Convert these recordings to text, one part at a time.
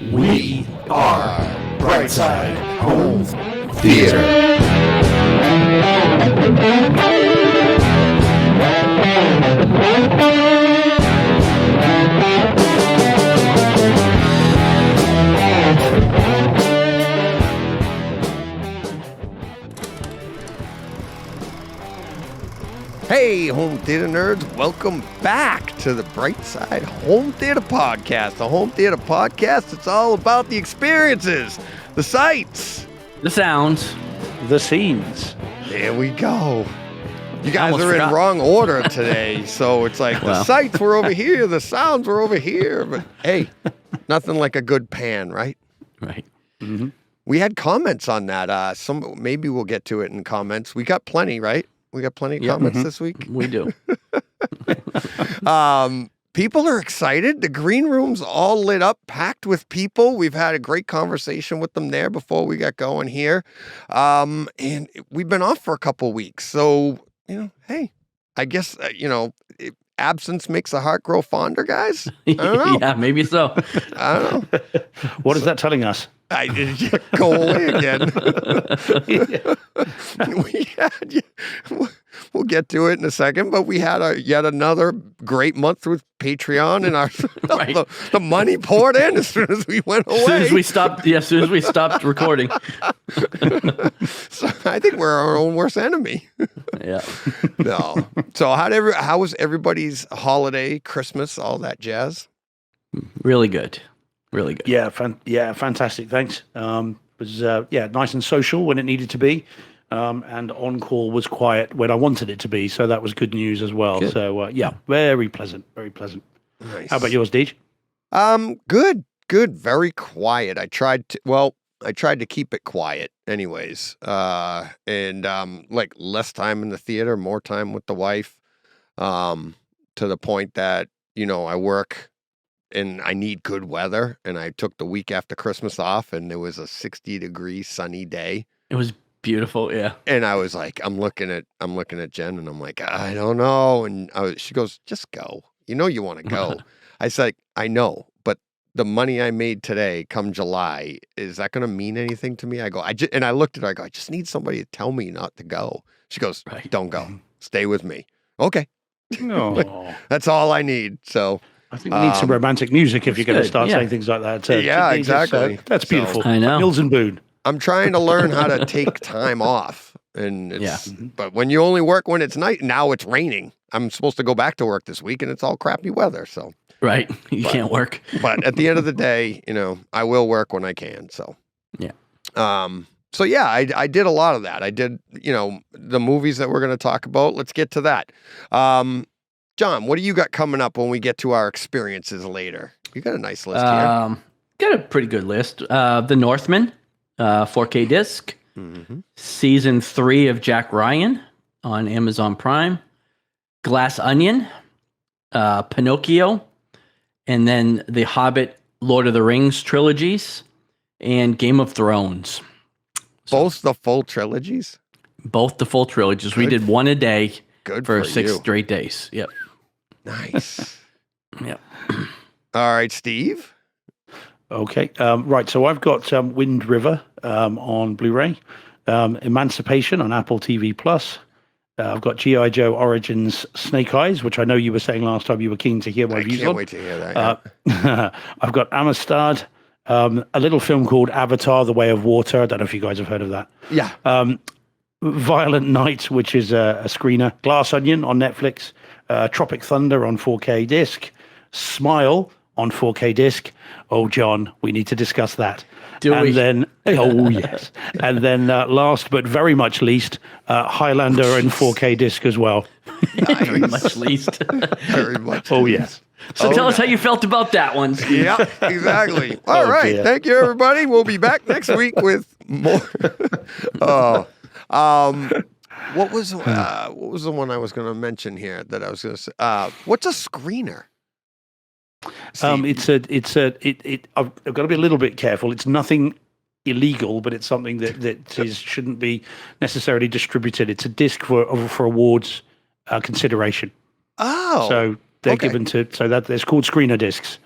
We are Brightside Home Theater. Hey, home theater nerds, welcome back to the Brightside Home Theater Podcast. The Home Theater Podcast, it's all about the experiences, the sights, the sounds, the scenes. There we go. You guys are in wrong order today, so it's like the sights were over here, the sounds were over here, but hey, nothing like a good pan, right? Right. Mm-hmm. We had comments on that. Maybe we'll get to it in comments. We got plenty, right? We got plenty of comments this week. We do. People are excited. The green room's all lit up, packed with people. We've had a great conversation with them there before we got going here. And we've been off for a couple weeks. So, hey, I guess, absence makes the heart grow fonder, guys. I don't know. Yeah, maybe so. I don't know. What is that telling us? I did go away again. We'll get to it in a second, but we had yet another great month with Patreon, and our the money poured in as soon as we went away. As soon as we stopped recording. So I think we're our own worst enemy. Yeah. No. So how was everybody's holiday, Christmas, all that jazz? Really good. Really good. Yeah, fantastic. Thanks. Was nice and social when it needed to be, and on call was quiet when I wanted it to be. So that was good news as well. Good. So very pleasant, very pleasant. Nice. How about yours, Deej? Good. Very quiet. I tried to keep it quiet, anyways. And like less time in the theater, more time with the wife. To the point that I work. And I need good weather, and I took the week after Christmas off, and it was a 60-degree sunny day. It was beautiful, yeah. And I was like, I'm looking at Jen, and I'm like, I don't know. And she goes, just go. You want to go. I said, I know, but the money I made today, come July, is that going to mean anything to me? I go, and I looked at her. I go, I just need somebody to tell me not to go. She goes, Don't go. Stay with me. Okay. No, that's all I need. So. I think we need some romantic music if you're going to start saying things like that. Yeah, exactly. That's beautiful. I know. Mills and Boone. I'm trying to learn how to take time off. And but when you only work when it's night, now it's raining. I'm supposed to go back to work this week, and it's all crappy weather. So right, you can't work. But at the end of the day, I will work when I can. So yeah. So yeah, I did a lot of that. I did, the movies that we're going to talk about. Let's get to that. John, what do you got coming up when we get to our experiences later? You got a nice list here. Got a pretty good list. The Northman, 4K disc. Mm-hmm. Season 3 of Jack Ryan on Amazon Prime. Glass Onion, Pinocchio, and then the Hobbit, Lord of the Rings trilogies, and Game of Thrones. Both the full trilogies? Both the full trilogies. Good. We did one a day for 6 you. straight days. Yep. Nice. Yep. All right, Steve. Okay. Right. So I've got Wind River on Blu-ray, Emancipation on Apple TV Plus. I've got G.I. Joe Origins Snake Eyes, which I know you were saying last time you were keen to hear my views on. I can't wait to hear that. I've got Amistad, a little film called Avatar: The Way of Water. I don't know if you guys have heard of that. Yeah. Violent Night, which is a screener. Glass Onion on Netflix. Tropic Thunder on 4K disc. Smile on 4K disc. Oh, John, we need to discuss that. Then, oh yes. And then last but very much least, Highlander in 4K disc as well. Nice. Very much least. Very much. Oh yes. So tell us how you felt about that one. Yeah, exactly. All right. Dear. Thank you, everybody. We'll be back next week with more. What was the one I was going to mention here that I was going to say? What's a screener? I've got to be a little bit careful. It's nothing illegal, but it's something that shouldn't be necessarily distributed. It's a disc for awards consideration. Oh, so they're given to, so that it's called screener discs.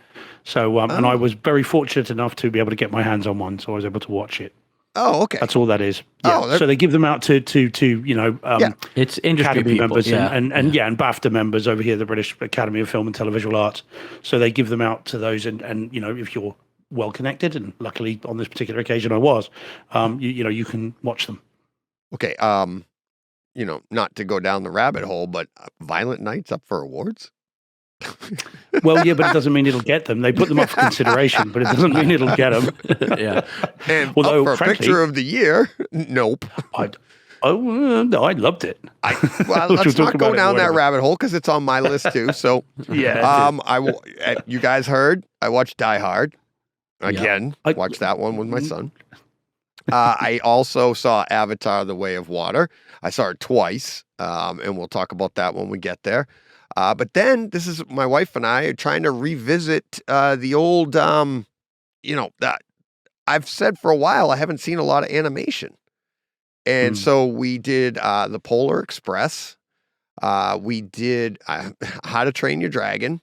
So, and I was very fortunate enough to be able to get my hands on one, so I was able to watch it. Oh, okay. That's all that is. Oh, Yeah. So they give them out to It's industry Academy people, members yeah. and BAFTA members over here, the British Academy of Film and Televisual Arts. So they give them out to those, and if you're well connected, and luckily on this particular occasion I was, you can watch them. Okay. Not to go down the rabbit hole, but Violent Night's up for awards. Well, yeah, but it doesn't mean it'll get them. They put them up for consideration, but it doesn't mean it'll get them. Yeah. And Although, up for frankly, picture of the year, nope. I loved it. Let's not go down that rabbit hole because it's on my list too. So Yeah. you guys heard I watched Die Hard again. I Watched that one with my son. I also saw Avatar: The Way of Water. I saw it twice, and we'll talk about that when we get there. But then this is my wife and I are trying to revisit the old, that I've said for a while I haven't seen a lot of animation. And so we did The Polar Express. We did How to Train Your Dragon.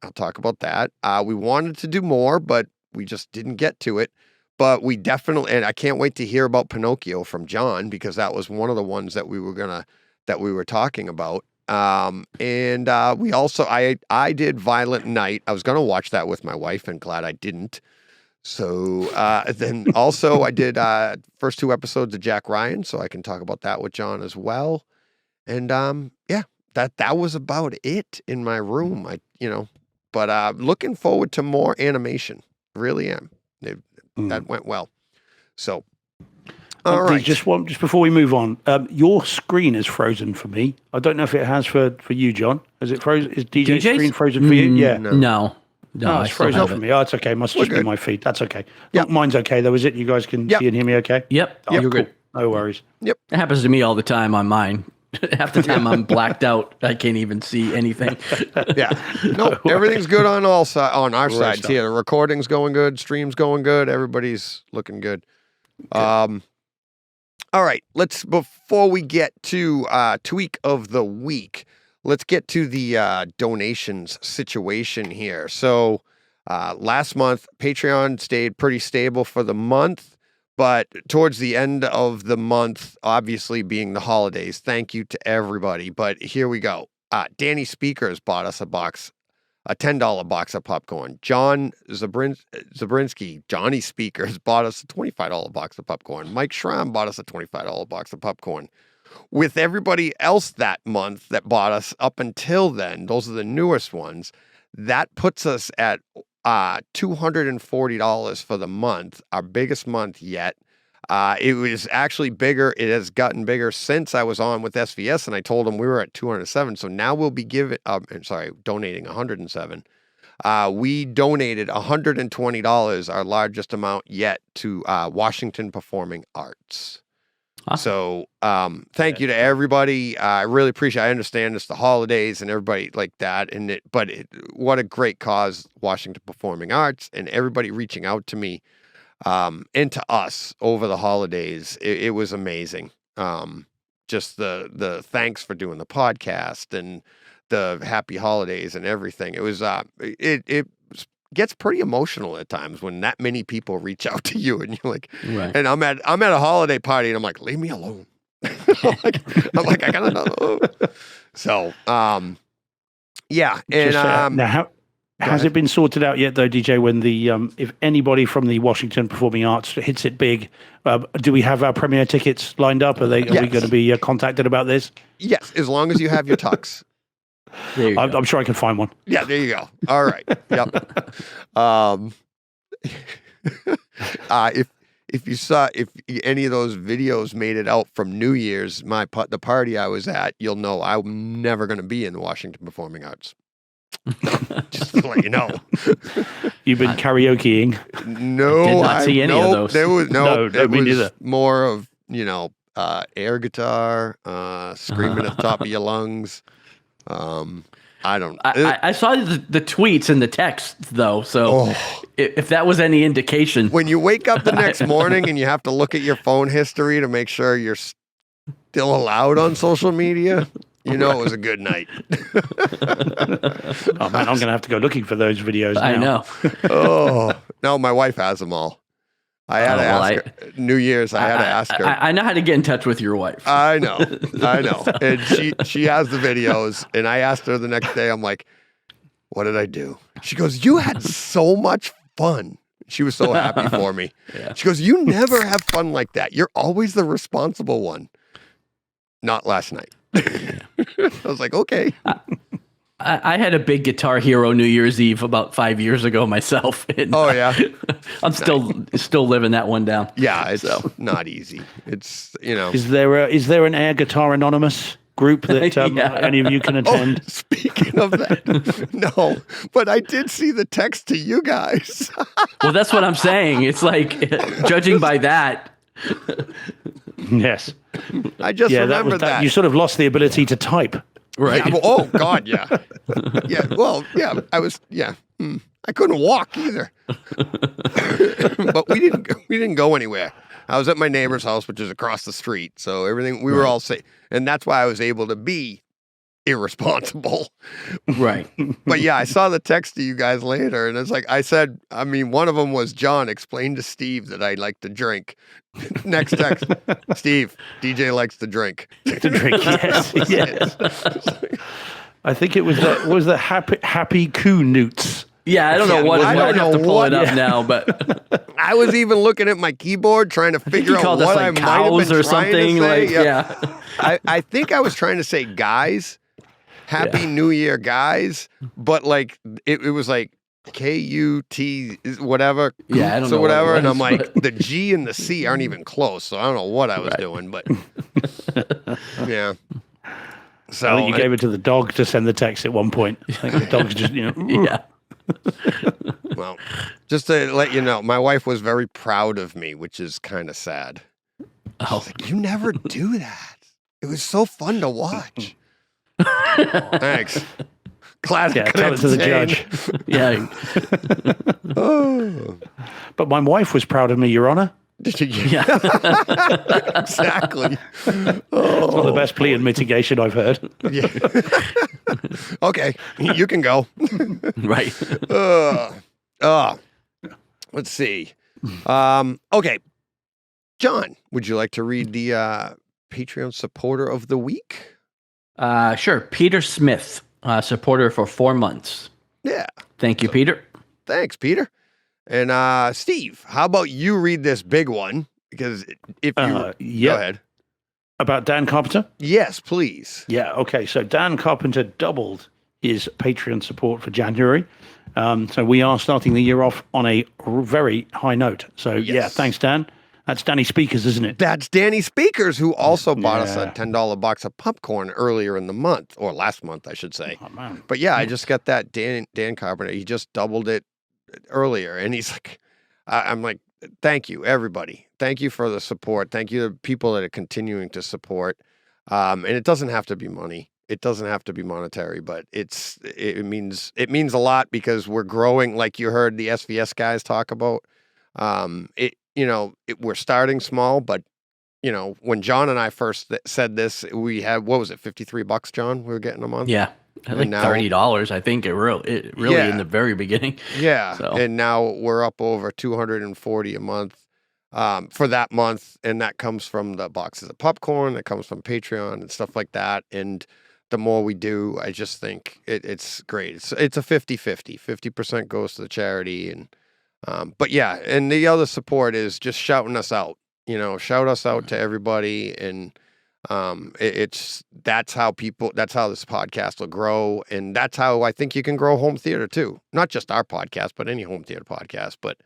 I'll talk about that. We wanted to do more, but we just didn't get to it. But we definitely, and I can't wait to hear about Pinocchio from John, because that was one of the ones that we were talking about. And we also, I did Violent Night. I was going to watch that with my wife and glad I didn't. So, then also I did, first 2 episodes of Jack Ryan, so I can talk about that with John as well. And, that was about it in my room. But, looking forward to more animation. Really am. That went well. So, all right. Just before we move on, your screen is frozen for me. I don't know if it has for you, John. Is it frozen? Is DJ's screen frozen for you? Yeah. No, it's frozen for me. Oh, it's okay. Must just be my feed. That's okay. Yep. Mine's okay though, is it? You guys can see and hear me okay? Yep. Oh, You're good. No worries. Yep. It happens to me all the time on mine. Half the time I'm blacked out. I can't even see anything. Yeah. No, everything's good on on our sides here. The recording's going good, stream's going good, everybody's looking good. All right, before we get to tweak of the week, let's get to the donations situation here. So last month, Patreon stayed pretty stable for the month. But towards the end of the month, obviously being the holidays, thank you to everybody. But here we go. Danny Speakers bought us a $10 box of popcorn. John Zabrinsky, Johnny Speakers, bought us a $25 box of popcorn. Mike Schramm bought us a $25 box of popcorn. With everybody else that month that bought us up until then, those are the newest ones, that puts us at $240 for the month, our biggest month yet. It was actually bigger. It has gotten bigger since I was on with SVS, and I told them we were at 207. So now we'll be donating 107. We donated $120, our largest amount yet, to Washington Performing Arts. Awesome. So thank you to everybody. I really appreciate it. I understand it's the holidays and everybody like that. But what a great cause, Washington Performing Arts, and everybody reaching out to me and to us over the holidays. It was amazing. Just the thanks for doing the podcast and the happy holidays and everything. It was it gets pretty emotional at times when that many people reach out to you and you're like, right. And I'm at a holiday party and I'm like, leave me alone. I'm like, I gotta know. So, yeah. And now, has it been sorted out yet, though, DJ? When the if anybody from the Washington Performing Arts hits it big, do we have our premiere tickets lined up? Are we going to be contacted about this? Yes, as long as you have your tux. I'm sure I can find one. Yeah, there you go. All right. Yep. If any of those videos made it out from New Year's, the party I was at, you'll know I'm never going to be in the Washington Performing Arts. Just to let you know. You've been karaokeing. No, I did not see any of those. There was me neither. More of air guitar, screaming at the top of your lungs. I don't. I saw the tweets and the texts though, so if that was any indication, when you wake up the next morning and you have to look at your phone history to make sure you're still allowed on social media, You know it was a good night. Oh man, I'm going to have to go looking for those videos now. I know. Oh, no, my wife has them all. I had to ask her. New Year's, I had to ask her. I know how to get in touch with your wife. I know. And she has the videos, and I asked her the next day, I'm like, what did I do? She goes, you had so much fun. She was so happy for me. Yeah. She goes, you never have fun like that. You're always the responsible one. Not last night. I was like, okay. I had a big Guitar Hero New Year's Eve about 5 years ago myself. And Oh, yeah? I'm still living that one down. Yeah, it's not easy. It's, Is there an Air Guitar Anonymous group that any of you can attend? Oh, speaking of that, no, but I did see the text to you guys. Well, that's what I'm saying. It's like, judging by that. Yes. I just remembered that. You sort of lost the ability to type. Right. Yeah, oh, God, yeah. Yeah, well, yeah, I couldn't walk either. But we didn't go anywhere. I was at my neighbor's house, which is across the street, so we were all safe. And that's why I was able to be irresponsible. Right. But yeah, I saw the text to you guys later, and it's like one of them was, John, explain to Steve that I like to drink. Next text, Steve, DJ likes to drink. To drink, yes. I think it was the happy coo newts. Yeah, I don't know what. I'd have to pull it up yeah. now, but I was even looking at my keyboard trying to figure out what I might have been or trying something. to say. Like, yeah. I think I was trying to say guys, Happy New Year, guys, but like it was like KUT whatever. Yeah, I don't so know. Whatever, what and it I'm was, like the G and the C aren't even close, so I don't know what I was doing, but yeah. So I think you gave it to the dog to send the text at one point. I think the dog's just yeah. Well, just to let you know, my wife was very proud of me, which is kind of sad. Oh, Like, you never do that. It was so fun to watch. Thanks. Glad I could tell it to the entertain. judge. yeah. Oh. But my wife was proud of me, Your Honor. Yeah. Exactly. It's not the best plea and mitigation I've heard. Yeah. Okay, you can go. Right. Let's see. Okay, John, would you like to read the Patreon supporter of the week? Sure. Peter Smith, supporter for 4 months. Yeah. Thank you, Peter. Thanks, Peter. And Steve, how about you read this big one? Because if you go ahead. About Dan Carpenter? Yes, please. Yeah, okay. So Dan Carpenter doubled his Patreon support for January. So we are starting the year off on a very high note. So yeah, thanks, Dan. That's Danny Speakers, isn't it? That's Danny Speakers, who also bought us a $10 box of popcorn earlier in the month, or last month, I should say. Oh, man. But yeah, I just got that Dan Carpenter. He just doubled it earlier, and he's like, I'm like, thank you, everybody. Thank you for the support. Thank you to people that are continuing to support. And it doesn't have to be money. It doesn't have to be monetary, but it means a lot because we're growing. Like you heard the SVS guys talk about. We're starting small, but when John and I first said this, we had, what was it, $53, John? We were getting a month. Yeah. I think $30. I think it really in the very beginning. Yeah. So. And now we're up over $240 a month for that month. And that comes from the boxes of popcorn. It comes from Patreon and stuff like that. And the more we do, I just think it's great. It's a 50-50. 50% goes to the charity. And but yeah, and the other support is just shouting us out. Shout us out to everybody. And that's how this podcast will grow. And that's how I think you can grow home theater too. Not just our podcast, but any home theater podcast. But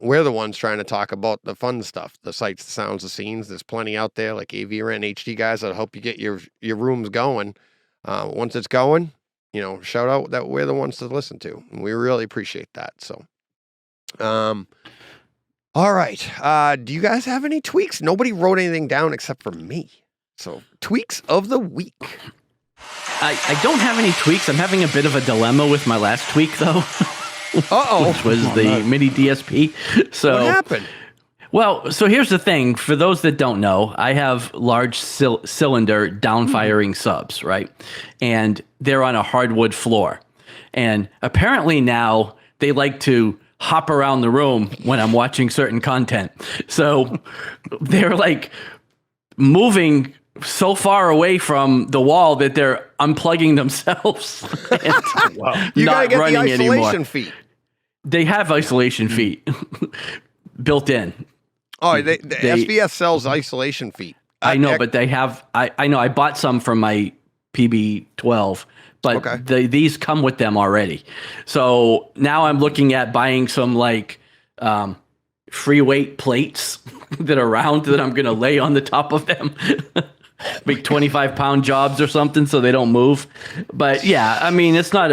we're the ones trying to talk about the fun stuff, the sights, the sounds, the scenes. There's plenty out there, like AV-Rent HD guys that'll help you get your rooms going. Once it's going, shout out that we're the ones to listen to. And we really appreciate that. So, all right. Do you guys have any tweaks? Nobody wrote anything down except for me. So, tweaks of the week. I don't have any tweaks. I'm having a bit of a dilemma with my last tweak, though. Uh-oh. Which was the mini DSP. So what happened? Well, so here's the thing. For those that don't know, I have large cylinder downfiring subs, right? And they're on a hardwood floor. And apparently now they like to hop around the room when I'm watching certain content. So they're like moving so far away from the wall that they're unplugging themselves. And wow. You gotta get the isolation feet. They have isolation feet built in. Oh, the SBS sells isolation feet. I know, but they have. I know. I bought some from my PB12, but these come with them already. So now I'm looking at buying some like free weight plates that are round that I'm going to lay on the top of them. Big 25-pound jobs or something so they don't move. But yeah, I mean, it's not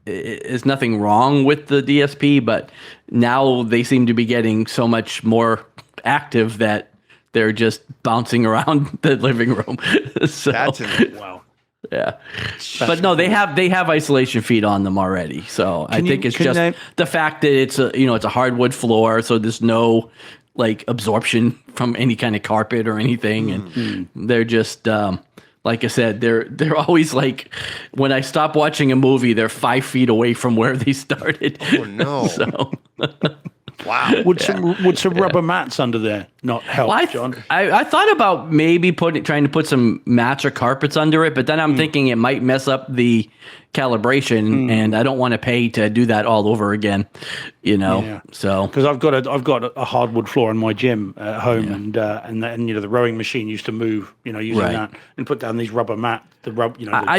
there's nothing wrong with the DSP, but now they seem to be getting so much more active that they're just bouncing around the living room. So, wow. Yeah. But no, they have isolation feet on them already. So I think it's just the fact that it's a hardwood floor, so there's no like absorption from any kind of carpet or anything, and they're just like I said, they're always like, when I stop watching a movie, they're 5 feet away from where they started. Oh no! So, wow. Would some rubber mats under there not help, well, John? I thought about maybe trying to put some mats or carpets under it, but then I'm thinking it might mess up the calibration, and I don't want to pay to do that all over again. Yeah. So because I've got a hardwood floor in my gym at home, and the rowing machine used to move, using that, and put down these rubber mat. The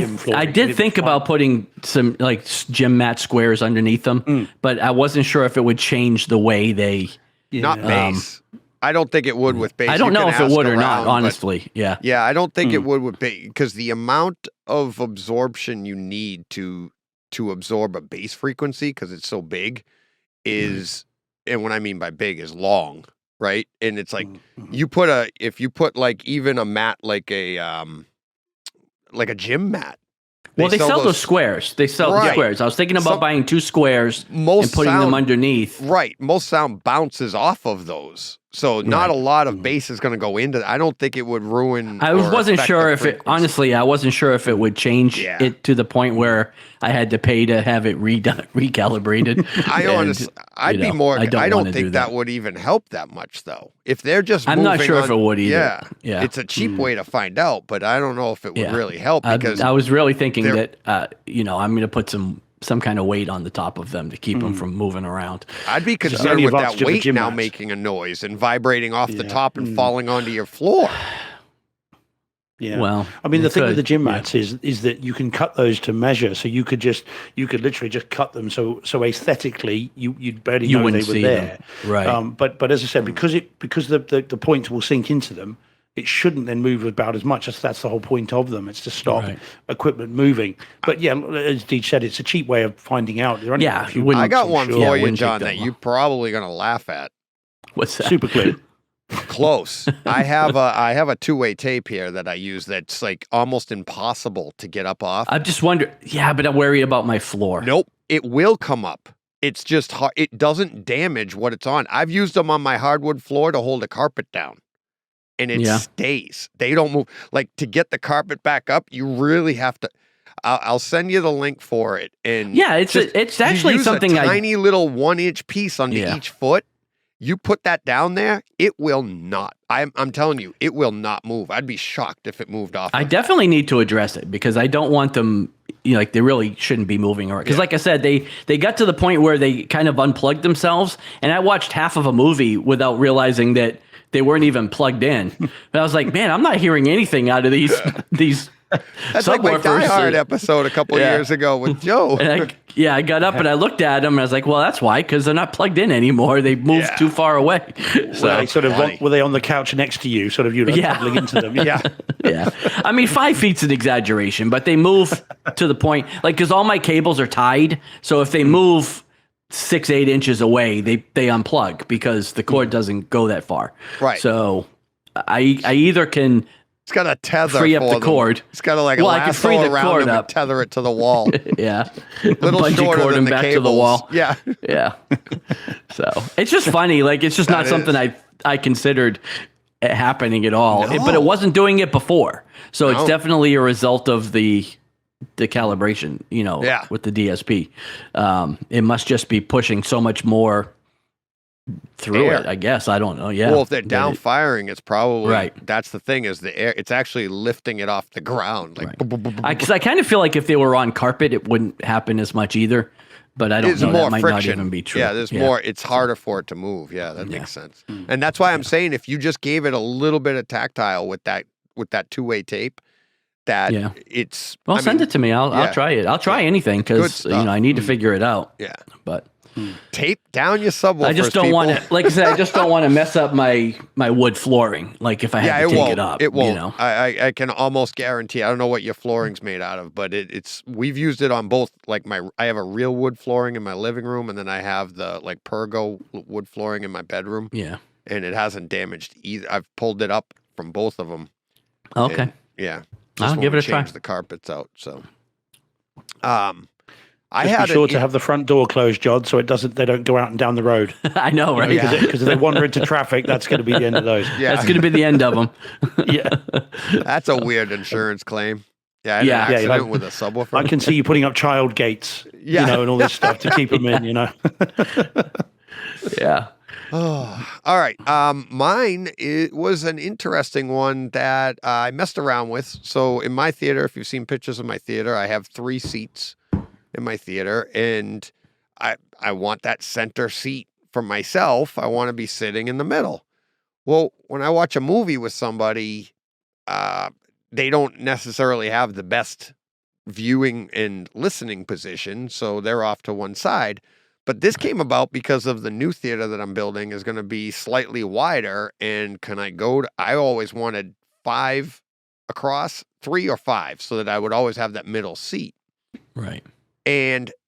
gym floor. I did think about putting some like gym mat squares underneath them, but I wasn't sure if it would change the way they. Not base. I don't think it would with base. I don't know if it would or not, honestly. Yeah. Yeah, I don't think it would with base, because the amount of absorption you need to absorb a bass frequency, because it's so big, is, and what I mean by big is long, right? And it's like if you put like even a mat like a gym mat. Well, they sell those squares. They sell the squares. I was thinking about buying 2 squares and putting them underneath. Right. Most sound bounces off of those. So not a lot of bass is going to go into. I don't think it would ruin. I wasn't sure if it, honestly, I wasn't sure if it would change it to the point where I had to pay to have it recalibrated. I'd be more. I don't think that would even help that much, though. If they're just, I'm not sure if it would either. Yeah. It's a cheap way to find out, but I don't know if it would really help, because I was really thinking that I'm going to put some kind of weight on the top of them to keep them from moving around. I'd be concerned with that weight now making a noise and vibrating off the top and falling onto your floor. Yeah. Well, I mean, the thing with the gym mats is that you can cut those to measure. So you could literally just cut them. So aesthetically, you'd barely know they were there. Them. Right. But as I said, because the points will sink into them, it shouldn't then move about as much. That's the whole point of them. It's to stop equipment moving. But yeah, as Deej said, it's a cheap way of finding out. I got one for you, John, that you're probably going to laugh at. What's that? Super clear. Close. I have a 2-way tape here that I use that's like almost impossible to get up off. I just wonder. Yeah, but I'm worried about my floor. Nope, it will come up. It's just hard. It doesn't damage what it's on. I've used them on my hardwood floor to hold a carpet down, and it stays. They don't move. Like, to get the carpet back up, you really have to. I'll send you the link for it. And it's actually something. A tiny little 1-inch piece under each foot. You put that down there, it will not. I'm telling you, it will not move. I'd be shocked if it moved off. I definitely need to address it, because I don't want them, like, they really shouldn't be moving around. Because like I said, they got to the point where they kind of unplugged themselves, and I watched half of a movie without realizing that they weren't even plugged in. But I was like, man, I'm not hearing anything out of these That's like my Die Hard episode a couple years ago with Joe. And I got up and I looked at them and I was like, well, that's why, because they're not plugged in anymore. They moved too far away. So were they on the couch next to you, sort of, cuddling into them? Yeah. Yeah. I mean, 5 feet's an exaggeration, but they move to the point, like, because all my cables are tied. So if they move 6-8 inches away, they unplug, because the cord doesn't go that far. Right. So I either can It's got a tether. free up for the them. cord. It's got to like Well, I can free lasso the around cord them up. and tether it to the wall. Yeah. Little Bungee shorter cord than him the back cables. to the wall. Yeah. Yeah. So it's just funny. Like, it's just not That something is. I considered it happening at all. No. But it wasn't doing it before. So No. it's definitely a result of the calibration, Yeah. with the DSP. It must just be pushing so much more through Air. it, I guess. I don't know. Yeah. Well, if they're That down it- firing, it's probably Right. That's the thing is the air. It's actually lifting it off the ground. Like, Right. boom, boom, boom, boom, Because I kind of feel like if they were on carpet, it wouldn't happen as much either. But I don't There's know. more That might friction. not even be true. Yeah, there's more. It's harder for it to move. Yeah, that makes sense. And that's why I'm saying if you just gave it a little bit of tactile with that two-way tape, that Yeah. it's. Well, I send mean, it to me. I'll yeah. try it. I'll try anything Good because stuff. I need to figure it out. Yeah, But tape down your subwoofers. I just don't want to. Like I said, I just don't want to mess up my wood flooring. Like if I Yeah, had to it take won't. it up. It won't. You know? I can almost guarantee. I don't know what your flooring's made out of, but it's. We've used it on both. Like I have a real wood flooring in my living room, and then I have the like Pergo wood flooring in my bedroom, Yeah. and it hasn't damaged either. I've pulled it up from both of them. Okay. And, yeah. I'll when give we it a try. changed the carpets out. So, I Just had be sure an- to have the front door closed, John, so they don't go out and down the road. I know, right? Yeah. Because if they wander into traffic, that's going to be the end of those. Yeah, That's going to be the end of them. Yeah. that's a weird insurance claim. Yeah, I had Yeah. an Yeah, accident like- with a subwoofer. I can see you putting up child gates, Yeah. and all this stuff to keep them in, Yeah. Oh, all right. Mine it was an interesting one that I messed around with. So in my theater, if you've seen pictures of my theater, I have 3 seats in my theater, and I want that center seat for myself. I want to be sitting in the middle. Well, when I watch a movie with somebody, they don't necessarily have the best viewing and listening position, so they're off to one side. But this came about because of the new theater that I'm building is going to be slightly wider. And can I go to, I always wanted 5 across, 3 or 5, so that I would always have that middle seat. Right.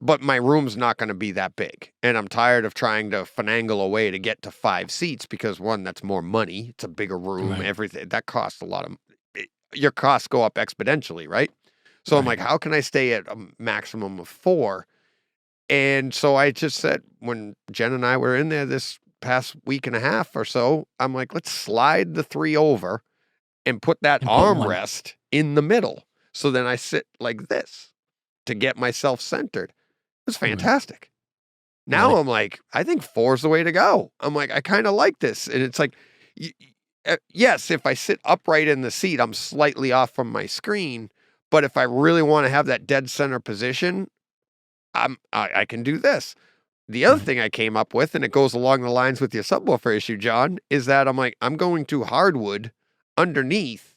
But my room's not going to be that big. And I'm tired of trying to finagle a way to get to 5 seats because one, that's more money. It's a bigger room, Right. everything. That costs a lot of, your costs go up exponentially, right? So I'm Right. like, how can I stay at a maximum of 4? And so I just said, when Jen and I were in there this past week and a half or so, I'm like, let's slide the 3 over and put that And put one. armrest in the middle. So then I sit like this to get myself centered. It was Right. fantastic. Now Right. I'm like, I think 4 is the way to go. I'm like, I kind of like this. And it's like, yes, if I sit upright in the seat, I'm slightly off from my screen. But if I really want to have that dead center position, I can do this. The other thing I came up with, and it goes along the lines with your subwoofer issue, John, is that I'm like, I'm going to hardwood underneath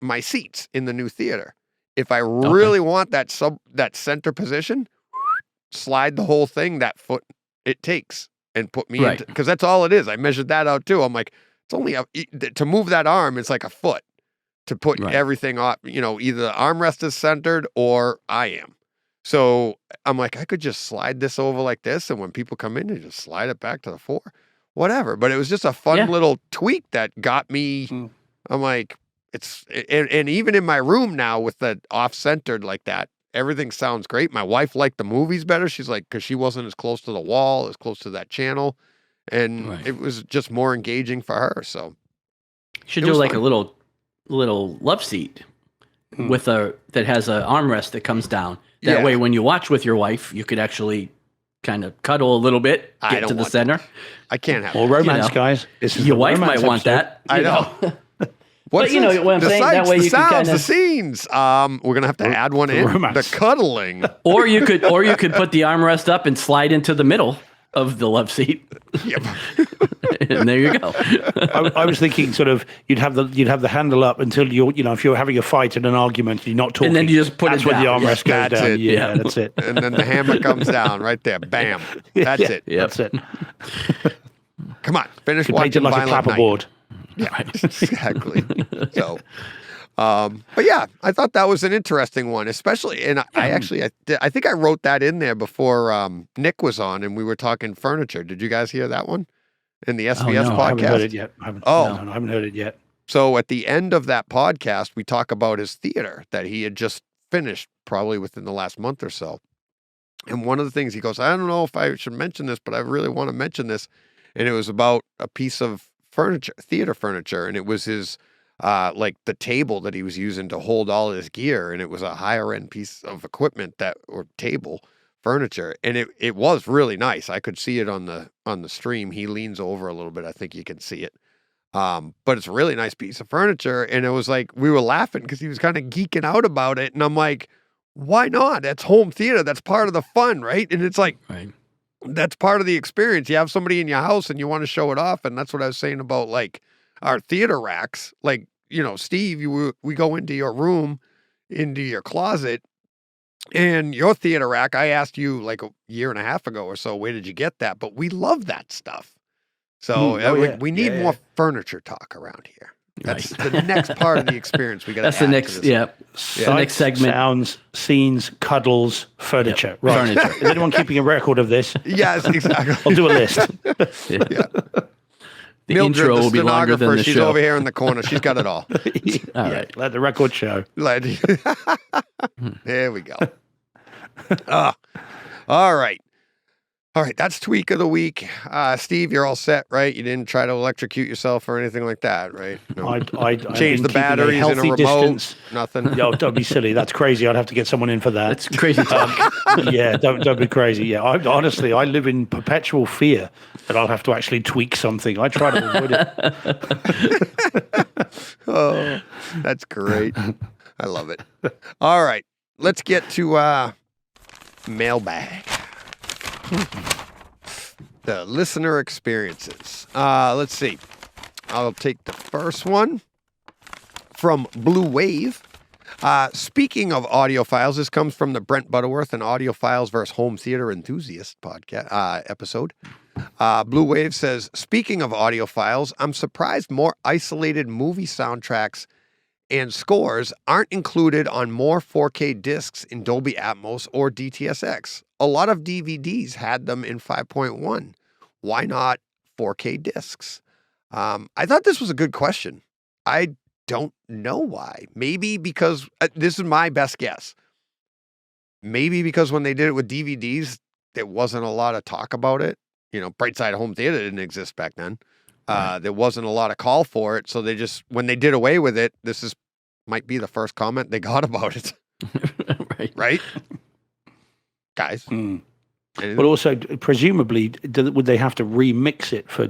my seats in the new theater. If I really want that center position, slide the whole thing that foot it takes and put me Right. into, because that's all it is. I measured that out too. I'm like, it's only to move that arm, it's like a foot to put Right. everything off, either the armrest is centered or I am. So I'm like, I could just slide this over like this, and when people come in, they just slide it back to the 4, whatever. But it was just a fun Yeah. little tweak that got me. I'm like, and even in my room now with the off-centered like that, everything sounds great. My wife liked the movies better. She's like, because she wasn't as close to the wall, as close to that channel, and Right. it was just more engaging for her. So Should It do was like fun. a little love seat that has an armrest that comes down. That Yeah. way, when you watch with your wife, you could actually kind of cuddle a little bit, I get don't to the want center. I can't have Or that. romance, know, guys. This is Your the wife romance might want episode. that. I you know. But you know what I'm the saying? That sights, way the you can sounds, kinda- the scenes. We're gonna have to add one in. romance. The cuddling. Or you could put the armrest up and slide into the middle of the love seat, Yep. and there you go. I was thinking sort of you'd have the handle up until if you're having a fight and an argument, you're not talking, And then you just put that's it when the down. armrest goes That's down. it. Yeah, Yeah. that's it. And then the hammer comes down right there. Bam. That's it. Yep. That's it. Come on. Finish Painted watching like a Violent Night. clapperboard. Yeah, exactly. So, but yeah, I thought that was an interesting one, especially, and I think I wrote that in there before Nick was on and we were talking furniture. Did you guys hear that one in the SBS no, I haven't heard it podcast? yet. I haven't Oh. heard it yet. So at the end of that podcast, we talk about his theater that he had just finished probably within the last month or so. And one of the things he goes, I don't know if I should mention this, but I really want to mention this. And it was about a piece of furniture, theater furniture. And it was his, like the table that he was using to hold all his gear. And it was a higher end piece of equipment or table furniture. And it was really nice. I could see it on the stream. He leans over a little bit. I think you can see it. But it's a really nice piece of furniture. And it was like, we were laughing because he was kind of geeking out about it. And I'm like, why not? That's home theater. That's part of the fun, right? And it's like, that's part of the experience. You have somebody in your house and you want to show it off. And that's what I was saying about like our theater racks. Like, Steve, we go into your room, into your closet, and your theater rack, I asked you like a year and a half ago or so, where did you get that? But we love that stuff. So we need more furniture talk around here. That's the next part of the experience we got to add. That's the next, the next segment. Sounds, scenes, cuddles, furniture. Yep. Right. Furniture. Is anyone keeping a record of this? Yes, exactly. I'll do a list. Yeah. The Mildred, intro will be longer than the she's show. over here in the corner. She's got it all. All right. Let the record show. There we go. All right. All right, that's tweak of the week. Steve, you're all set, right? You didn't try to electrocute yourself or anything like that, right? No. I change the batteries in a remote. Distance. Nothing. Yo, don't be silly. That's crazy. I'd have to get someone in for that. That's crazy talk. Yeah, don't be crazy. Yeah, honestly, I live in perpetual fear that I'll have to actually tweak something. I try to avoid it. Oh, that's great. I love it. All right, let's get to mailbag. The listener experiences. Let's see. I'll take the first one from Blue Wave. Speaking of audiophiles, this comes from the Brent Butterworth and Audiophiles versus Home Theater Enthusiast podcast episode. Blue Wave says, speaking of audiophiles, I'm surprised more isolated movie soundtracks and scores aren't included on more 4K discs in Dolby Atmos or DTS-X. A lot of DVDs had them in 5.1. Why not 4K discs? I thought this was a good question. I don't know why. Maybe because, this is my best guess. Maybe because when they did it with DVDs, there wasn't a lot of talk about it. Brightside Home Theater didn't exist back then. There wasn't a lot of call for it. So they just, when they did away with it, might be the first comment they got about it. Right? Guys. But also, presumably, would they have to remix it for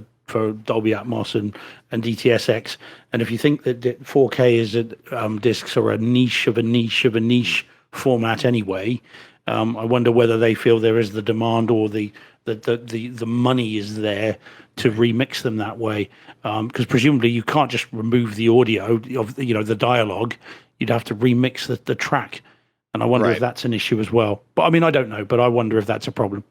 Dolby Atmos and DTS-X? And if you think that 4K discs are a niche of a niche of a niche format anyway, I wonder whether they feel there is the demand or the money is there to remix them that way. Because presumably you can't just remove the audio of the dialogue. You'd have to remix the track. And I wonder if that's an issue as well. But I mean, I don't know, but I wonder if that's a problem.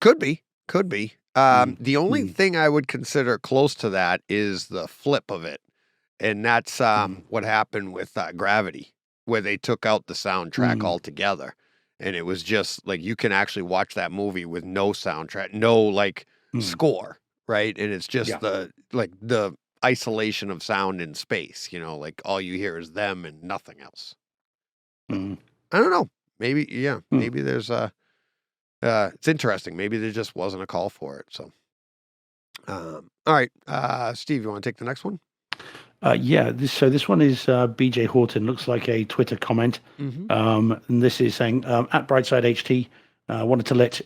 Could be. The only thing I would consider close to that is the flip of it. And that's what happened with Gravity, where they took out the soundtrack altogether. And it was just like, you can actually watch that movie with no soundtrack, no score, right? And it's just the isolation of sound in space, like all you hear is them and nothing else. I don't know. Maybe, maybe there's it's interesting. Maybe there just wasn't a call for it. So, all right. Steve, you want to take the next one? This one is BJ Horton. Looks like a Twitter comment. And this is saying, at Brightside HT, wanted to let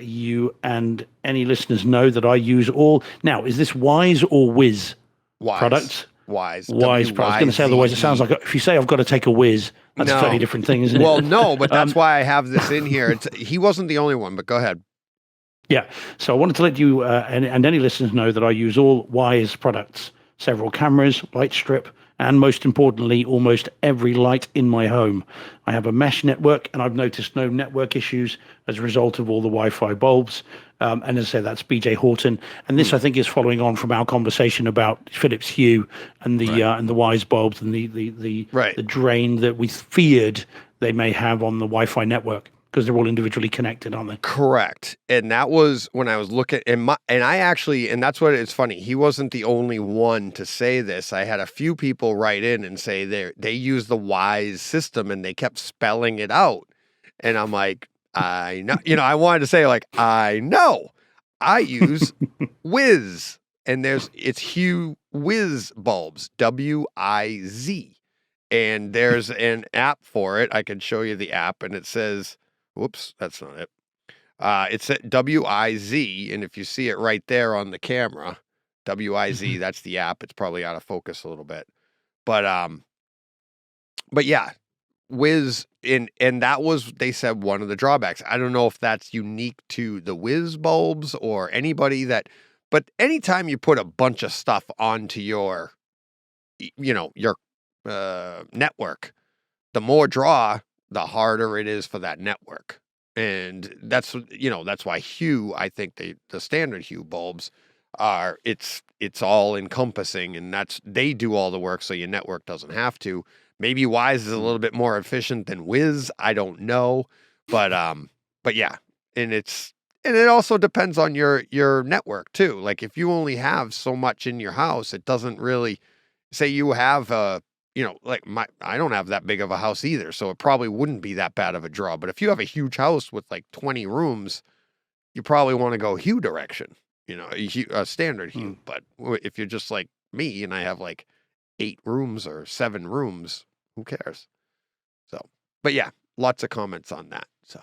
you and any listeners know that I use all. Now, is this Wise or Whiz products? Wise products. I was going to say otherwise. It sounds like if you say I've got to take a whiz, that's a totally different thing, isn't it? Well, no, but that's why I have this in here. He wasn't the only one, but go ahead. Yeah. So I wanted to let you and any listeners know that I use all Wise products, several cameras, light strip, and most importantly, almost every light in my home. I have a mesh network, and I've noticed no network issues as a result of all the Wi-Fi bulbs. And as I said, that's BJ Horton. And this, I think, is following on from our conversation about Philips Hue and the Wise bulbs and the drain that we feared they may have on the Wi-Fi network. because they're all individually connected, aren't they? Correct. And that was when I was looking, and that's what it's funny. He wasn't the only one to say this. I had a few people write in and say they use the WISE system and they kept spelling it out. And I'm like, I know, I wanted to say like, I know. I use Wiz, and it's Hue Wiz bulbs, WIZ. And there's an app for it. I can show you the app, and it says, whoops, that's not it. It's at WIZ, and if you see it right there on the camera, WIZ, that's the app. It's probably out of focus a little bit. But yeah, Wiz, and that was, they said, one of the drawbacks. I don't know if that's unique to the Wiz bulbs or anybody but anytime you put a bunch of stuff onto your network, the more draw, the harder it is for that network. And that's why Hue, I think the standard Hue bulbs are, it's all encompassing, and they do all the work, so your network doesn't have to. Maybe Wise is a little bit more efficient than Wiz. I don't know, but yeah, and it also depends on your network too. Like if you only have so much in your house, it doesn't really, say you have I don't have that big of a house either, so it probably wouldn't be that bad of a draw. But if you have a huge house with like 20 rooms, you probably want to go Hue direction, a standard Hue. But if you're just like me and I have like 8 rooms or 7 rooms, who cares? So, but yeah, lots of comments on that. So,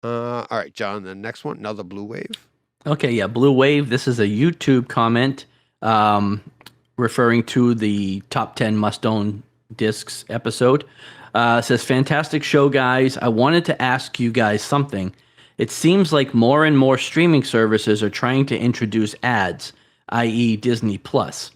all right, John, the next one, another Blue Wave. Okay, yeah, Blue Wave. This is a YouTube comment referring to the top 10 must-own discs episode. It says, fantastic show, guys. I wanted to ask you guys something. It seems like more and more streaming services are trying to introduce ads, i.e. Disney Plus.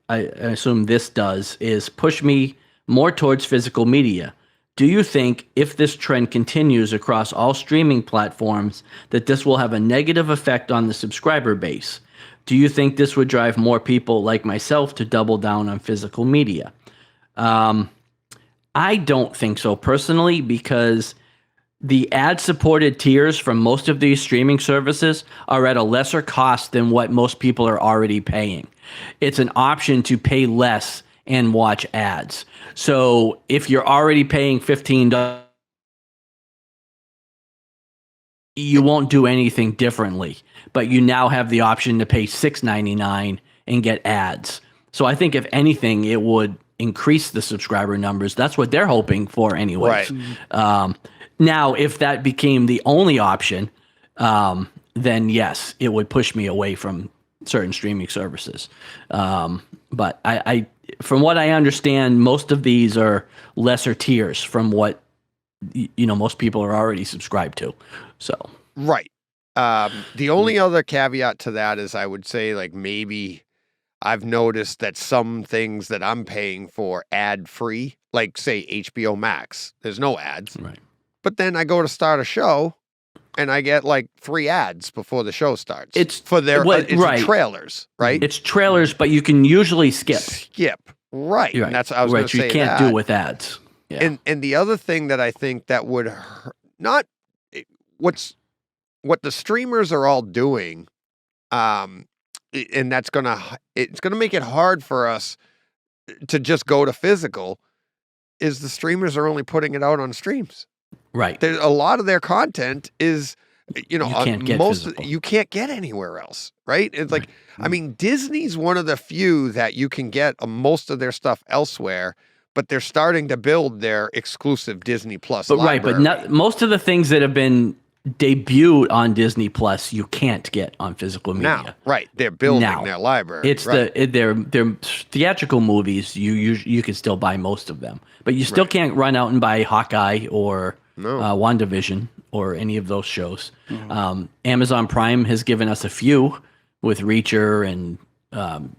I assume this does is push me more towards physical media. Do you think if this trend continues across all streaming platforms that this will have a negative effect on the subscriber base? Do you think this would drive more people like myself to double down on physical media? I don't think so personally, because the ad-supported tiers from most of these streaming services are at a lesser cost than what most people are already paying. It's an option to pay less and watch ads. So if you're already paying $15, you won't do anything differently, but you now have the option to pay $6.99 and get ads. So I think if anything, it would increase the subscriber numbers. That's what they're hoping for anyways. Right. Now, if that became the only option, then yes, it would push me away from certain streaming services. But I, from what I understand, most of these are lesser tiers from what most people are already subscribed to. So right. The only other caveat to that is I would say, like, maybe I've noticed that some things that I'm paying for ad free, like say HBO Max, there's no ads. Right. But then I go to start a show and I get like 3 ads before the show starts. It's for their right. trailers, right? It's trailers, but you can usually skip. Right. Right. And that's what I was going to say. You can't do with ads. Yeah. And the other thing that I think that would not what the streamers are all doing, and it's gonna make it hard for us to just go to physical, is the streamers are only putting it out on streams. Right. There's a lot of their content is, you can't get you can't get anywhere else, right? It's like, I mean, Disney's one of the few that you can get most of their stuff elsewhere, but they're starting to build their exclusive Disney Plus library. Right, but most of the things that have been debuted on Disney Plus, you can't get on physical media. Now, right, they're building their library. It's right. their theatrical movies. You can still buy most of them, but you still can't run out and buy Hawkeye or WandaVision or any of those shows. Amazon Prime has given us a few with Reacher and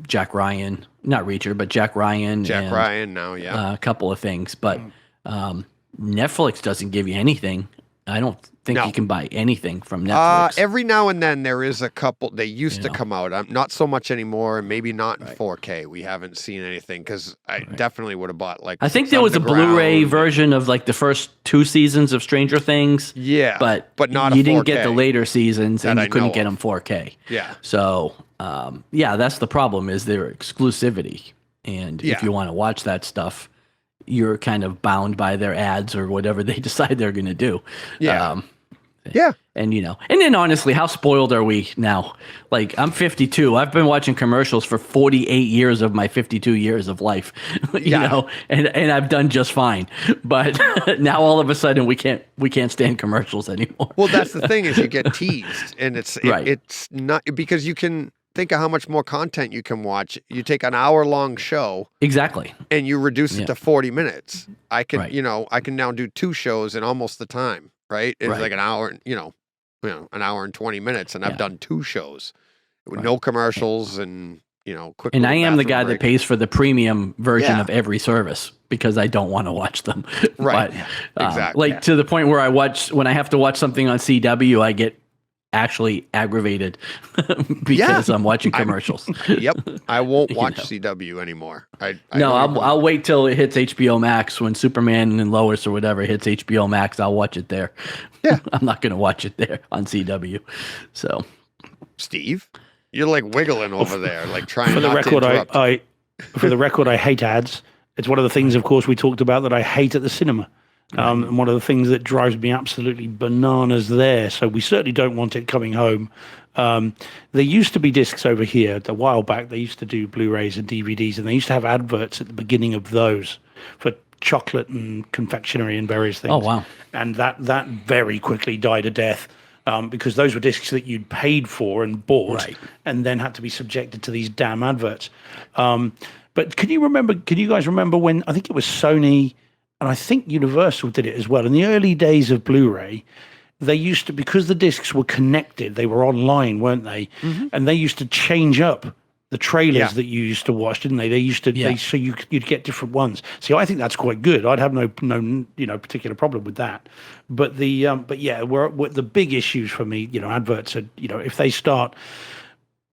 Jack Ryan. Not Reacher, but Jack Ryan. Jack Ryan now, yeah. A couple of things, but Netflix doesn't give you anything. I don't think No. you can buy anything from Netflix. Every now and then there is a couple. They used to know. come out. Not so much anymore, and maybe not in Right. 4K. We haven't seen anything because I definitely would have bought like. I think Six there was a Blu-ray Underground. version of like the first 2 seasons of Stranger Things. Yeah, but not you a didn't get the 4K. later seasons, and That you I couldn't know get of. them 4K. Yeah. So, yeah, that's the problem is their exclusivity. And Yeah. if you want to watch that stuff, you're kind of bound by their ads or whatever they decide they're going to do. Yeah. Yeah. And, and then honestly, how spoiled are we now? Like, I'm 52. I've been watching commercials for 48 years of my 52 years of life, and I've done just fine. But now all of a sudden we can't stand commercials anymore. Well, that's the thing is you get teased, and it's not because you can think of how much more content you can watch. You take an hour-long show, Exactly. and you reduce it to 40 minutes. I can, Right. I can now do 2 shows in almost the time. Right? It's Right. like an hour, an hour and 20 minutes, and I've done 2 shows with Right. no commercials and quick. And I little am the bathroom guy that break. pays for the premium version Yeah. of every service because I don't want to watch them. Right. But, Exactly. Like to the point where when I have to watch something on CW, I get actually aggravated because I'm watching commercials. Yep, I won't watch know. CW anymore. I'll wait till it hits HBO Max when Superman and Lois or whatever hits HBO Max. I'll watch it there. Yeah. I'm not going to watch it there on CW. So, Steve, you're like wiggling over there, like trying For the not record, to interrupt. for the record, I hate ads. It's one of the things, of course, we talked about that I hate at the cinema. And one of the things that drives me absolutely bananas there. So we certainly don't want it coming home. There used to be discs over here. A while back, they used to do Blu-rays and DVDs, and they used to have adverts at the beginning of those for chocolate and confectionery and various things. Oh, wow. And that very quickly died a death. Because those were discs that you'd paid for and bought, Right. and then had to be subjected to these damn adverts. But can you guys remember when, I think it was Sony, and I think Universal did it as well. In the early days of Blu-ray, they used to, because the discs were connected, they were online, weren't they? Mm-hmm. And they used to change up the trailers Yeah. that you used to watch, didn't they? They used to, Yeah. so you'd get different ones. See, I think that's quite good. I'd have no particular problem with that. But the big issues for me, adverts are, if they start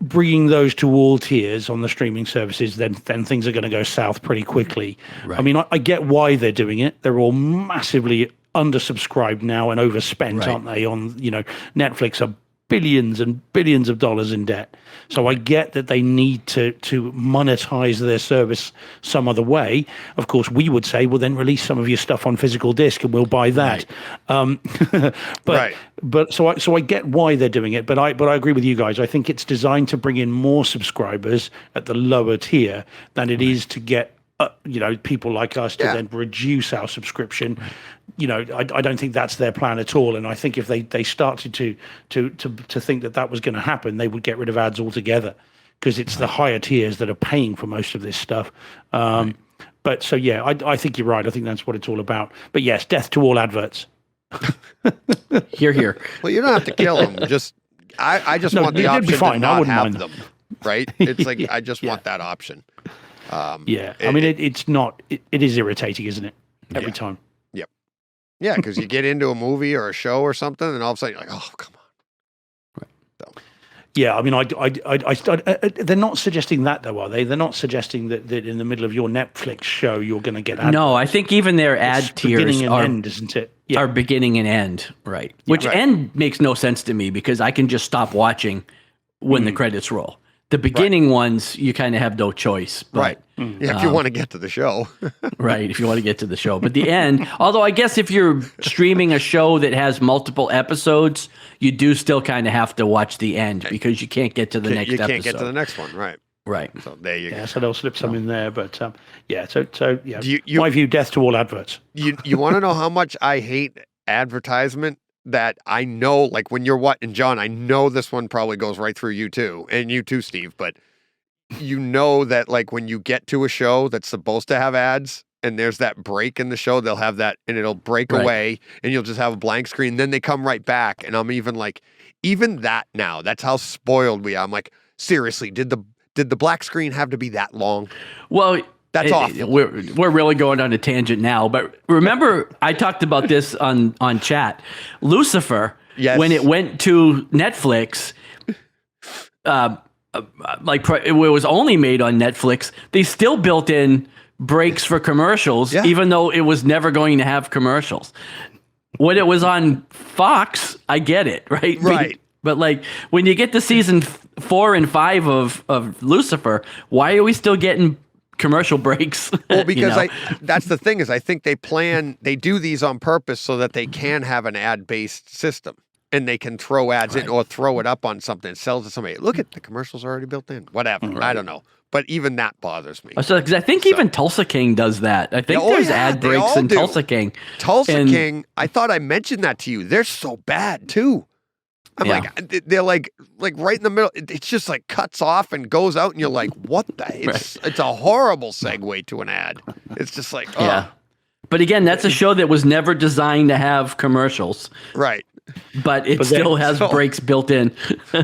bringing those to all tiers on the streaming services, then things are going to go south pretty quickly. Right. I mean, I get why they're doing it. They're all massively undersubscribed now and overspent, Right. aren't they? On Netflix are billions and billions of dollars in debt. So I get that they need to monetize their service some other way. Of course, we would say, well, then release some of your stuff on physical disc and we'll buy that. Right. But so I get why they're doing it. But I agree with you guys. I think it's designed to bring in more subscribers at the lower tier than it is to get people like us to then reduce our subscription. I don't think that's their plan at all. And I think if they started to think that was going to happen, they would get rid of ads altogether, because it's the higher tiers that are paying for most of this stuff. But so, I think you're right. I think that's what it's all about. But yes, death to all adverts. Here. Well, you don't have to kill them. I just want the it'd option be fine. to I not wouldn't have mind them. Right? It's like I just want that option. I mean, it's not. It is irritating, isn't it? Every time. Yep. Yeah, because you get into a movie or a show or something, and all of a sudden you're like, oh, come on. Yeah, I mean, they're not suggesting that, though, are they? They're not suggesting that in the middle of your Netflix show you're going to get ads. No, I think even their ad tiers beginning and are end, isn't it? Yeah. are beginning and end, right? Which Right. end makes no sense to me because I can just stop watching when the credits roll. The beginning ones, you kind of have no choice. But, Right. Yeah, if you want to get to the show. Right, if you want to get to the show. But the end, although I guess if you're streaming a show that has multiple episodes, you do still kind of have to watch the end because you can't get to the next You episode. can't get to the next one. Right. Right. So there you go. Yeah, so they'll slip some in there, but So yeah, You- my view: death to all adverts. You want to know how much I hate advertisement? That I know, like when you're and John, I know this one probably goes right through you too, and you too, Steve, but you know that like when you get to a show that's supposed to have ads and there's that break in the show, they'll have that and it'll break Right. away and you'll just have a blank screen. Then they come right back. And I'm even like, even that now, that's how spoiled we are. I'm like, seriously, did the black screen have to be that long? Well, That's awful. We're really going on a tangent now, but remember I talked about this on chat. Lucifer, Yes. when it went to Netflix, it was only made on Netflix. They still built in breaks for commercials, even though it was never going to have commercials. When it was on Fox, I get it, right? Right. But like when you get to season 4 and 5 of Lucifer, why are we still getting commercial breaks? Well, because that's the thing is I think they do these on purpose so that they can have an ad-based system and they can throw ads in or throw it up on something and sell to somebody. Look at the commercials already built in. Whatever. I don't know. But even that bothers me. So, because I think even Tulsa King does that. I think there's ad breaks in Tulsa King. King, I thought I mentioned that to you. They're so bad too. I'm like, they're like right in the middle. It's just like cuts off and goes out, and you're like, what the? It's a horrible segue to an ad. It's just like, oh. Yeah. But again, that's a show that was never designed to have commercials. Right. But it still has breaks built in.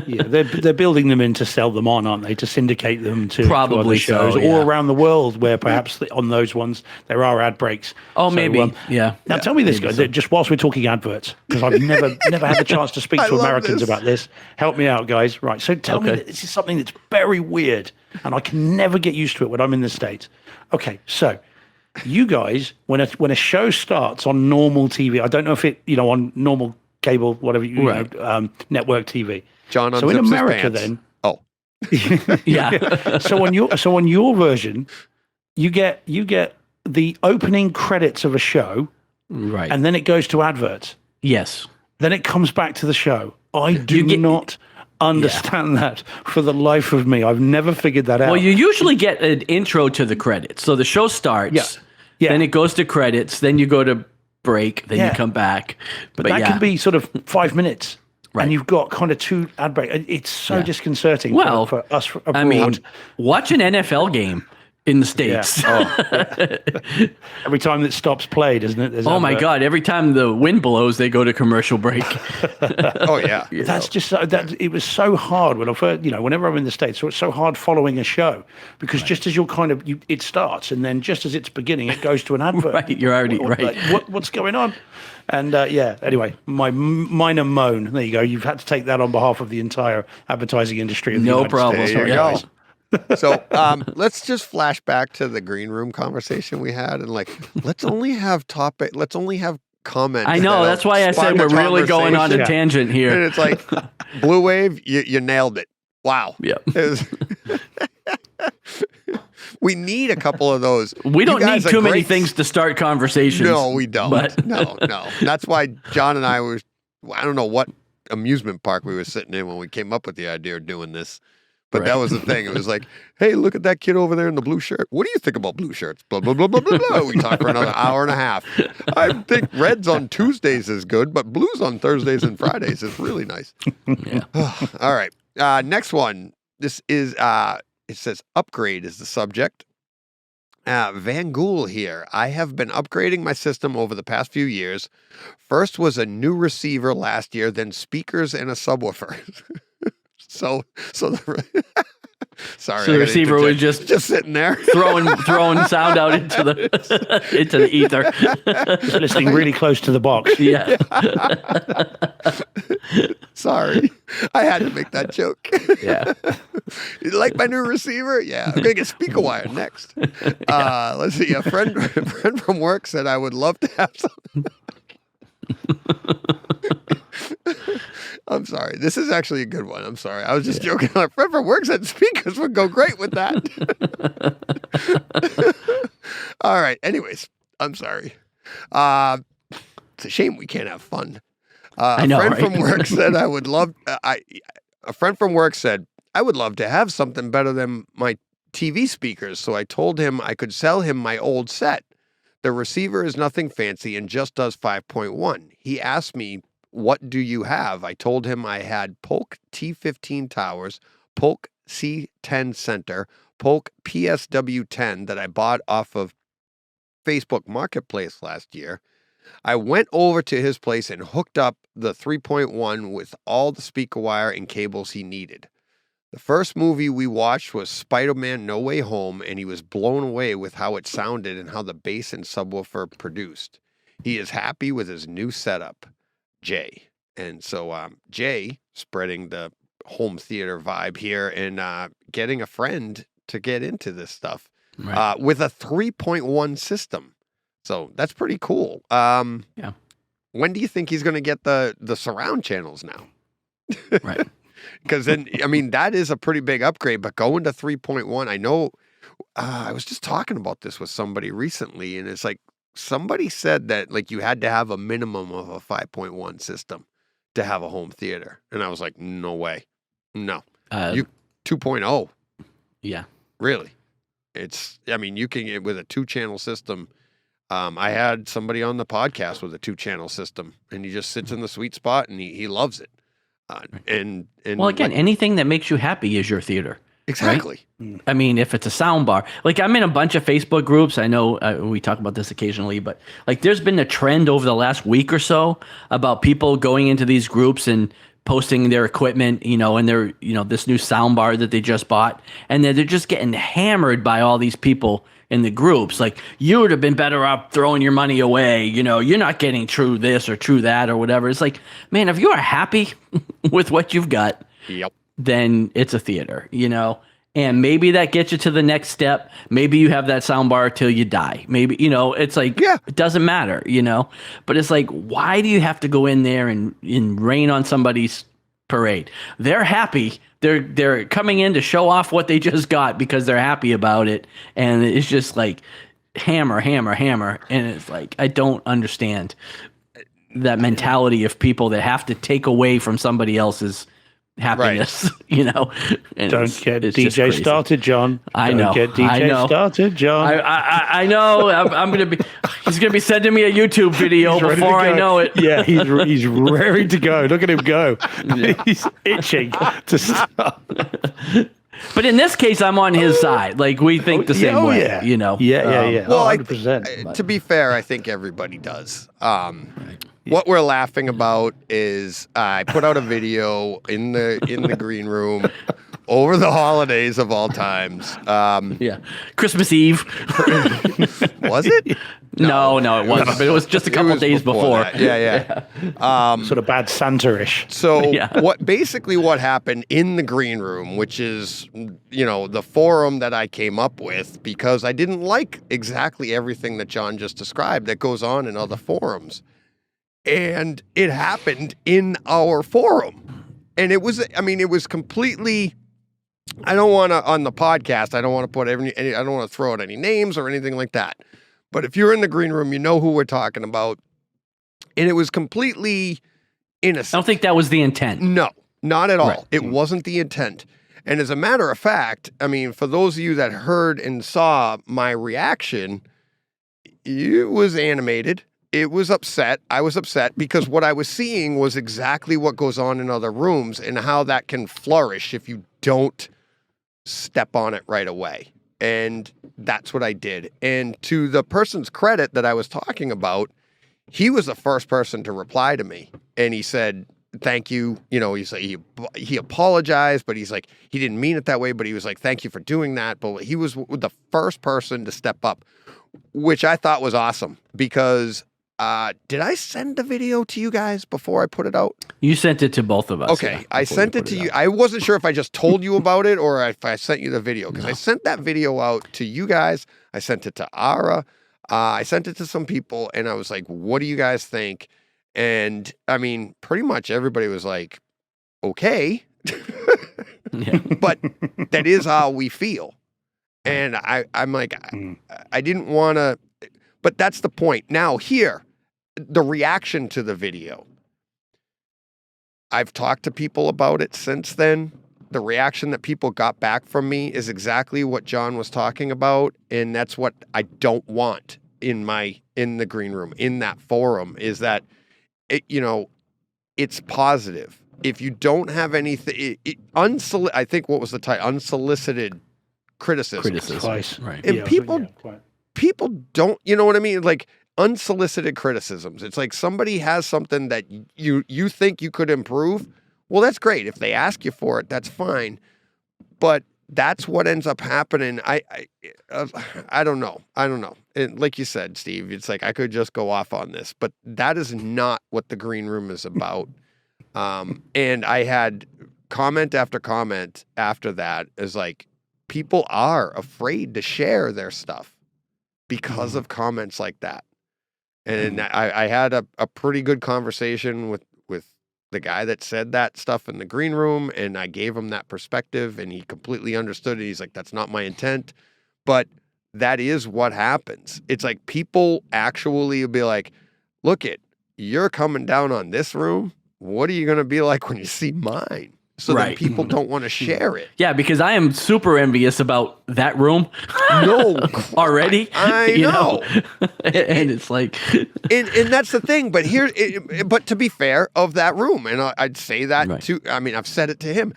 Yeah, they're building them in to sell them on, aren't they? To syndicate them to other shows all around the world, where perhaps on those ones there are ad breaks. Oh, so, maybe. Now tell me this, guys. Just whilst we're talking adverts, because I've never had the chance to speak to Americans about this. Help me out, guys. Right. So tell me that this is something that's very weird, and I can never get used to it when I'm in the States. Okay, so. You guys, when a show starts on normal TV, I don't know if it, on normal cable, whatever network TV. John, so in America, then. Oh, yeah. So on your version, you get the opening credits of a show, right, and then it goes to adverts. Yes. Then it comes back to the show. I do not understand that for the life of me. I've never figured that out. Well, you usually get an intro to the credits. So the show starts, then it goes to credits, then you go to break, then you come back. But that can be sort of 5 minutes. Right. And you've got kind of 2 ad breaks. It's so disconcerting for us abroad. I mean, watch an NFL game in the States. Yeah. Every time that stops play, doesn't it? Oh my God! Every time the wind blows, they go to commercial break. Oh yeah, that's just it was so hard when I first, whenever I'm in the States, so it's so hard following a show because just as you're it starts and then just as it's beginning, it goes to an advert. Right, you're already right. Like, what's going on? And anyway, my minor moan. There you go. You've had to take that on behalf of the entire advertising industry. No problem. There you go. So let's just flash back to the green room conversation we had, and let's only have comments. I know that's why I said we're really going on a tangent here. And it's like Blue Wave, you nailed it. Wow. Yeah. We need a couple of those. We don't need too many things to start conversations. No, we don't. But no. That's why John and I I don't know what amusement park we were sitting in when we came up with the idea of doing this. But that was the thing. It was like, hey, look at that kid over there in the blue shirt. What do you think about blue shirts? Blah, blah, blah, blah, blah, blah. We talked for another hour and a half. I think reds on Tuesdays is good, but blues on Thursdays and Fridays is really nice. Yeah. All right. Next one. This is, it says upgrade is the subject. Van Gool here. I have been upgrading my system over the past few years. First was a new receiver last year, then speakers and a subwoofer. So the receiver was just sitting there throwing sound out into the ether, just listening really close to the box. Yeah. Sorry, I had to make that joke. Yeah. You like my new receiver? Yeah, I'm gonna get speaker wire next. Let's see. A friend from work said I would love to have some. I'm sorry. This is actually a good one. I'm sorry. I was just joking. My friend from work said speakers would go great with that. All right. Anyways, I'm sorry. It's a shame we can't have fun. I know, a friend right? from work said I would love. A friend from work said I would love to have something better than my TV speakers. So I told him I could sell him my old set. The receiver is nothing fancy and just does 5.1. He asked me, what do you have? I told him I had Polk T15 towers, Polk C10 center, Polk PSW10 that I bought off of Facebook Marketplace last year. I went over to his place and hooked up the 3.1 with all the speaker wire and cables he needed. The first movie we watched was Spider-Man No Way Home, and he was blown away with how it sounded and how the bass and subwoofer produced. He is happy with his new setup, Jay. And so Jay, spreading the home theater vibe here and getting a friend to get into this stuff with a 3.1 system. So that's pretty cool. Yeah. When do you think he's going to get the surround channels now? Right. Because then, I mean, that is a pretty big upgrade, but going to 3.1, I know, I was just talking about this with somebody recently, and it's like, somebody said that, like, you had to have a minimum of a 5.1 system to have a home theater. And I was like, no way. No. You 2.0. Yeah. Really? I mean, you can get with a 2-channel system. I had somebody on the podcast with a 2-channel system, and he just sits in the sweet spot, and he loves it. And well, again, anything that makes you happy is your theater. Exactly. Right? I mean, if it's a sound bar, like I'm in a bunch of Facebook groups. I know we talk about this occasionally, but like there's been a trend over the last week or so about people going into these groups and posting their equipment, and their, this new sound bar that they just bought. And then they're just getting hammered by all these people in the groups. Like, you would have been better off throwing your money away. You're not getting true this or true that or whatever. It's like, man, if you are happy with what you've got, then it's a theater, and maybe that gets you to the next step. Maybe you have that sound bar till you die. Maybe, it's like, it doesn't matter, but it's like, why do you have to go in there and rain on somebody's parade? They're happy. They're coming in to show off what they just got because they're happy about it. And it's just like hammer, hammer, hammer. And it's like, I don't understand that mentality of people that have to take away from somebody else's happiness, And don't get DJ started, John. I know. Don't get DJ started, John. I know. I'm gonna be. He's gonna be sending me a YouTube video before I know it. Yeah, he's ready to go. Look at him go. He's itching to start. But in this case, I'm on his side. Like, we think the same way. Yeah. Yeah. Well, 100%. To be fair, I think everybody does. What we're laughing about is I put out a video in the green room over the holidays of all times. Christmas Eve. Was it? No, it wasn't. But it was just a couple days before. Yeah. Sort of bad Santa-ish. So what happened in the green room, which is, the forum that I came up with, because I didn't like exactly everything that John just described that goes on in other forums. And it happened in our forum. And it was completely, I don't want to, on the podcast, I don't want to put I don't want to throw out any names or anything like that. But if you're in the green room, you know who we're talking about. And it was completely innocent. I don't think that was the intent. No, not at all. Right. It wasn't the intent. And as a matter of fact, for those of you that heard and saw my reaction, it was animated. It was upset. I was upset because what I was seeing was exactly what goes on in other rooms and how that can flourish if you don't step on it right away. And that's what I did. And to the person's credit that I was talking about, he was the first person to reply to me. And he said, thank you. He's like, he apologized, but he's like, he didn't mean it that way, but he was like, thank you for doing that. But he was the first person to step up, which I thought was awesome because did I send the video to you guys before I put it out? You sent it to both of us. Okay, I sent it to you. I wasn't sure if I just told you about it or if I sent you the video because I sent that video out to you guys. I sent it to Ara. I sent it to some people and I was like, what do you guys think? And pretty much everybody was like, okay. But that is how we feel. And I'm like, I didn't want to, but that's the point. Now here, the reaction to the video. I've talked to people about it since then. The reaction that people got back from me is exactly what John was talking about. And that's what I don't want in the green room, in that forum, is that, it's positive. If you don't have anything, I think what was the title? Unsolicited criticism. Twice. Right. And people don't, you know what I mean? Like unsolicited criticisms. It's like somebody has something that you think you could improve. Well, that's great. If they ask you for it, that's fine. but that's what ends up happening. I don't know. And like you said, Steve, it's like I could just go off on this, but that is not what the green room is about. And I had comment after comment after that is like, people are afraid to share their stuff because of comments like that. And I had a pretty good conversation with the guy that said that stuff in the green room, and I gave him that perspective, and he completely understood it. He's like, that's not my intent. But that is what happens. It's like people actually will be like, look you're coming down on this room. What are you going to be like when you see mine? So that people don't want to share it. Yeah, because I am super envious about that room. No, already. I know. And it's like, and that's the thing. But but to be fair, of that room, and I'd say that too. I mean, I've said it to him.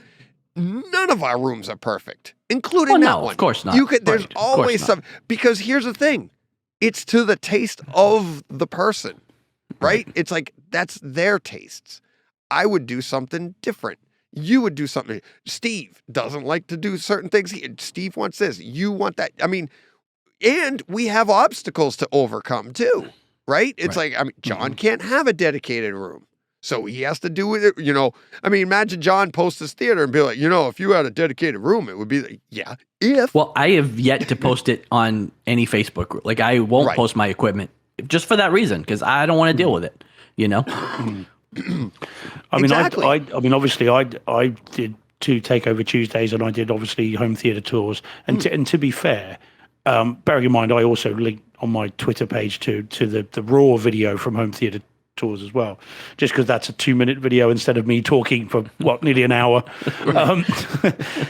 None of our rooms are perfect, including that one. Of course not. There's always some, because here's the thing. It's to the taste of the person, right? It's like, that's their tastes. I would do something different. You would do something. Steve doesn't like to do certain things. Steve wants this. You want that. I mean, and we have obstacles to overcome too, right? It's like, I mean, John can't have a dedicated room. So he has to do it, I mean, imagine John posts his theater and be like, if you had a dedicated room, it would be like, yeah, if. Well, I have yet to post it on any Facebook group. Like, I won't post my equipment just for that reason, because I don't want to deal with it, I mean, exactly. I mean, obviously, I did 2 Takeover Tuesdays, and I did obviously home theater tours. And to be fair, bearing in mind, I also linked on my Twitter page to the raw video from home theater tours as well, just because that's a 2-minute video instead of me talking for nearly an hour.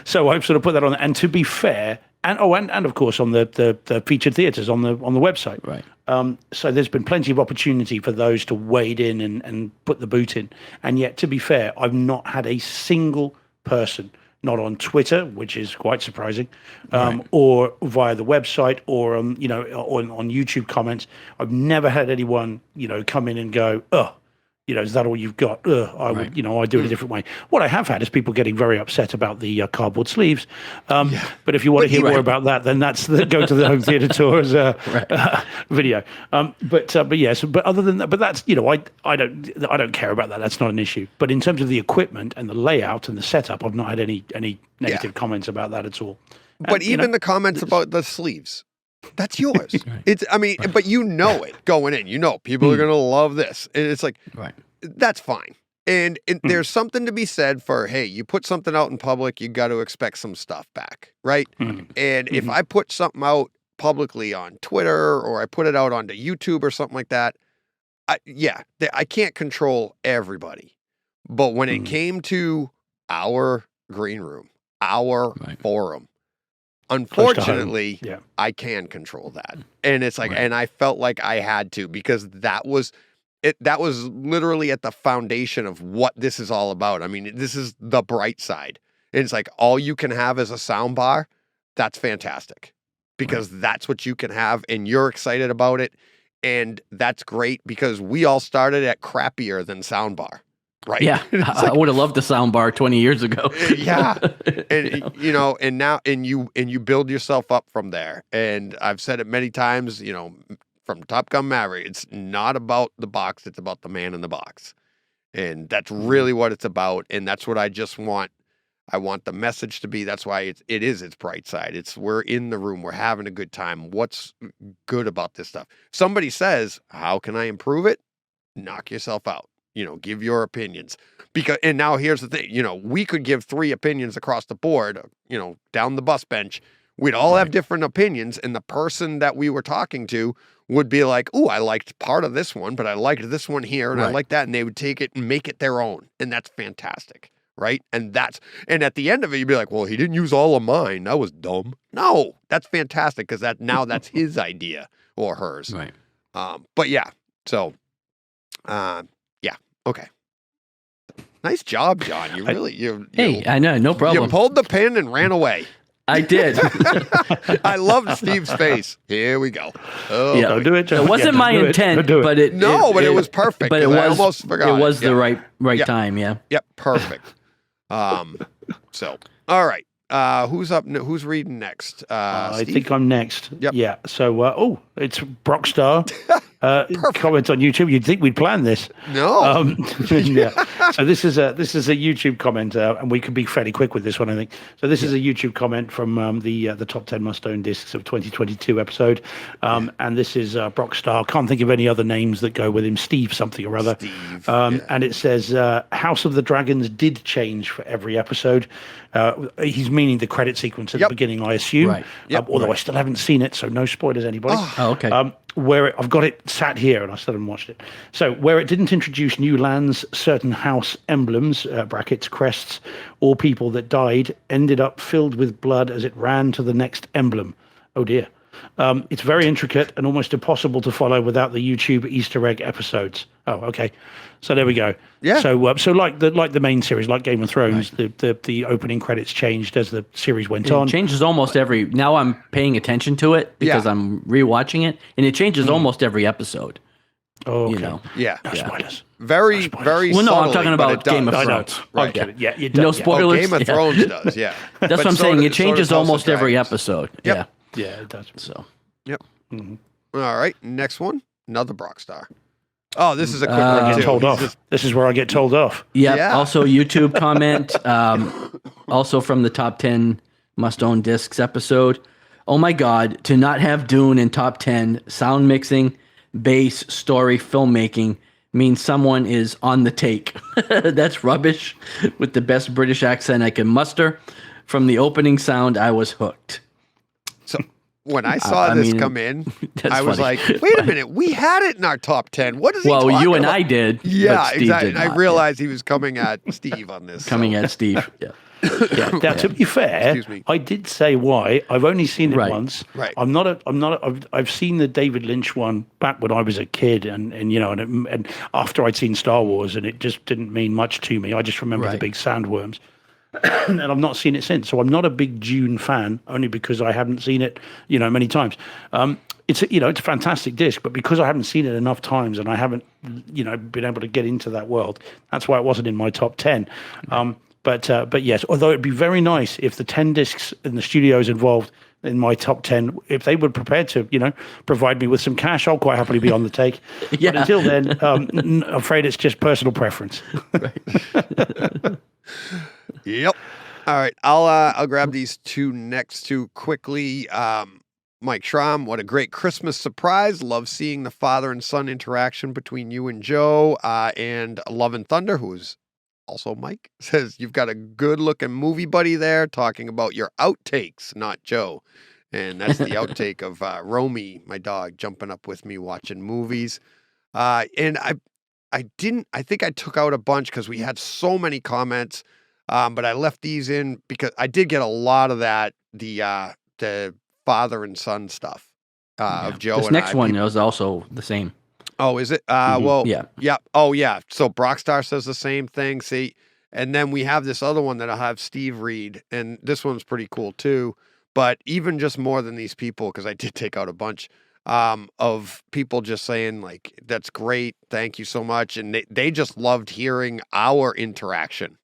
So I've sort of put that on. And to be fair, and of course on the featured theaters on the website. Right. So there's been plenty of opportunity for those to wade in and put the boot in. And yet, to be fair, I've not had a single person, not on Twitter, which is quite surprising, or via the website, or on YouTube comments. I've never had anyone, come in and go, is that all you've got? I would, I do it a different way. What I have had is people getting very upset about the cardboard sleeves. But if you want to hear more about that, then go to the home theater tours video. But yes, but other than that, but that's, I don't care about that. That's not an issue. But in terms of the equipment and the layout and the setup, I've not had any negative comments about that at all. But even the comments about the sleeves. That's yours. It's, I mean, but it going in, people are going to love this. And it's like, that's fine. And there's something to be said for, hey, you put something out in public, you got to expect some stuff back. Right. And if I put something out publicly on Twitter, or I put it out onto YouTube or something like that, I can't control everybody. But when it came to our green room, our forum, unfortunately, I can control that. And it's like, and I felt like I had to, because that was literally at the foundation of what this is all about. I mean, this is the bright side. And it's like, all you can have is a sound bar. That's fantastic, because that's what you can have, and you're excited about it. And that's great, because we all started at crappier than sound bar. Right. Yeah. I would have loved the sound bar 20 years ago. Yeah. And, and now, and you build yourself up from there. And I've said it many times, from Top Gun Maverick, it's not about the box. It's about the man in the box. And that's really what it's about. And that's what I just want. I want the message to be. That's why it's bright side. We're in the room. We're having a good time. What's good about this stuff? Somebody says, how can I improve it? Knock yourself out. Give your opinions, and now here's the thing, we could give 3 opinions across the board, down the bus bench. We'd all have different opinions. And the person that we were talking to would be like, ooh, I liked part of this one, but I liked this one here. And I like that. And they would take it and make it their own. And that's fantastic. Right. And at the end of it, you'd be like, well, he didn't use all of mine. That was dumb. No, that's fantastic. Cause that's his idea or hers. Right. But yeah, so, okay. Nice job, John. You really, Hey, I know, no problem. You pulled the pin and ran away. I did. I loved Steve's face. Here we go. Oh, yeah, don't do it. It wasn't my intent, but it was perfect. But I almost forgot. It was the right time. Yeah. Yep. Perfect. So, all right. Who's up? Who's reading next? I Steve? think I'm next. Yep. Yeah. So, it's Brockstar. Comment on YouTube. You'd think we'd plan this. No. Yeah. So this is a YouTube comment, and we can be fairly quick with this one, I think. So this is a YouTube comment from the top 10 must-own discs of 2022 episode, and this is Brockstar. Can't think of any other names that go with him. Steve something or other. Steve. And it says House of the Dragons did change for every episode. He's meaning the credit sequence at the beginning, I assume. Right. Although I still haven't seen it, so no spoilers, anybody. Oh, okay. Where I've got it sat here and I still haven't watched it. So where it didn't introduce new lands, certain house emblems, brackets, crests, or people that died ended up filled with blood as it ran to the next emblem. Oh dear. It's very intricate and almost impossible to follow without the YouTube Easter egg episodes. Oh, okay. So there we go. Yeah. So like the main series, like Game of Thrones, the opening credits changed as the series went on. It changes almost every. Now I'm paying attention to it because I'm rewatching it, and it changes almost every episode. Oh, okay. You know. Yeah. No spoilers. Very. Well, no, I'm talking about Game of I know. Thrones. Right. Okay. Yeah. You No don't- spoilers. Game of Thrones does, yeah. That's But what I'm so saying. does- It so changes does House of almost every Dragons. episode. Yep. Yeah, it does. So. Yep. Mhm. All right. Next one. Another Brockstar. Oh, this is a quick I one get too. told He's off. just- This is where I get told off. Yeah. Yeah. Also, YouTube comment. Also from the top 10 must-own discs episode. Oh my God! To not have Dune in top 10, sound mixing, bass, story, filmmaking means someone is on the take. That's rubbish. With the best British accent I can muster, from the opening sound, I was hooked. So when I saw I this mean, come in, that's I was funny. like, wait a minute, we had it in our top 10. What is he Well, talking you and about? I did. Yeah, but Steve exactly. did And I not. realized he was coming at Steve on this. Coming at Steve. Yeah. Now, to be fair, Excuse me. I did say why. I've only seen it Right. once. Right. I've seen the David Lynch one back when I was a kid, and after I'd seen Star Wars, and it just didn't mean much to me. I just remember the Right. big sandworms. And I've not seen it since. So I'm not a big Dune fan, only because I haven't seen it, many times. It's a fantastic disc, but because I haven't seen it enough times and I haven't, been able to get into that world, that's why it wasn't in my top 10. But yes, although it'd be very nice if the 10 discs in the studios involved in my top 10, if they were prepared to, provide me with some cash, I'll quite happily be on the take. Yeah. But until then, I'm afraid it's just personal preference. Yep. All right. I'll grab these two next two quickly. Mike Schramm, what a great Christmas surprise. Love seeing the father and son interaction between you and Joe. And Love and Thunder, who's also Mike, says you've got a good looking movie buddy there talking about your outtakes, not Joe. And that's the outtake of Romy, my dog, jumping up with me watching movies. And I think I took out a bunch because we had so many comments. But I left these in because I did get a lot of that, the father and son stuff of Joe. This and next I. one was also the same. Oh, is it? Well, Yeah. yeah. Oh, yeah. So Brockstar says the same thing. See, and then we have this other one that I'll have Steve read, and this one's pretty cool too. But even just more than these people, because I did take out a bunch of people just saying like, "That's great, thank you so much," and they just loved hearing our interaction.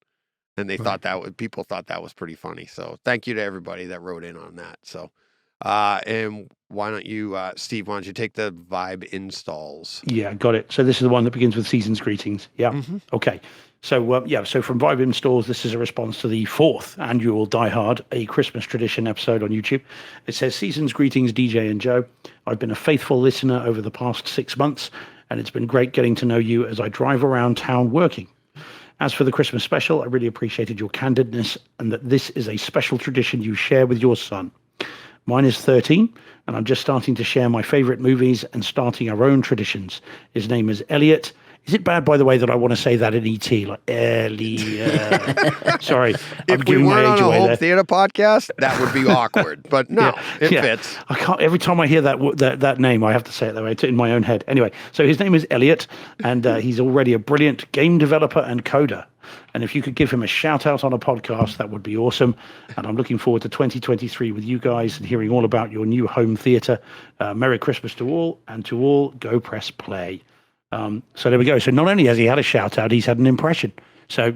And they thought people thought that was pretty funny. So thank you to everybody that wrote in on that. So, and why don't you, Steve, why don't you take the Vibe installs? Yeah, got it. So this is the one that begins with Season's Greetings. Yeah. Mm-hmm. Okay. So, so from Vibe Installs, this is a response to the 4th annual Die Hard, a Christmas tradition episode on YouTube. It says, Season's Greetings, DJ and Joe. I've been a faithful listener over the past 6 months, and it's been great getting to know you as I drive around town working. As for the Christmas special, I really appreciated your candidness and that this is a special tradition you share with your son. Mine is 13, and I'm just starting to share my favorite movies and starting our own traditions. His name is Elliot. Is it bad, by the way, that I want to say that in ET? Like, Elliot. Sorry. If we weren't on a home theater podcast, that would be awkward. But no, it fits. I can't. Every time I hear that name, I have to say it that way in my own head. Anyway, so his name is Elliot, and he's already a brilliant game developer and coder. And if you could give him a shout out on a podcast, that would be awesome. And I'm looking forward to 2023 with you guys and hearing all about your new home theater. Merry Christmas to all, and to all, go press play. So there we go. So not only has he had a shout out, he's had an impression. So,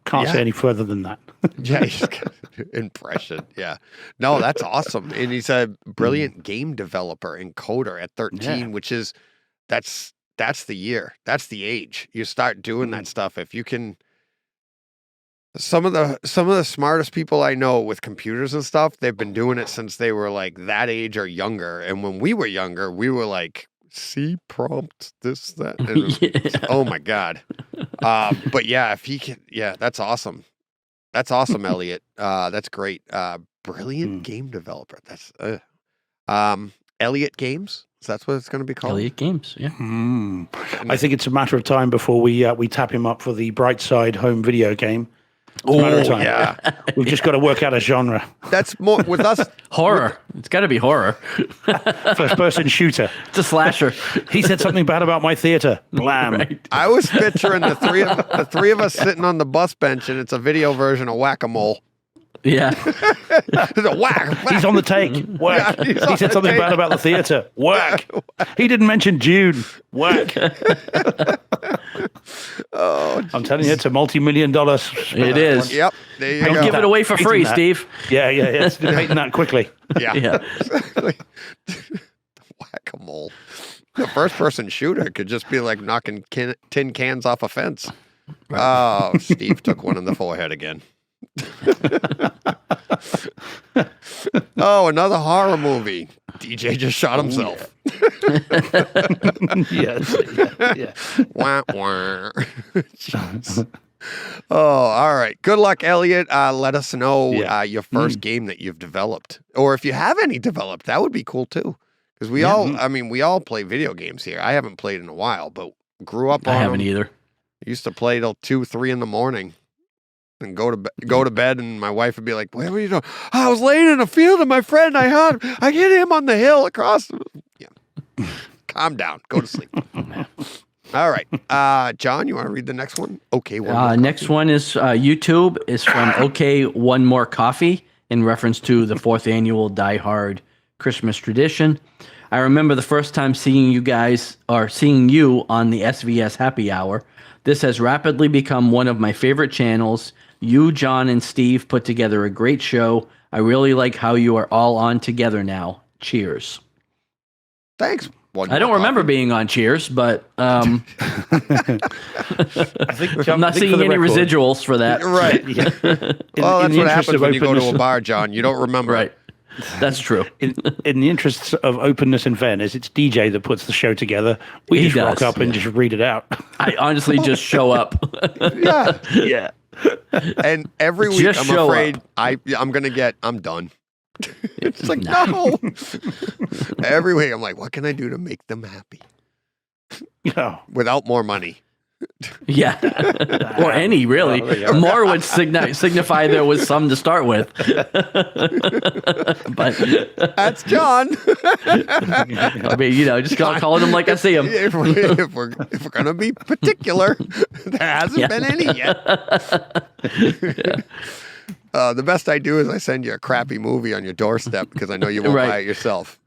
can't say any further than that. Yeah, he's got impression. Yeah. No, that's awesome. And he's a brilliant game developer and coder at 13, Yeah. which is that's the year. That's the age. You start doing that stuff. If you can some of the smartest people I know with computers and stuff, they've been doing it since they were like that age or younger. And when we were younger, we were like C prompt, this, that. And oh my God. But yeah, if he can, yeah, that's awesome. That's awesome, Elliot. That's great. Brilliant game developer. That's Elliot Games. So that's what it's going to be called. Elliot Games. Yeah. I think it's a matter of time before we tap him up for the Brightside home video game. It's a matter of time. Yeah. We've just got to work out a genre. That's more with us. Horror. It's got to be horror. First-person shooter. It's a slasher. He said something bad about my theater. Blam. Right. I was picturing the three of us sitting on the bus bench, and it's a video version of Whack-A-Mole. Yeah. There's a whack. He's on the take. Whack. Yeah, he's on He said the something take. bad about the theater. Whack. He didn't mention June. Whack. Oh, I'm telling you, it's a multi-million-dollar. It is. yep. There you Don't go. give it away for free, That. Steve. Yeah. It's debating that quickly. Yeah. Yeah. Exactly. Whack-A-Mole. The first-person shooter could just be like knocking tin cans off a fence. Oh, Steve took one in the forehead again. Oh, another horror movie. DJ just shot himself. Yeah. Wah, wah. Jeez. Oh, all right. Good luck, Elliot. Let us know your first game that you've developed, or if you have any developed, that would be cool too. Because we all play video games here. I haven't played in a while, but grew up on I haven't them. either. Used to play till 2, 3 in the morning, and go to bed, and my wife would be like, "What were you doing?" I was laying in a field, and my friend, I hit him on the hill across. Yeah, calm down, go to sleep. All right, John, you want to read the next one? Okay, Next one is YouTube is from OK One More Coffee in reference to the 4th annual Die Hard Christmas tradition. I remember the first time seeing you on the SVS Happy Hour. This has rapidly become one of my favorite channels. You, John, and Steve put together a great show. I really like how you are all on together now. Cheers. Thanks. I don't remember being on Cheers, but I'm not seeing any residuals for that. Right. Well, that's what happens when you go to a openness- bar, John. You don't remember. Right. That's true. In the interests of openness and fairness, it's DJ that puts the show together. We He just rock does, up and just read it out. I honestly just show up. Yeah. Yeah. And every week, Just I'm show afraid I'm done. It's like, no. Every week, I'm like, what can I do to make them happy Yeah. without more money? Yeah. Or any, really. Well, there you go. More would signify there was some to start with. But, That's John. I mean, just calling them like I see them. if we're gonna be particular, there hasn't been any yet. The best I do is I send you a crappy movie on your doorstep because I know you won't Right. buy it yourself.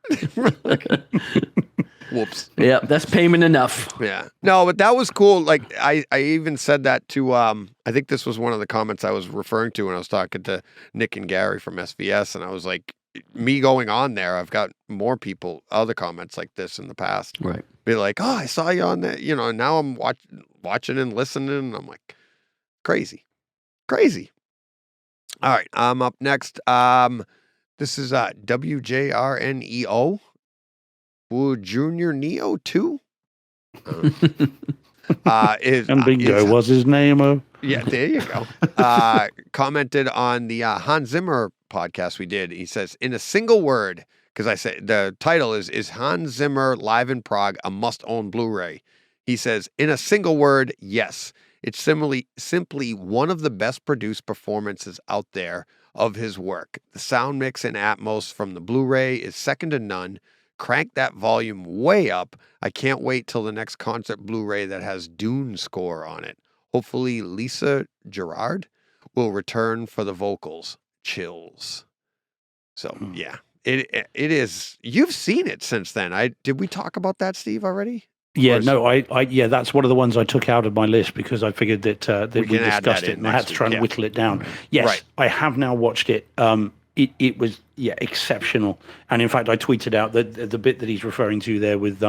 Whoops. Yeah, that's payment enough. Yeah. No, but that was cool. Like I even said that to I think this was one of the comments I was referring to when I was talking to Nick and Gary from SVS, and I was like, me going on there, I've got more people, other comments like this in the past. Right. Be like, oh, I saw you on that, and now I'm watching and listening, and I'm like, crazy. All right, I'm up next. This is WJRNEO. Junior Neo 2? And Bingo was his name. Yeah, there you go. Commented on the Hans Zimmer podcast we did. He says, in a single word, because I said the title is Hans Zimmer Live in Prague a must-own Blu-ray? He says, in a single word, yes. It's simply one of the best produced performances out there of his work. The sound mix and Atmos from the Blu-ray is second to none. Crank that volume way up. I can't wait till the next concert Blu-ray that has Dune score on it. Hopefully Lisa Gerard will return for the vocals. Chills. So yeah, it is. You've seen it since then. Did we talk about that, Steve, already? Yeah, Or is- no, yeah, that's one of the ones I took out of my list because I figured that we can add discussed that it in and I had next to try week, and yeah. whittle it down. Yes, Right. I have now watched it. It was exceptional, and in fact, I tweeted out that the bit that he's referring to there with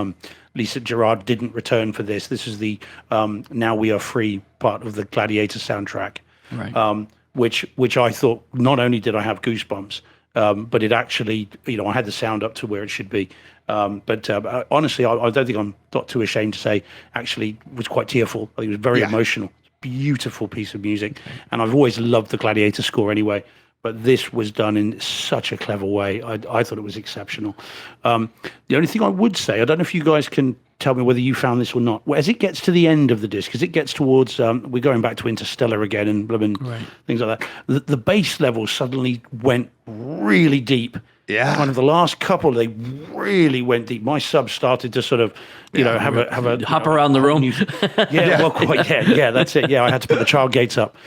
Lisa Gerard didn't return for this. This is the "Now We Are Free" part of the Gladiator soundtrack. Right. Which I thought not only did I have goosebumps, but it actually, I had the sound up to where it should be. But honestly, I don't think I'm not too ashamed to say, actually, was quite tearful. I think it was very emotional. Beautiful piece of music. And I've always loved the Gladiator score anyway. But this was done in such a clever way. I thought it was exceptional. The only thing I would say, I don't know if you guys can tell me whether you found this or not. As it gets to the end of the disc, as it gets towards, we're going back to Interstellar again and things like that. The bass level suddenly went really deep. Yeah. Kind of the last couple, they really went deep. My sub started to sort of, have a Hop around the room. well, quite, that's it. Yeah, I had to put the child gates up,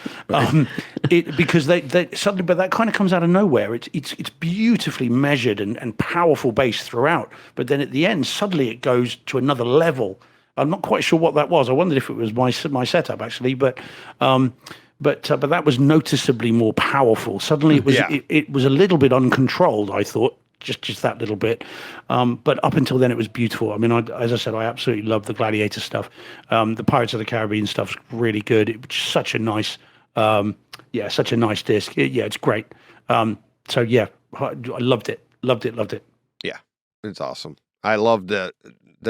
because they suddenly, but that kind of comes out of nowhere. It's beautifully measured and powerful bass throughout, but then at the end, suddenly it goes to another level. I'm not quite sure what that was. I wondered if it was my setup actually, but that was noticeably more powerful. Suddenly it was it was a little bit uncontrolled, I thought, just that little bit. But up until then it was beautiful. I mean, as I said, I absolutely love the Gladiator stuff. The Pirates of the Caribbean stuff's really good. It was such a nice such a nice disc. It's great. So yeah, I loved it. Loved it. Yeah, it's awesome. I love the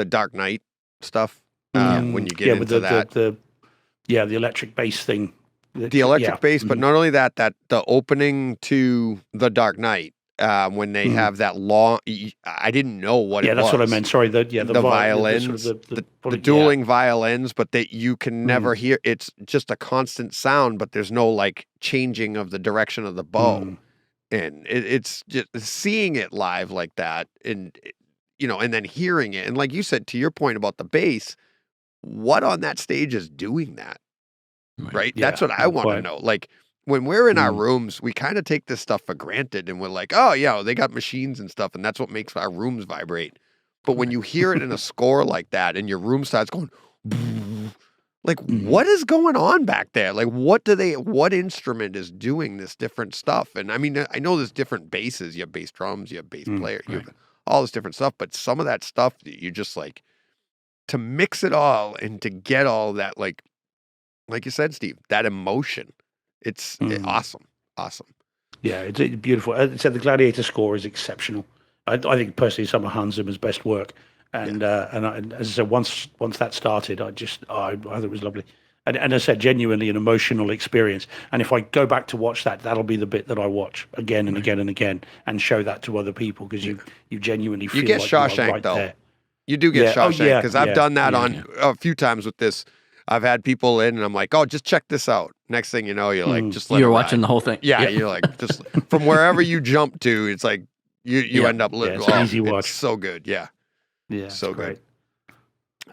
Dark Knight stuff when you get into that. The electric bass thing. The electric bass, but not only that the opening to The Dark Knight, when they have that long, I didn't know what it was. Yeah, that's what I meant. Sorry, the violins, the dueling violins, but that you can never hear. It's just a constant sound, but there's no like changing of the direction of the bow. And it's just seeing it live like that, and and then hearing it, and like you said, to your point about the bass, what on that stage is doing that? Right? Yeah, that's what I want to know. Like when we're in our rooms, we kind of take this stuff for granted and we're like, oh yeah, they got machines and stuff and that's what makes our rooms vibrate. But when you hear it in a score like that and your room starts going, like what is going on back there? Like what instrument is doing this different stuff? And I mean, I know there's different basses. You have bass drums, you have bass player, you have all this different stuff, but some of that stuff you just like to mix it all and to get all that like you said, Steve, that emotion, it's awesome. Yeah, it's beautiful. As I said, the Gladiator score is exceptional. I think personally some of Hans Zimmer's best work. And as I said, once that started, I thought it was lovely. And as I said, genuinely an emotional experience. And if I go back to watch that, that'll be the bit that I watch again and again and again and show that to other people because you genuinely feel you get like Shawshank, you are right though. there. You do get Shawshank because I've done that on a few times with this. I've had people in and I'm like, oh, just check this out. Next thing you know, you're like, just let You're it watching ride. the whole thing. Yeah, you're like, just from wherever you jump to, it's like you end up living. It's an easy watch. It's so good. Yeah. Yeah. So great.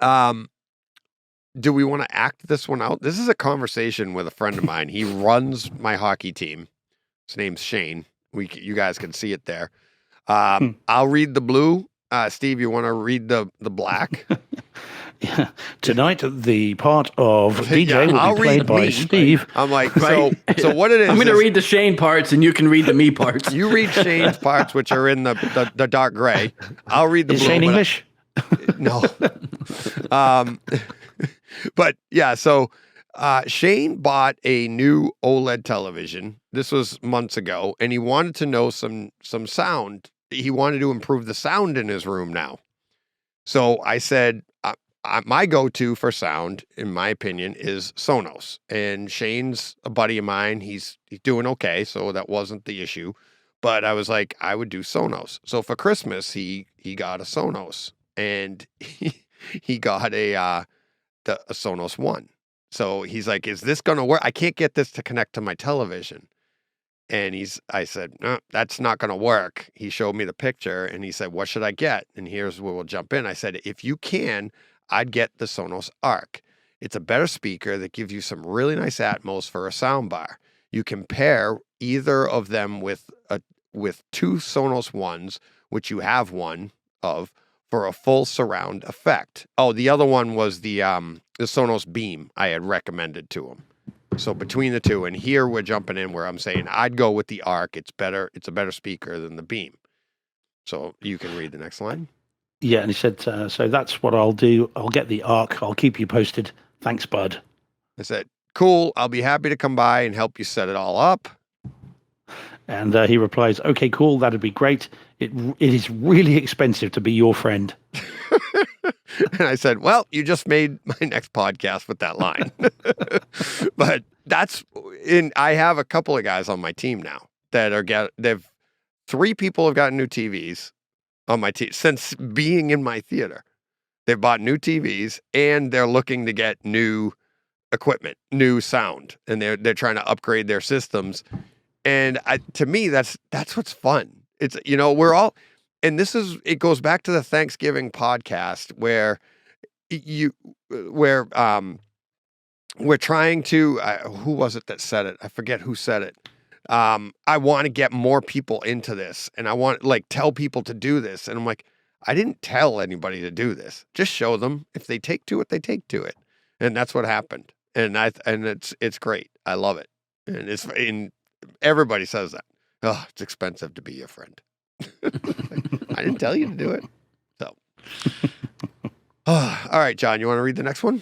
good. Do we want to act this one out? This is a conversation with a friend of mine. He runs my hockey team. His name's Shane. You guys can see it there. I'll read the blue. Steve, you want to read the black? Yeah. Tonight, the part of DJ will be played by Steve. I'm like, so what it is. I'm going to read the Shane parts, and you can read the me parts. You read Shane's parts, which are in the dark gray. I'll read the blue. Is Shane English? No. But yeah, so Shane bought a new OLED television. This was months ago, and he wanted to know some sound. He wanted to improve the sound in his room now. So I said, my go-to for sound, in my opinion, is Sonos. And Shane's a buddy of mine. He's doing okay, so that wasn't the issue. But I was like, I would do Sonos. So for Christmas, he got a Sonos, and he got a Sonos One. So he's like, is this going to work? I can't get this to connect to my television. And I said, no, that's not going to work. He showed me the picture and he said, what should I get? And here's where we'll jump in. I said, if you can, I'd get the Sonos Arc. It's a better speaker that gives you some really nice Atmos for a soundbar. You can pair either of them with two Sonos Ones, which you have one of, for a full surround effect. Oh, the other one was the Sonos Beam I had recommended to him. So between the two, and here we're jumping in where I'm saying I'd go with the Arc. It's better. It's a better speaker than the Beam. So you can read the next line. Yeah, and he said, so that's what I'll do. I'll get the Arc. I'll keep you posted. Thanks, bud. I said, cool. I'll be happy to come by and help you set it all up. And he replies, okay, cool. That'd be great. It is really expensive to be your friend. And I said, well, you just made my next podcast with that line. But I have a couple of guys on my team now that three people have gotten new TVs on my team since being in my theater. They've bought new TVs and they're looking to get new equipment, new sound, and they're trying to upgrade their systems. And to me, that's what's fun. It's, we're all, and it goes back to the Thanksgiving podcast where we're trying to, who was it that said it? I forget who said it. I want to get more people into this, and I want tell people to do this. And I'm like, I didn't tell anybody to do this. Just show them. If they take to it, they take to it. And that's what happened. And it's great. I love it. And everybody says that. Oh, it's expensive to be your friend. I didn't tell you to do it. So, all right, John, you want to read the next one?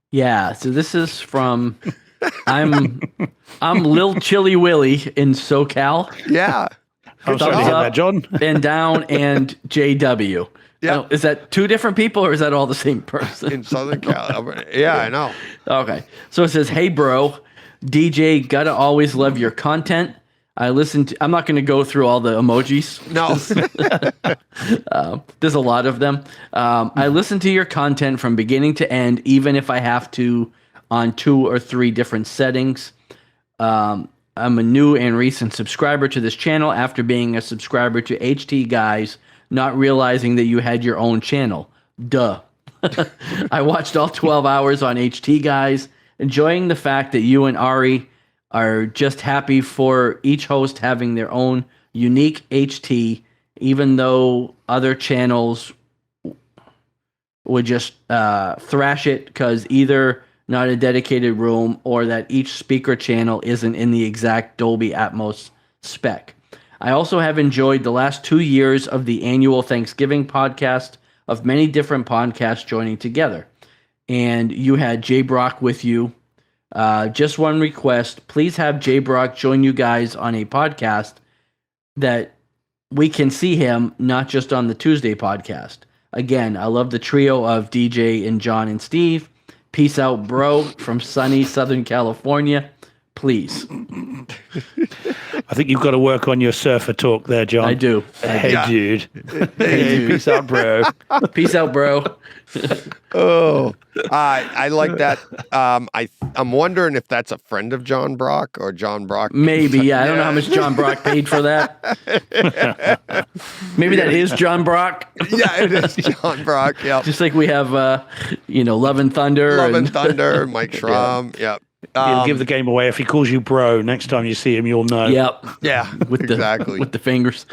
Yeah. So this is from I'm Lil Chilly Willy in SoCal. Yeah. I'm sorry to hear that, John. And down and JW. Yeah. Is that two different people or is that all the same person? In Southern California. Yeah, I know. Okay. So it says, hey, bro, DJ, gotta always love your content. I'm not going to go through all the emojis. No. There's a lot of them. I listen to your content from beginning to end, even if I have to on 2 or 3 different settings. I'm a new and recent subscriber to this channel after being a subscriber to HT Guys, not realizing that you had your own channel. Duh. I watched all 12 hours on HT Guys, enjoying the fact that you and Ari are just happy for each host having their own unique HT, even though other channels would just thrash it because either not a dedicated room or that each speaker channel isn't in the exact Dolby Atmos spec. I also have enjoyed the last 2 years of the annual Thanksgiving podcast of many different podcasts joining together. And you had Jay Brock with you. Just one request. Please have Jay Brock join you guys on a podcast that we can see him, not just on the Tuesday podcast. Again, I love the trio of DJ and John and Steve. Peace out, bro, from sunny Southern California. Please. I think you've got to work on your surfer talk there, John. I do. Hey, Yeah. dude. Hey, peace out, bro. Peace out, bro. Oh, I like that. I'm wondering if that's a friend of John Brock or John Brock. Maybe, yeah. I don't know how much John Brock paid for that. Maybe that is John Brock. Yeah, it is John Brock. Yeah, Just like we have, Love and Thunder. Love and Thunder, Mike Schramm. Yeah. He'll give the game away. If he calls you bro, next time you see him, you'll know. Yep. Yeah, exactly. With the fingers.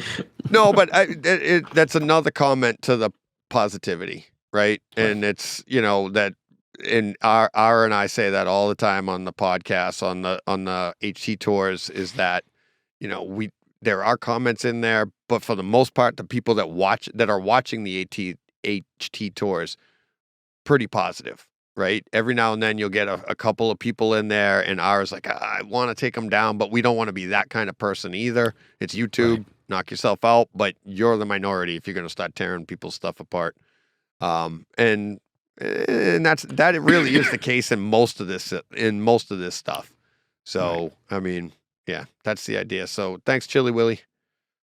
No, but that's another comment to the positivity, right? And it's, that, and R and I say that all the time on the podcast, on the HT tours, is that, there are comments in there, but for the most part, the people that are watching the HT tours, pretty positive. Right. Every now and then you'll get a couple of people in there and ours like, I want to take them down, but we don't want to be that kind of person either. It's YouTube, knock yourself out, but you're the minority if you're going to start tearing people's stuff apart. And that it really is the case in most of this stuff. So, I mean, yeah, that's the idea. So thanks, Chili Willy.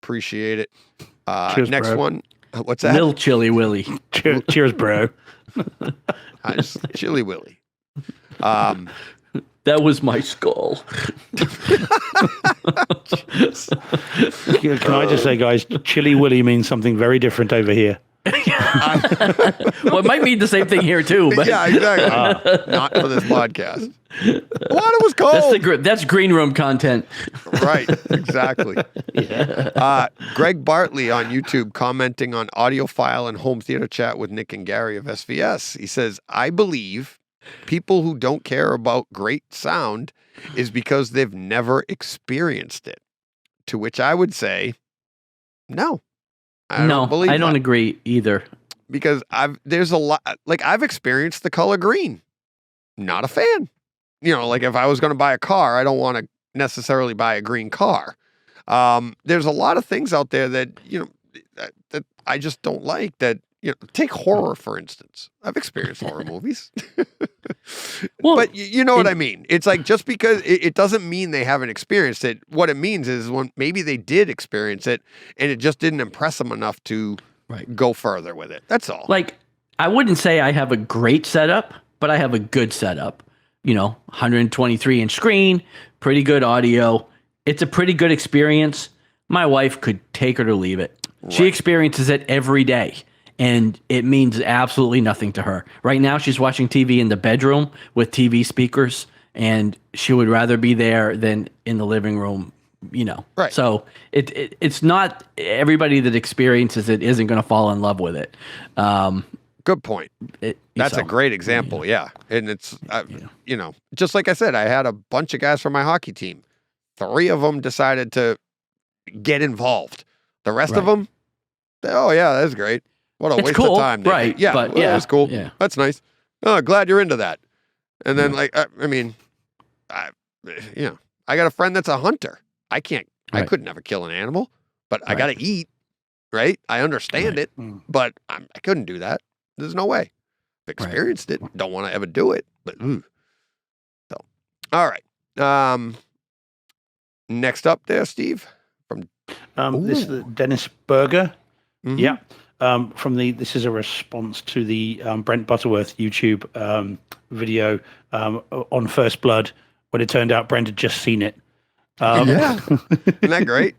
Appreciate it. Cheers, next bro. one. What's that? Lil Chilly Willy. Cheers, bro. Chili Willy. That was my skull. Can I just say, guys, Chili Willy means something very different over here. Well, it might mean the same thing here too, but Yeah, exactly. Not for this podcast. Water was cold. that's green room content. Right, exactly. Greg Bartley on YouTube commenting on audiophile and home theater chat with Nick and Gary of SVS. He says, I believe people who don't care about great sound is because they've never experienced it. To which I would say, no. I don't agree either. Because there's a lot, like I've experienced the color green. Not a fan. Like if I was going to buy a car, I don't want to necessarily buy a green car. There's a lot of things out there that, that I just don't like that, take horror, for instance. I've experienced horror movies. Well, but you know what I mean? It's like, just because it doesn't mean they haven't experienced it. What it means is when maybe they did experience it and it just didn't impress them enough to go further with it. That's all. Like, I wouldn't say I have a great setup, but I have a good setup. 123-inch screen, pretty good audio. It's a pretty good experience. My wife could take it or leave it. Right. She experiences it every day, and it means absolutely nothing to her. Right now, she's watching TV in the bedroom with TV speakers, and she would rather be there than in the living room. Right. So it's not everybody that experiences it isn't going to fall in love with it. Good point. That's a great example. Yeah. And it's, just like I said, I had a bunch of guys from my hockey team. 3 of them decided to get involved. The rest of them, oh, yeah, that's great. What a waste of time. Right. Yeah. But, that's cool. Yeah. That's nice. Oh, glad you're into that. And then, I got a friend that's a hunter. I could never kill an animal, but I got to eat. Right. I understand it, but I couldn't do that. There's no way. I've experienced it. Don't want to ever do it. But so, all right. Next up there, Steve. This is Dennis Berger. Mm-hmm. Yeah. This is a response to the Brent Butterworth YouTube video on First Blood, when it turned out Brent had just seen it. Yeah. Isn't that great?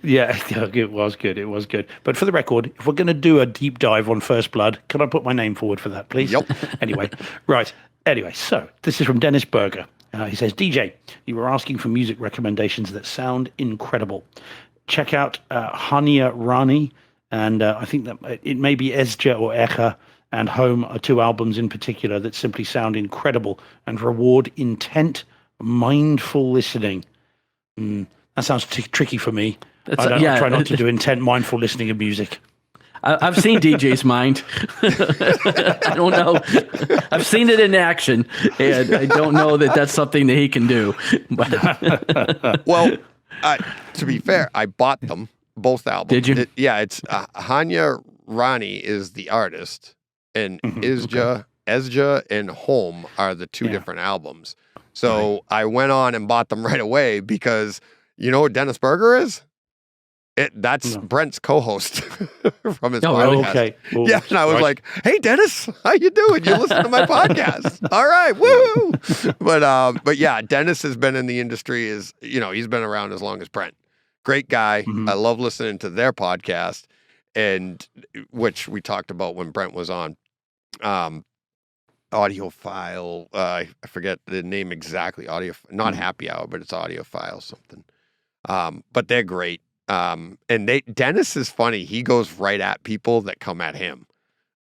Yeah, it was good. It was good. But for the record, if we're going to do a deep dive on First Blood, can I put my name forward for that, please? Yep. Anyway, right. Anyway, so this is from Dennis Berger. He says, DJ, you were asking for music recommendations that sound incredible. Check out Hania Rani, and I think that it may be Ezja or Echa, and Home are 2 albums in particular that simply sound incredible and reward intent, mindful listening. That sounds tricky for me. I try not to do intent, mindful listening of music. I've seen DJ's mind. I don't know. I've seen it in action, and I don't know that that's something that he can do. But well, to be fair, I bought them, both albums. Did you? It's Hania Rani is the artist, and Ezja and Home are the 2 different albums. So I went on and bought them right away because you know what Dennis Berger is? That's Brent's co-host from his podcast. Okay. Well, yeah, and I was like, "Hey, Dennis, how you doing? You listen to my podcast? All right, woo!" But yeah, Dennis has been in the industry. He's been around as long as Brent. Great guy. I love listening to their podcast, and which we talked about when Brent was on. Audiophile. I forget the name exactly. Not Happy Hour, but it's Audiophile something. But they're great. And Dennis is funny. He goes right at people that come at him.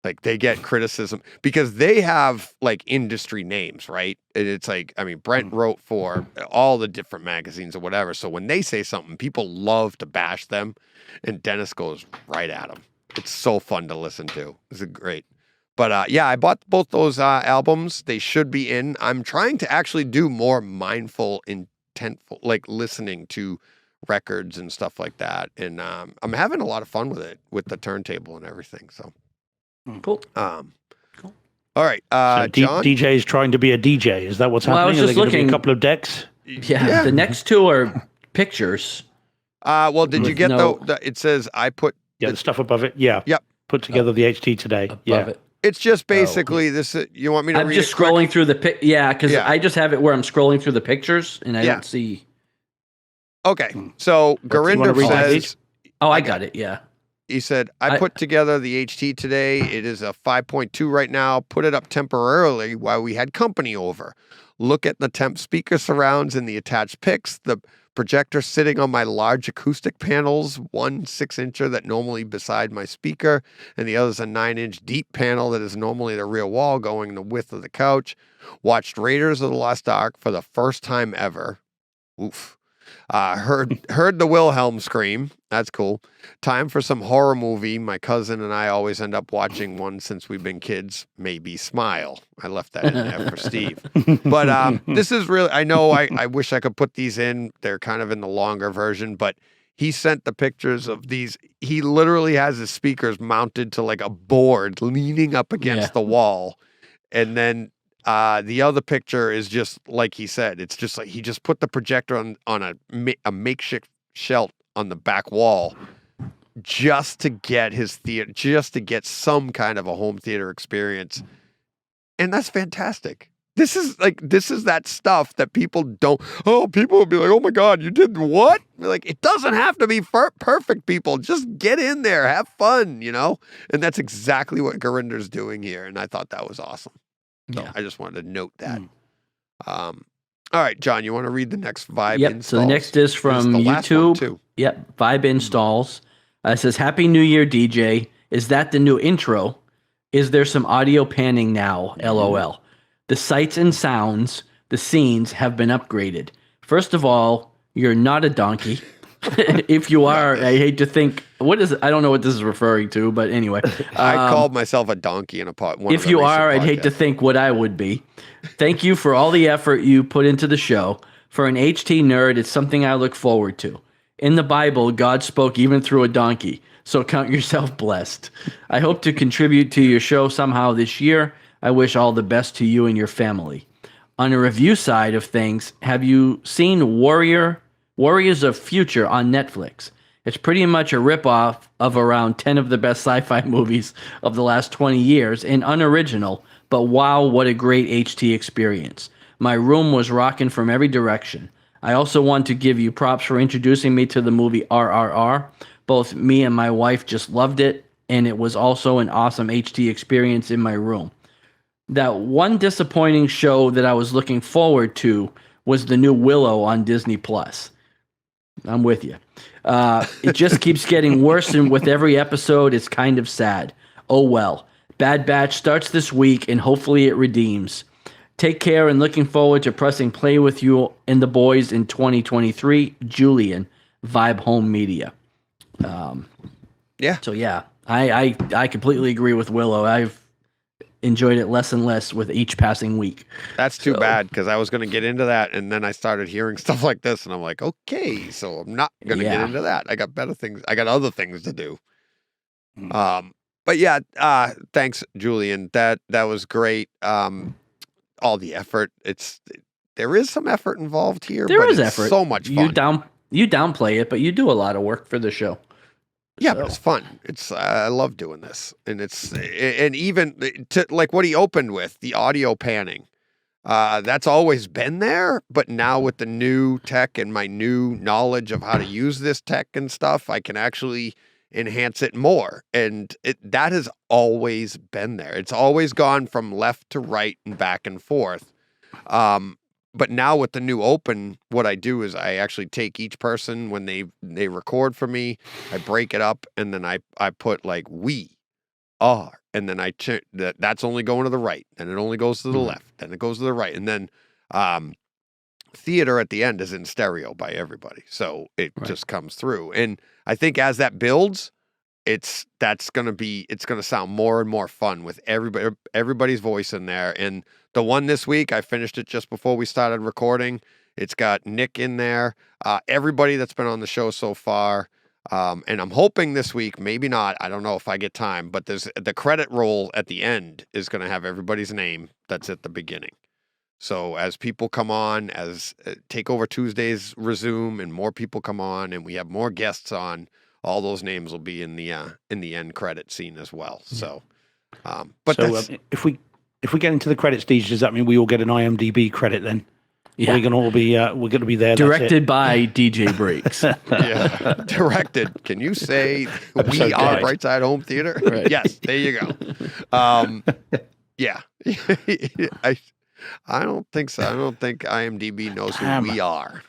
Like they get criticism because they have like industry names, right? And it's like, Brent wrote for all the different magazines or whatever. So when they say something, people love to bash them, and Dennis goes right at them. It's so fun to listen to. It's great. But I bought both those albums. They should be in. I'm trying to actually do more mindful, intentful, like listening to records and stuff like that. And I'm having a lot of fun with it, with the turntable and everything. So cool. Cool. All right. So John? DJ is trying to be a DJ. Is that what's happening? I was just looking. A couple of decks. Yeah. The next 2 are pictures. Well, did you get it says I put the stuff above it? Yeah. Yep. Put together the HT today. Above it. It's just basically this. You want me to read it? I'm just scrolling through the because I just have it where I'm scrolling through the pictures and I don't see. Okay, so Gurinder says, "Oh, I got it." Yeah. He said, I put together the HT today. It is a 5.2 right now. Put it up temporarily while we had company over. Look at the temp speaker surrounds and the attached picks. The projector sitting on my large acoustic panels, one 6-incher that normally beside my speaker, and the other is a 9-inch deep panel that is normally the rear wall going the width of the couch. Watched Raiders of the Lost Ark for the first time ever. Oof. Heard the Wilhelm scream. That's cool. Time for some horror movie. My cousin and I always end up watching one since we've been kids. Maybe Smile. I left that in there for Steve. But this is really, I know I wish I could put these in. They're kind of in the longer version, but he sent the pictures of these. He literally has his speakers mounted to like a board leaning up against the wall. And then the other picture is just like he said. It's just like he just put the projector on a makeshift shelf on the back wall just to get his theater, just to get some kind of a home theater experience. And that's fantastic. This is that stuff that people don't, people will be like, oh my God, you did what? Like, it doesn't have to be perfect, people. Just get in there, have fun, And that's exactly what Gurinder's doing here. And I thought that was awesome. So I just wanted to note that. All right, John, you want to read the next Vibe installs? So the next is from YouTube. Yep, Vibe installs. It says, Happy New Year, DJ. Is that the new intro? Is there some audio panning now? LOL. The sights and sounds, the scenes have been upgraded. First of all, you're not a donkey. If you are, I hate to think, I don't know what this is referring to, but anyway. I called myself a donkey in a pot. If you are, I'd hate to think what I would be. Thank you for all the effort you put into the show. For an HT nerd, it's something I look forward to. In the Bible, God spoke even through a donkey, so count yourself blessed. I hope to contribute to your show somehow this year. I wish all the best to you and your family. On a review side of things, have you seen Warriors of Future on Netflix? It's pretty much a ripoff of around 10 of the best sci-fi movies of the last 20 years and unoriginal, but wow, what a great HT experience. My room was rocking from every direction. I also want to give you props for introducing me to the movie RRR. Both me and my wife just loved it, and it was also an awesome HT experience in my room. That one disappointing show that I was looking forward to was the new Willow on Disney+. I'm with you. It just keeps getting worse, and with every episode, it's kind of sad. Oh well. Bad Batch starts this week, and hopefully it redeems. Take care, and looking forward to pressing play with you and the boys in 2023. Julian, Vibe Home Media. So yeah, I completely agree with Willow. I've enjoyed it less and less with each passing week. That's too bad, because I was going to get into that, and then I started hearing stuff like this, and I'm like, okay, so I'm not going to get into that. I got better things. I got other things to do. But yeah, thanks, Julian. That was great. All the effort. There is some effort involved here. There but is it's effort. So much fun. You downplay it, but you do a lot of work for the show. Yeah, but it's fun. I love doing this, and even to like what he opened with, the audio panning. That's always been there, but now with the new tech and my new knowledge of how to use this tech and stuff, I can actually enhance it more. And that has always been there. It's always gone from left to right and back and forth. But now with the new open, what I do is I actually take each person when they record for me, I break it up, and then I put like we are, and then that's only going to the right, then it only goes to the left, then it goes to the right, and then theater at the end is in stereo by everybody, so it just comes through. And I think as that builds, it's going to sound more and more fun with everybody's voice in there. And the one this week, I finished it just before we started recording. It's got Nick in there, everybody that's been on the show so far. And I'm hoping this week, maybe not, I don't know if I get time, but there's the credit roll at the end is going to have everybody's name that's at the beginning. So as people come on, as Takeover Tuesdays resume and more people come on and we have more guests on, all those names will be in the end credit scene as well. So, but if we get into the credits, DJ, does that mean we all get an IMDb credit then? Yeah. We're going to be there. Directed by DJ Breaks. Yeah. Directed. Can you say Episode we are 10. Brightside Home Theater? Right. Yes. There you go. Yeah. I don't think so. I don't think IMDb knows who we are,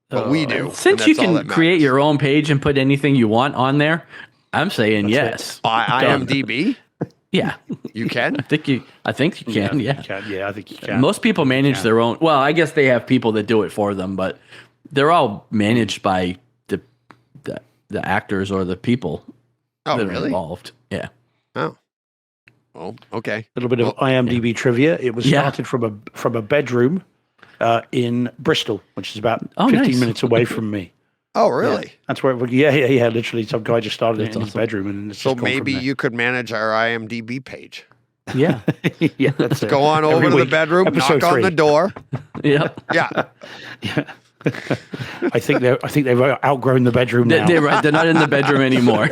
but we do. and Since you that's all can that create matters. your own page and put anything you want on there, I'm saying yes. IMDb, Yeah, you can. I think you can. Yeah. You can. Yeah, I think you can. Most people manage their own. Well, I guess they have people that do it for them, but they're all managed by the actors or the people Oh, that are really? involved. Yeah. Oh, okay. A little bit of IMDb trivia. It was Yeah. started from a bedroom in Bristol, which is about Oh, 15 nice. minutes away from me. Oh, really? That's where. Yeah. Literally, some guy just started it in his bedroom, and it's So just gone from maybe there. you could manage our IMDb page. Yeah. Yeah, that's it. Go on Every over to the week. bedroom, Episode knock on 3. the door. Yeah. Yeah. I think they've outgrown the bedroom now. They're right. They're not in the bedroom anymore.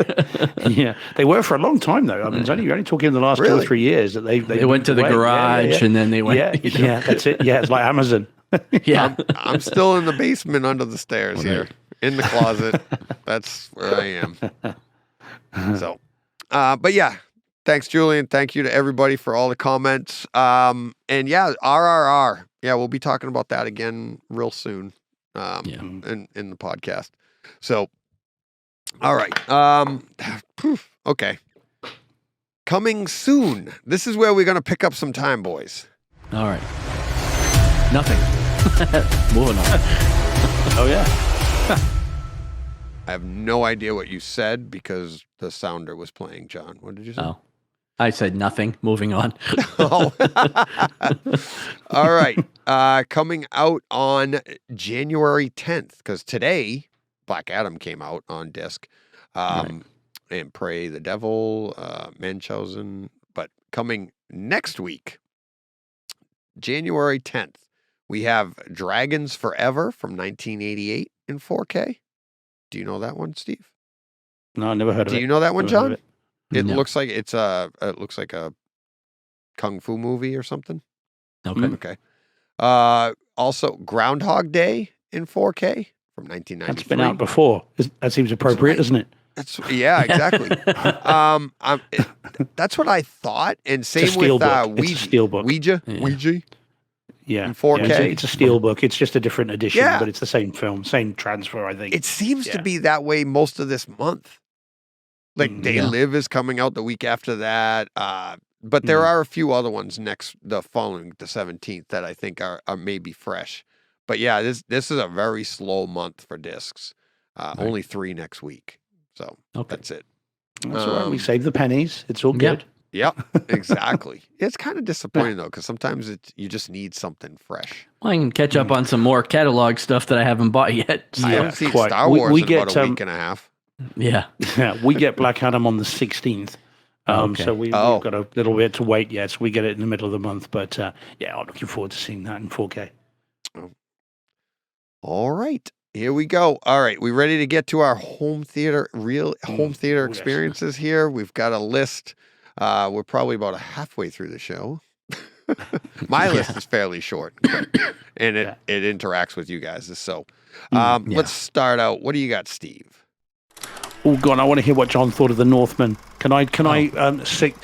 Yeah, they were for a long time though. I mean, it's you're only talking in the last 2 or Really? 3 years that they They went to the moved away. garage and then they went. Yeah, you know. yeah, that's it. Yeah, it's like Amazon. Yeah. I'm still in the basement under the stairs here, in the closet. That's where I am. So, but yeah, thanks, Julian. Thank you to everybody for all the comments. And yeah, RRR. Yeah, we'll be talking about that again real soon. In the podcast. So, all right. Okay. Coming soon. This is where we're going to pick up some time, boys. All right. Nothing. Moving on. Oh yeah. I have no idea what you said because the sounder was playing, John. What did you say? Oh, I said nothing. Moving on. Oh. All right. Coming out on January 10th, because today Black Adam came out on disc. And Pray the Devil, Munchausen. But coming next week, January 10th, we have Dragons Forever from 1988 in 4K. Do you know that one, Steve? No, I never heard of it. Do you know that one, Never heard of John? it. It No. looks like it looks like a kung fu movie or something. Okay. Okay. Also, Groundhog Day in 4K from 1993. That's been out before. That seems appropriate, doesn't it? Yeah, exactly. That's what I thought. And same It's a with steelbook. It's a steelbook. Ouija. Yeah. Ouija. Yeah. In 4K? Yeah, it's a steel book. It's just a different edition, Yeah. but it's the same film, same transfer, I think. It seems to Yeah. be that way most of this month. Like They Yeah. Live is coming out the week after that. But there are a few other ones the following the 17th that I think are maybe fresh. But yeah, this is a very slow month for discs. Only 3 next week. So that's it. That's all right. We save the pennies. It's all good. Yep, exactly. It's kind of disappointing though, because sometimes you just need something fresh. Well, I can catch up on some more catalog stuff that I haven't bought yet. I Yeah, haven't seen quite. Star We- Wars we in get, about a week and a half. Yeah. Yeah, we get Black Adam on the 16th. Okay. So we've got a little bit to wait yet. So we get it in the middle of the month. But yeah, I'm looking forward to seeing that in 4K. All right, here we go. All right, we ready to get to our home theater yes. experiences here? We've got a list. We're probably about halfway through the show. My list is fairly short, and it interacts with you guys. So let's start out. What do you got, Steve? Oh God, I want to hear what John thought of the Northman. Can I cede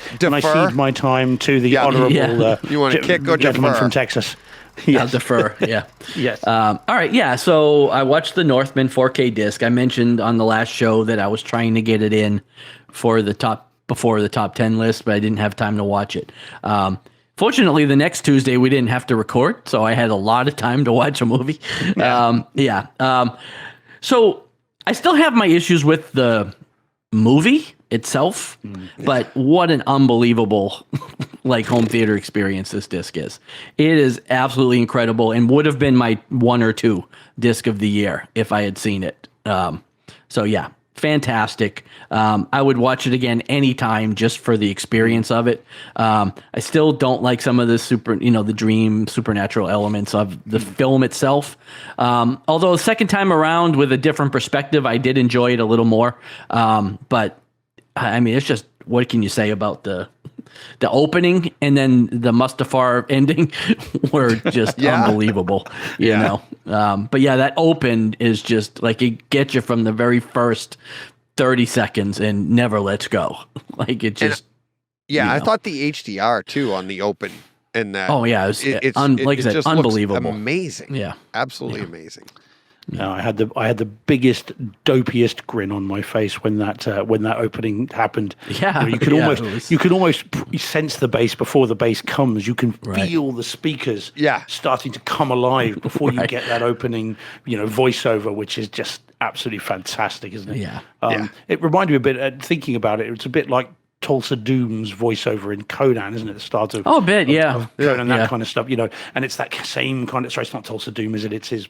my time to the honourable You wanna kick or gentleman defer? from Texas? I'll Yes. defer. Yeah. Yes. All right. Yeah. So I watched the Northman 4K disc. I mentioned on the last show that I was trying to get it in before the top 10 list, but I didn't have time to watch it. Fortunately, the next Tuesday we didn't have to record, so I had a lot of time to watch a movie. So I still have my issues with the movie itself, but what an unbelievable home theater experience this disc is. It is absolutely incredible and would have been my 1 or 2 disc of the year if I had seen it. So yeah, fantastic. I would watch it again anytime just for the experience of it. I still don't like some of the the dream supernatural elements of the film itself. Although the second time around with a different perspective, I did enjoy it a little more. But I mean, it's just, what can you say about the the opening and then the Mustafar ending were just unbelievable, you know. But yeah, that open is just like it gets you from the very first 30 seconds and never lets go. Like it just. I thought the HDR too on the open and that. Oh yeah, it's like I said, just unbelievable, amazing. Yeah, absolutely amazing. No, I had the biggest, dopiest grin on my face when that opening happened. Yeah, you could almost sense the bass before the bass comes. You can feel the speakers starting to come alive before you get that opening, voiceover, which is just absolutely fantastic, isn't it? Yeah. It reminded me a bit. Thinking about it, it's a bit like Tulsa Doom's voiceover in Conan, isn't it? The start of a bit, of Conan, that kind of stuff, and it's that same kind of. Sorry, it's not Tulsa Doom, is it? It's his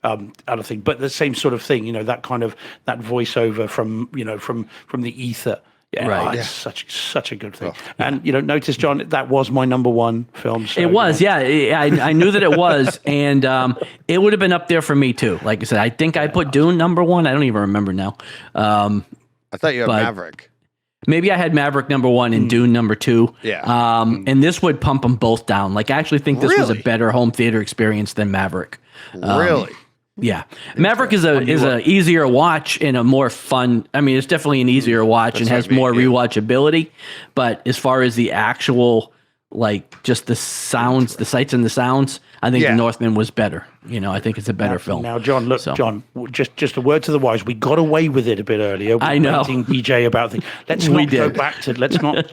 other thing, but the same sort of thing, that kind of that voiceover from the ether. It's such a good thing. And notice, John, that was my number one film. So, it was, I knew that it was, and it would have been up there for me too. Like I said, I think I put Dune number one. I don't even remember now. I thought you had Maverick. Maybe I had Maverick number one and Dune number two. Yeah. And this would pump them both down. Like I actually think this was a better home theater experience than Maverick. Really? Yeah. Maverick is a easier watch and a more fun. I mean, it's definitely an easier watch and has more rewatchability. But as far as the actual, like just the sounds, the sights and the sounds, I think the Northman was better. I think it's a better film. Now, John, look, John, just a word to the wise. We got away with it a bit earlier. I know. DJ about things. Let's not go back to. Let's not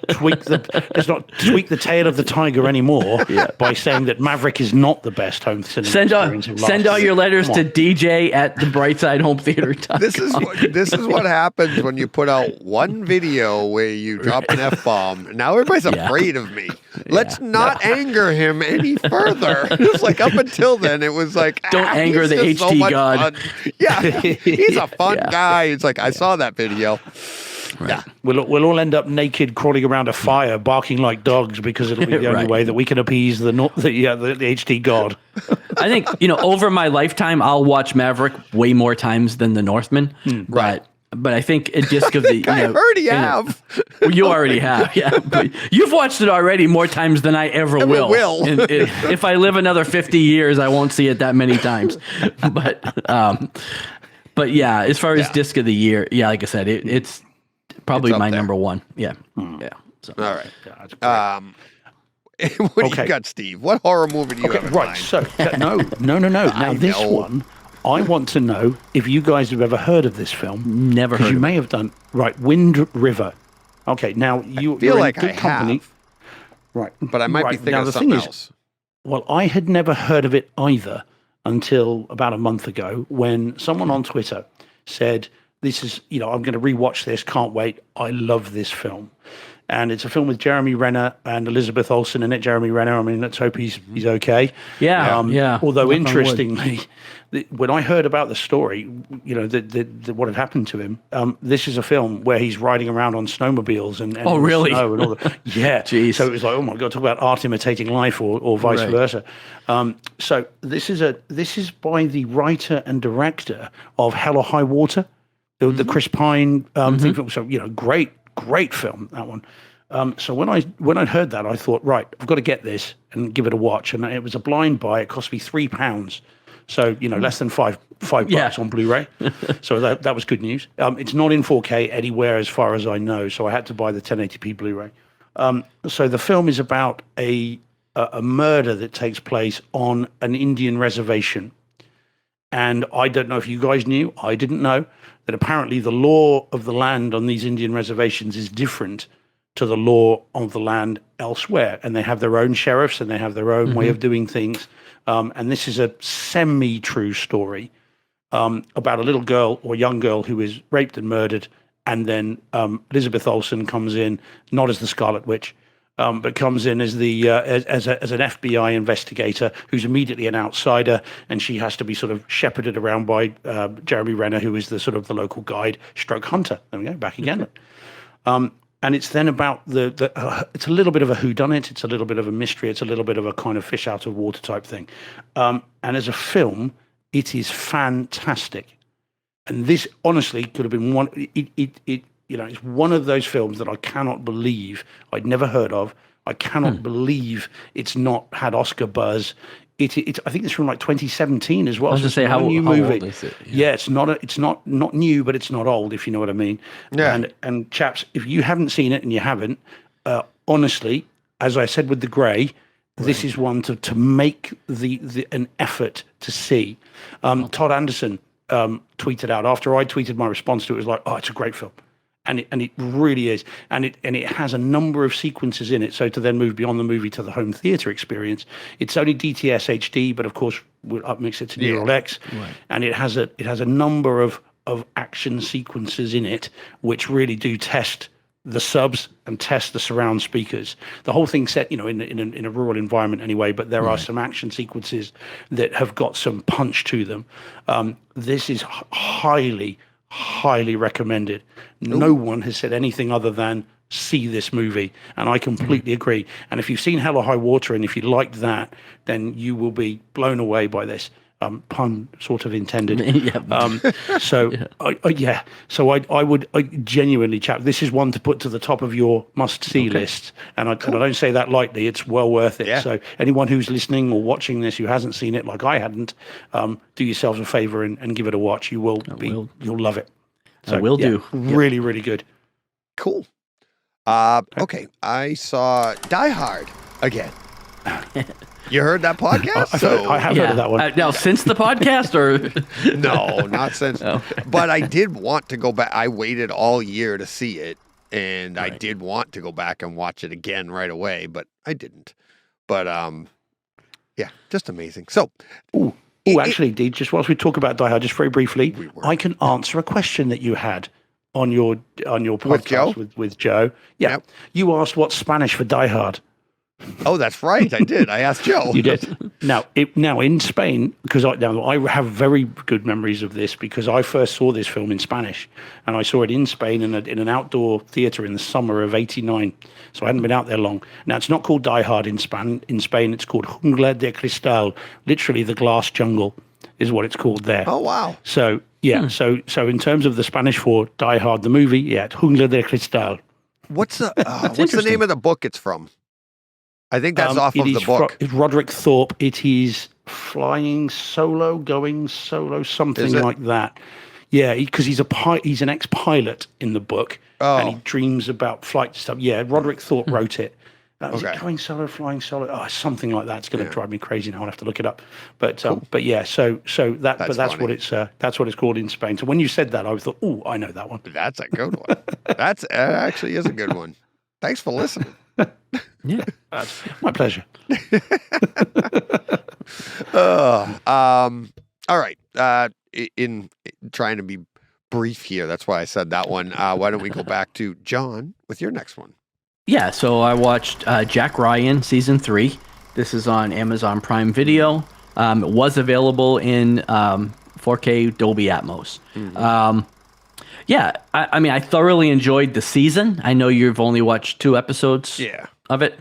tweak the tail of the tiger anymore by saying that Maverick is not the best home cinema. Send all your letters to DJ at thebrightsidehometheater.com. This is what happens when you put out one video where you drop an F-bomb. Now everybody's afraid of me. Let's not anger him any further. It's like up until then, it was like, don't anger the HD god. Fun. Yeah, he's a fun guy. It's like, I saw that video. Right. Yeah, we'll all end up naked, crawling around a fire, barking like dogs because it'll be the only way that we can appease the HD god. I think over my lifetime, I'll watch Maverick way more times than the Northman. But I think a disc of the I already have. Well, you already have, yeah. But you've watched it already more times than I ever will. And if I live another 50 years, I won't see it that many times. But yeah, as far as disc of the year, like I said, it's probably my number one. Yeah, yeah. So. All right. What do you got, Steve? What horror movie do you have in mind? So no. Now this one. I want to know if you guys have ever heard of this film. Never heard of it. You may have done. Right, Wind River. Okay, now you're like in good company. Have. Right. But I might be thinking of something else. Well, I had never heard of it either until about a month ago when someone on Twitter said, this is, I'm going to rewatch this, can't wait. I love this film. And it's a film with Jeremy Renner and Elizabeth Olsen in it. Jeremy Renner, I mean, let's hope he's okay. Yeah. Although, interestingly, when I heard about the story, what had happened to him, this is a film where he's riding around on snowmobiles and really? snow and all that. Yeah. Jeez. So it was like, oh my God, talk about art imitating life or vice versa. So this is by the writer and director of Hell or High Water, the Chris Pine thing. So, great film, that one. So when I heard that, I thought, right, I've got to get this and give it a watch. And it was a blind buy. It cost me £3. So, less than five bucks on Blu-ray. So that was good news. It's not in 4K anywhere as far as I know. So I had to buy the 1080p Blu-ray. So the film is about a murder that takes place on an Indian reservation. And I don't know if you guys knew, I didn't know, that apparently the law of the land on these Indian reservations is different to the law of the land elsewhere. And they have their own sheriffs and they have their own way of doing things. And this is a semi-true story about a little girl or young girl who is raped and murdered. And then Elizabeth Olsen comes in, not as the Scarlet Witch, but comes in as the as an FBI investigator who's immediately an outsider, and she has to be sort of shepherded around by Jeremy Renner, who is the sort of the local guide stroke hunter. There we go, back again. And it's then about it's a little bit of a whodunit, it's a little bit of a mystery, it's a little bit of a kind of fish out of water type thing. And as a film, it is fantastic. And this honestly could have been one. it's one of those films that I cannot believe I'd never heard of. I cannot believe it's not had Oscar buzz. I think it's from like 2017 as well. I was just say how new movie. Old is it? Yeah, it's not new, but it's not old, if you know what I mean. Yeah. And chaps, if you haven't seen it and you haven't, honestly, as I said with The Grey, this is one to make an effort to see. Todd Anderson tweeted out after I tweeted my response to it, was like, "Oh, it's a great film." And it really is, and it has a number of sequences in it. So to then move beyond the movie to the home theater experience, it's only DTS-HD, but of course we'll upmix it to Neural X, and it has a number of action sequences in it which really do test the subs and test the surround speakers. The whole thing's set, in a rural environment anyway, but there are some action sequences that have got some punch to them. This is highly recommended. No one has said anything other than see this movie, and I completely agree. And if you've seen Hell or High Water, and if you liked that, then you will be blown away by this. Pun sort of intended. So I would genuinely, chap, this is one to put to the top of your must-see list, and I don't say that lightly. It's well worth it. Yeah. So anyone who's listening or watching this who hasn't seen it, like I hadn't, do yourselves a favor and give it a watch. You'll love it. So, I will do. Really, really good. Cool. Okay, I saw Die Hard again. You heard that podcast? I have heard of that one. Now, since the podcast, or no, not since. Okay. But I did want to go back. I waited all year to see it, and I did want to go back and watch it again right away, but I didn't. But yeah, just amazing. So, actually, Dee, just whilst we talk about Die Hard, just very briefly, I can answer a question that you had on your podcast with Joe. Yeah, you asked what's Spanish for Die Hard. Oh, that's right. I did. I asked Joe. You did. Now in Spain, because I have very good memories of this because I first saw this film in Spanish, and I saw it in Spain in an outdoor theater in the summer of '89. So I hadn't been out there long. Now it's not called Die Hard in Spain. It's called Jungla de Cristal. Literally, the glass jungle is what it's called there. Oh wow. So yeah. So in terms of the Spanish for Die Hard the movie, it's Jungla de Cristal. What's the name of the book it's from? I think that's off of the book. It's Roderick Thorpe. It is going solo, something like that. Yeah, because he's an ex-pilot in the book, and he dreams about flight stuff. Yeah, Roderick Thorpe wrote it. Is it going solo, flying solo? Oh, something like that. It's going to drive me crazy now. I'll have to look it up. But yeah, so that's what it's called in Spain. So when you said that, I thought, oh, I know that one. That's a good one. That actually is a good one. Thanks for listening. Yeah, my pleasure. All right. In trying to be brief here, that's why I said that one. Why don't we go back to John with your next one? Yeah, so I watched Jack Ryan season 3. This is on Amazon Prime Video. It was available in 4K Dolby Atmos. Mm-hmm. Yeah, I mean, I thoroughly enjoyed the season. I know you've only watched 2 episodes of it.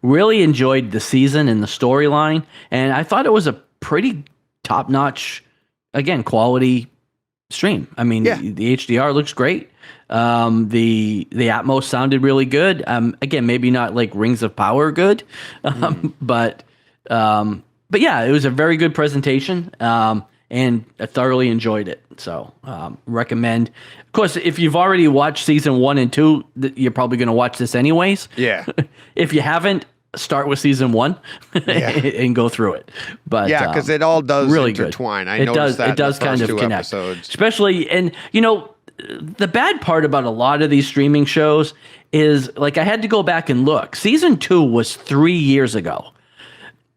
Really enjoyed the season and the storyline, and I thought it was a pretty top-notch, again, quality stream. I mean, the HDR looks great. The Atmos sounded really good. Again, maybe not like Rings of Power good, but yeah, it was a very good presentation. And I thoroughly enjoyed it. So recommend. Of course, if you've already watched season 1 and 2, you're probably going to watch this anyways. Yeah. If you haven't, start with season 1 and go through it. But yeah, because it all does really intertwine. Good. It does kind of connect. Episodes. Especially, and the bad part about a lot of these streaming shows is, like, I had to go back and look. Season 2 was 3 years ago,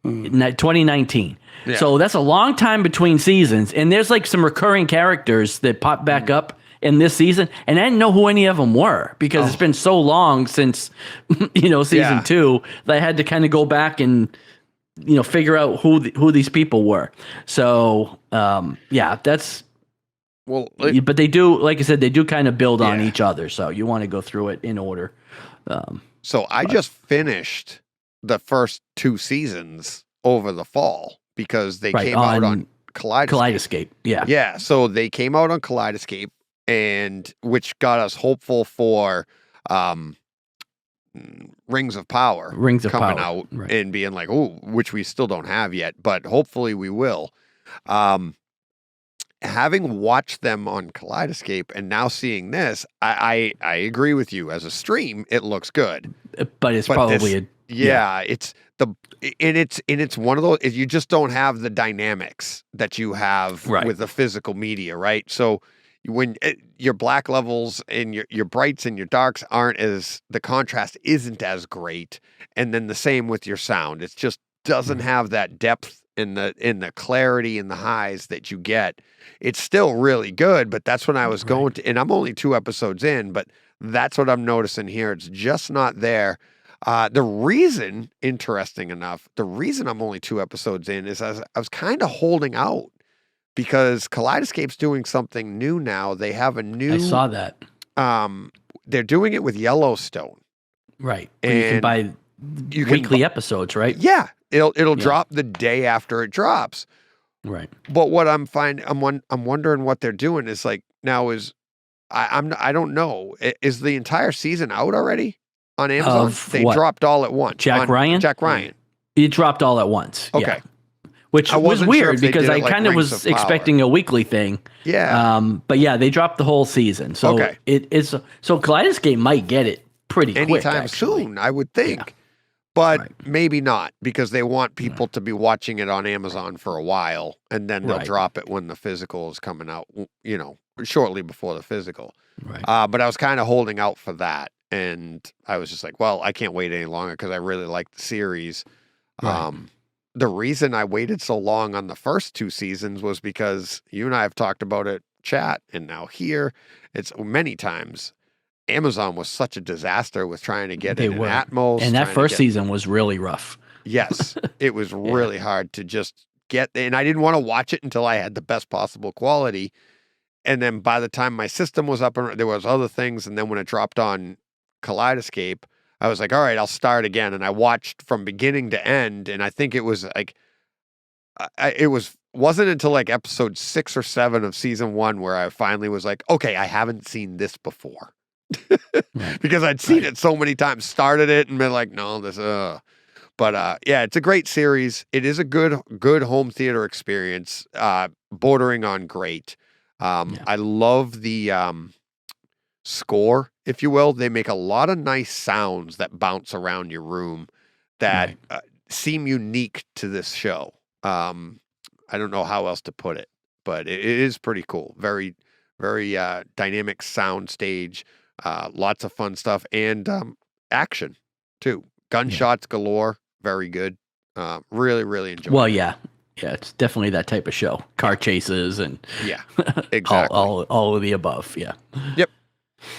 2019. Yeah. So that's a long time between seasons, and there's like some recurring characters that pop back up in this season, and I didn't know who any of them were because it's been so long since season 2 that I had to kind of go back and figure out who these people were. So that's but they do, like I said, they do kind of build on each other, so you want to go through it in order. So I just finished the first 2 seasons over the fall. Because they came out on Kaleidescape. Yeah. Yeah. So they came out on Kaleidescape, and which got us hopeful for Rings of Power coming out right. and being like, oh, which we still don't have yet, but hopefully we will. Having watched them on Kaleidescape and now seeing this, I agree with you. As a stream, it looks good, but it's probably it's one of those. You just don't have the dynamics that you have with the physical media, right? So when your black levels and your brights and your darks aren't as, the contrast isn't as great, and then the same with your sound. It just doesn't have that depth in the clarity and the highs that you get. It's still really good, but that's when I was going to, and I'm only 2 episodes in, but that's what I'm noticing here. It's just not there. The reason, interesting enough, the reason I'm only 2 episodes in is I was kind of holding out because Kaleidescape's doing something new now. They have a new, I saw that. They're doing it with Yellowstone. Right. And you can buy weekly episodes, right? Yeah. It'll drop the day after it drops. Right. But what I'm wondering what they're doing is like now is I don't know. Is the entire season out already on Amazon? They dropped all at once. Jack Ryan? It dropped all at once. Okay. Yeah. Which was weird because I kind of Rings was of Power. expecting a weekly thing. Yeah. But yeah, they dropped the whole season. So it is, so Kaleidescape might get it pretty quick. Anytime soon, I would think. Yeah. But maybe not, because they want people to be watching it on Amazon for a while, and then they'll drop it when the physical is coming out, shortly before the physical. Right. But I was kind of holding out for that, and I was just like, well, I can't wait any longer because I really like the series. Right. The reason I waited so long on the first 2 seasons was because you and I have talked about it, chat, and now here, it's many times. Amazon was such a disaster with trying to get it in Atmos. And that first season was really rough. Yes. It was really hard to just get, and I didn't want to watch it until I had the best possible quality. And then by the time my system was up, and there was other things, and then when it dropped on Kaleidescape, I was like, all right, I'll start again. And I watched from beginning to end, and I think it was like, wasn't until like episode 6 or 7 of season 1 where I finally was like, okay, I haven't seen this before. Because I'd seen it so many times, started it and been like, no, this, But yeah, it's a great series. It is a good home theater experience, bordering on great. I love the score, if you will. They make a lot of nice sounds that bounce around your room that seem unique to this show. I don't know how else to put it, but it is pretty cool. Very, very dynamic sound stage. Lots of fun stuff and action too. Gunshots galore. Very good. Really, really enjoyable. Well, yeah, it's definitely that type of show. Car chases and exactly. all of the above. Yeah. Yep.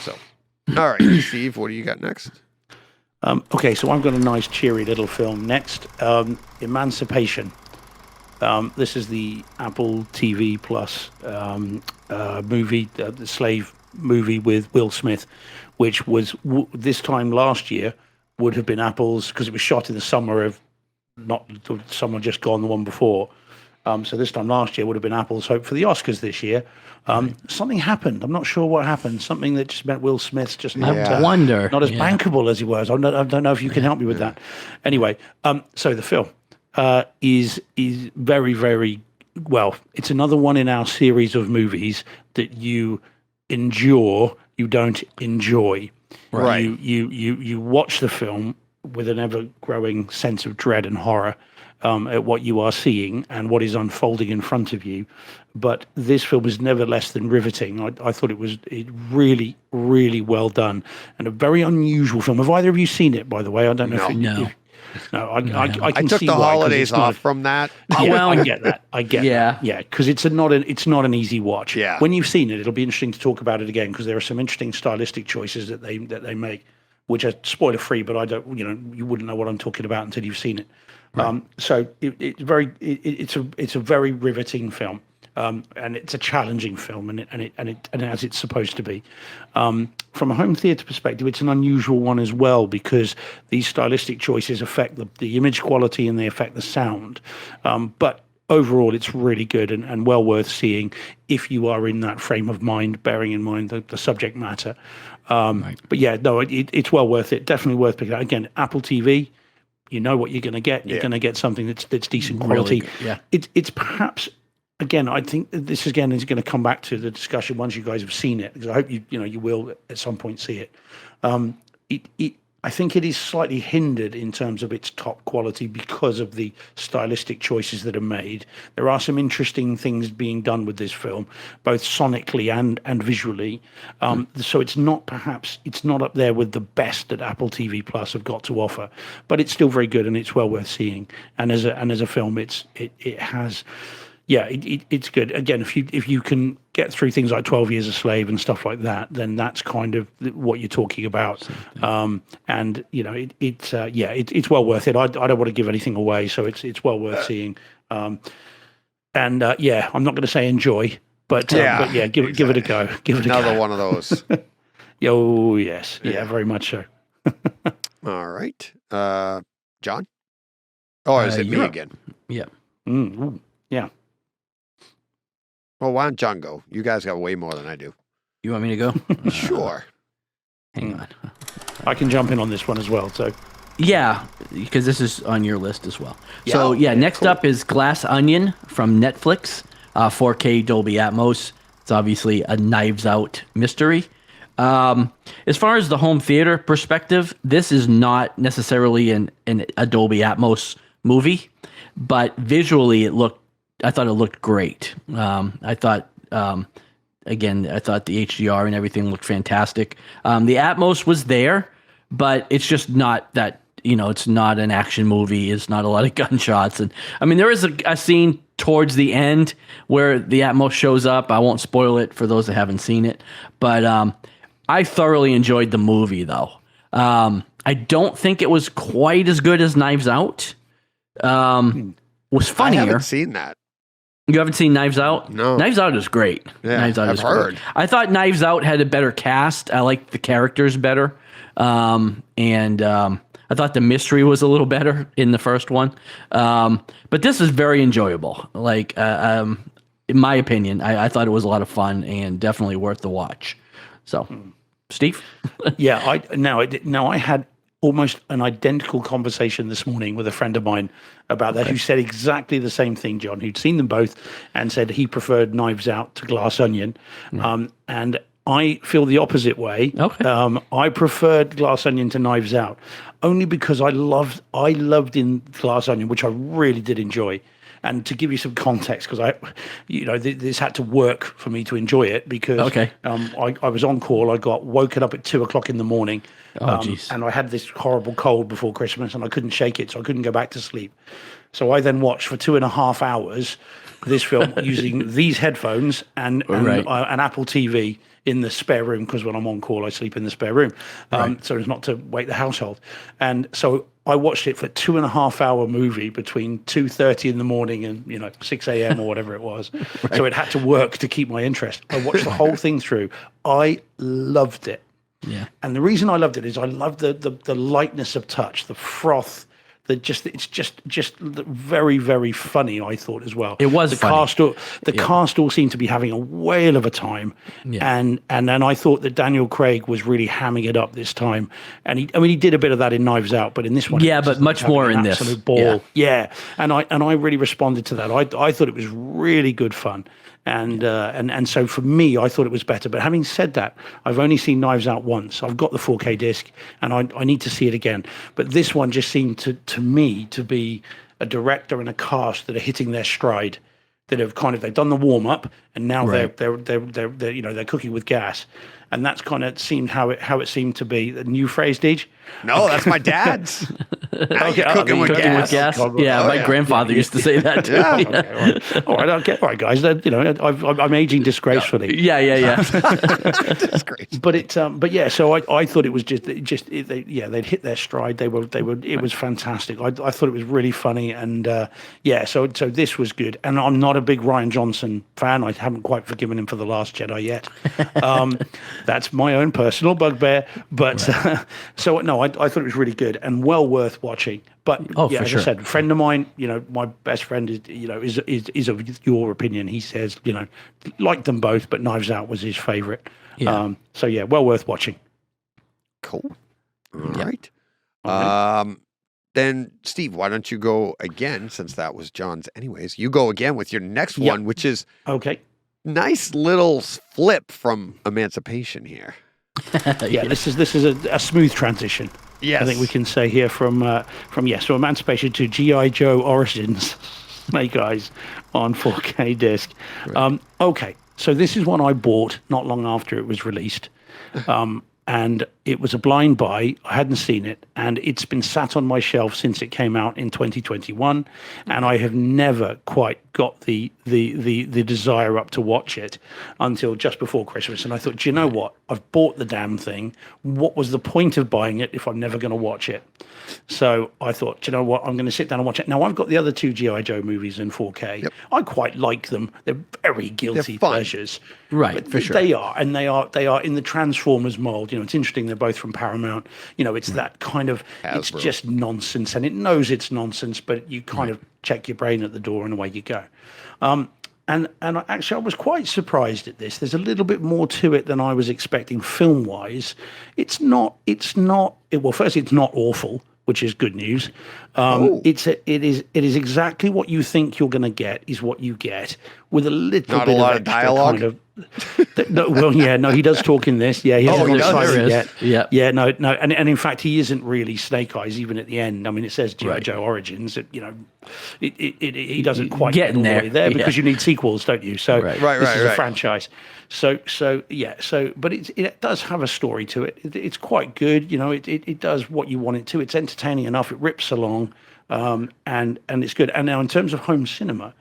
So, all right, Steve, what do you got next? Okay, so I've got a nice cheery little film next. Emancipation. This is the Apple TV Plus movie, the slave movie with Will Smith, which was this time last year would have been Apple's, because it was shot in the summer of, not the summer just gone, the one before. So this time last year would have been Apple's hope for the Oscars this year. Something happened. I'm not sure what happened. Something that just meant Will Smith's just not as bankable as he was. I don't know if you can help me with that. Anyway, so the film is very, very well. It's another one in our series of movies that you endure, you don't enjoy. Right. You watch the film with an ever-growing sense of dread and horror at what you are seeing and what is unfolding in front of you. But this film is never less than riveting. I thought it was really, really well done and a very unusual film. Have either of you seen it, by the way? I don't know I can took see the why, holidays off from that. Well, I get that. I get that. Yeah, because it's not an easy watch. Yeah. When you've seen it, it'll be interesting to talk about it again because there are some interesting stylistic choices that they make, which are spoiler free. But I don't, you wouldn't know what I'm talking about until you've seen it. Right. So it's a very riveting film. And it's a challenging film, and as it's supposed to be. From a home theater perspective, it's an unusual one as well because these stylistic choices affect the image quality and they affect the sound. But overall, it's really good and well worth seeing if you are in that frame of mind, bearing in mind the subject matter. But yeah, no, it's well worth it. Definitely worth picking up. Again, Apple TV, you know what you're going to get. You're going to get something that's decent quality. Really It's perhaps, again, I think this again is going to come back to the discussion once you guys have seen it, because I hope you will at some point see it. I think it is slightly hindered in terms of its top quality because of the stylistic choices that are made. There are some interesting things being done with this film, both sonically and visually. So it's not up there with the best that Apple TV Plus have got to offer, but it's still very good and it's well worth seeing. And as a film, it has. Yeah, it's good. Again, if you can get through things like 12 Years a Slave and stuff like that, then that's kind of what you're talking about. And it's well worth it. I don't want to give anything away, so it's well worth seeing. I'm not going to say enjoy, but give it a go. Give it another one of those. Oh yes, very much so. All right, John. Oh, is it me again? Yeah. Yeah. Well, why don't John go? You guys got way more than I do. You want me to go? Sure. Hang on. I can jump in on this one as well. So. Yeah, because this is on your list as well. Yeah. So next up is Glass Onion from Netflix, 4K Dolby Atmos. It's obviously a Knives Out mystery. As far as the home theater perspective, this is not necessarily a Dolby Atmos movie, but visually I thought it looked great. I thought the HDR and everything looked fantastic. The Atmos was there, but it's just not that, it's not an action movie. It's not a lot of gunshots. And I mean, there is a scene towards the end where the Atmos shows up. I won't spoil it for those that haven't seen it, but I thoroughly enjoyed the movie though. I don't think it was quite as good as Knives Out. Was funnier. I haven't seen that. You haven't seen Knives Out? No. Knives Out is great. Yeah, Knives Out I've is heard. great. I thought Knives Out had a better cast. I liked the characters better. I thought the mystery was a little better in the first one. But this is very enjoyable. Like, in my opinion, I thought it was a lot of fun and definitely worth the watch. So, Steve? Yeah, I had almost an identical conversation this morning with a friend of mine about that, who said exactly the same thing, John, who'd seen them both and said he preferred Knives Out to Glass Onion. And I feel the opposite way. Okay. I preferred Glass Onion to Knives Out only because I loved in Glass Onion, which I really did enjoy. And to give you some context, because this had to work for me to enjoy it, because I was on call. I got woken up at 2:00 in the morning, and I had this horrible cold before Christmas, and I couldn't shake it, so I couldn't go back to sleep. So I then watched for 2.5 hours this film using these headphones and an Apple TV in the spare room, because when I'm on call, I sleep in the spare room, so as not to wake the household. And so I watched it for a 2.5-hour movie between 2:30 in the morning and 6 a.m. or whatever it was. So it had to work to keep my interest. I watched the whole thing through. I loved it. Yeah. And the reason I loved it is I loved the lightness of touch, the froth. It's just very, very funny, I thought, as well. It was funny. Cast all seemed to be having a whale of a time. Yeah. And then I thought that Daniel Craig was really hamming it up this time. And he did a bit of that in Knives Out, but in this one, but much more in this. Absolute ball. Yeah. And I really responded to that. I thought it was really good fun. And so for me, I thought it was better. But having said that, I've only seen Knives Out once. I've got the 4K disc, and I need to see it again. But this one just seemed to me to be a director and a cast that are hitting their stride, that have they've done the warm up, and now they're cooking with gas. And that's kind of seemed how it seemed to be. The new phrase, Deej? No, that's my dad's. Now you're cooking with gas. Yeah, my grandfather used to say that too. Yeah. Okay, all right, guys. I'm aging disgracefully. Yeah. But yeah. So I thought it was they'd hit their stride. They were. It was fantastic. I thought it was really funny, and So this was good. And I'm not a big Rian Johnson fan. I haven't quite forgiven him for The Last Jedi yet. That's my own personal bugbear. But so no, I thought it was really good and well worth worth watching. But for as sure. I said, a friend of mine, my best friend is of your opinion. He says, liked them both, but Knives Out was his favorite. Yeah. So yeah, well worth watching. Cool. All Yeah. right. Okay. Then Steve, why don't you go again, since that was John's anyways? You go again with your next Yep. one, which is Okay. nice little flip from Emancipation here. Yeah, this is a smooth transition. Yes. I think we can say here from so Emancipation to G.I. Joe Origins, Snake Eyes on 4K disc. Right. Okay, so this is one I bought not long after it was released. And it was a blind buy. I hadn't seen it, and it's been sat on my shelf since it came out in 2021, and I have never quite got the desire up to watch it until just before Christmas. And I thought, do you know what? I've bought the damn thing. What was the point of buying it if I'm never going to watch it? So I thought, do you know what? I'm going to sit down and watch it. Now, I've got the other two G.I. Joe movies in 4K. Yep. I quite like them. They're very guilty fun. pleasures. Right, But for sure. They are, and they are in the Transformers mold. It's interesting. They're both from Paramount. It's that kind of, it's Hasbro. just nonsense, and it knows it's nonsense, but you kind of check your brain at the door and away you go. And actually, I was quite surprised at this. There's a little bit more to it than I was expecting film wise. It's not. Well, first, it's not awful, which is good news. It is exactly what you think you're going to get is what you get, with a little Not bit a lot of extra dialogue? kind of. He does talk in this. Yeah, he Oh, hasn't he got does? silent There is. yet. Yeah. Yeah, no, and in fact, he isn't really Snake Eyes even at the end. I mean, it says G.I. Right. Joe Origins. He doesn't quite Getting get all the way there, there because yeah. you need sequels, don't you? So Right. Right, this right, is a right. franchise. But it does have a story to it. It's quite good. It does what you want it to. It's entertaining enough. It rips along, and it's good. And now in terms of home cinema,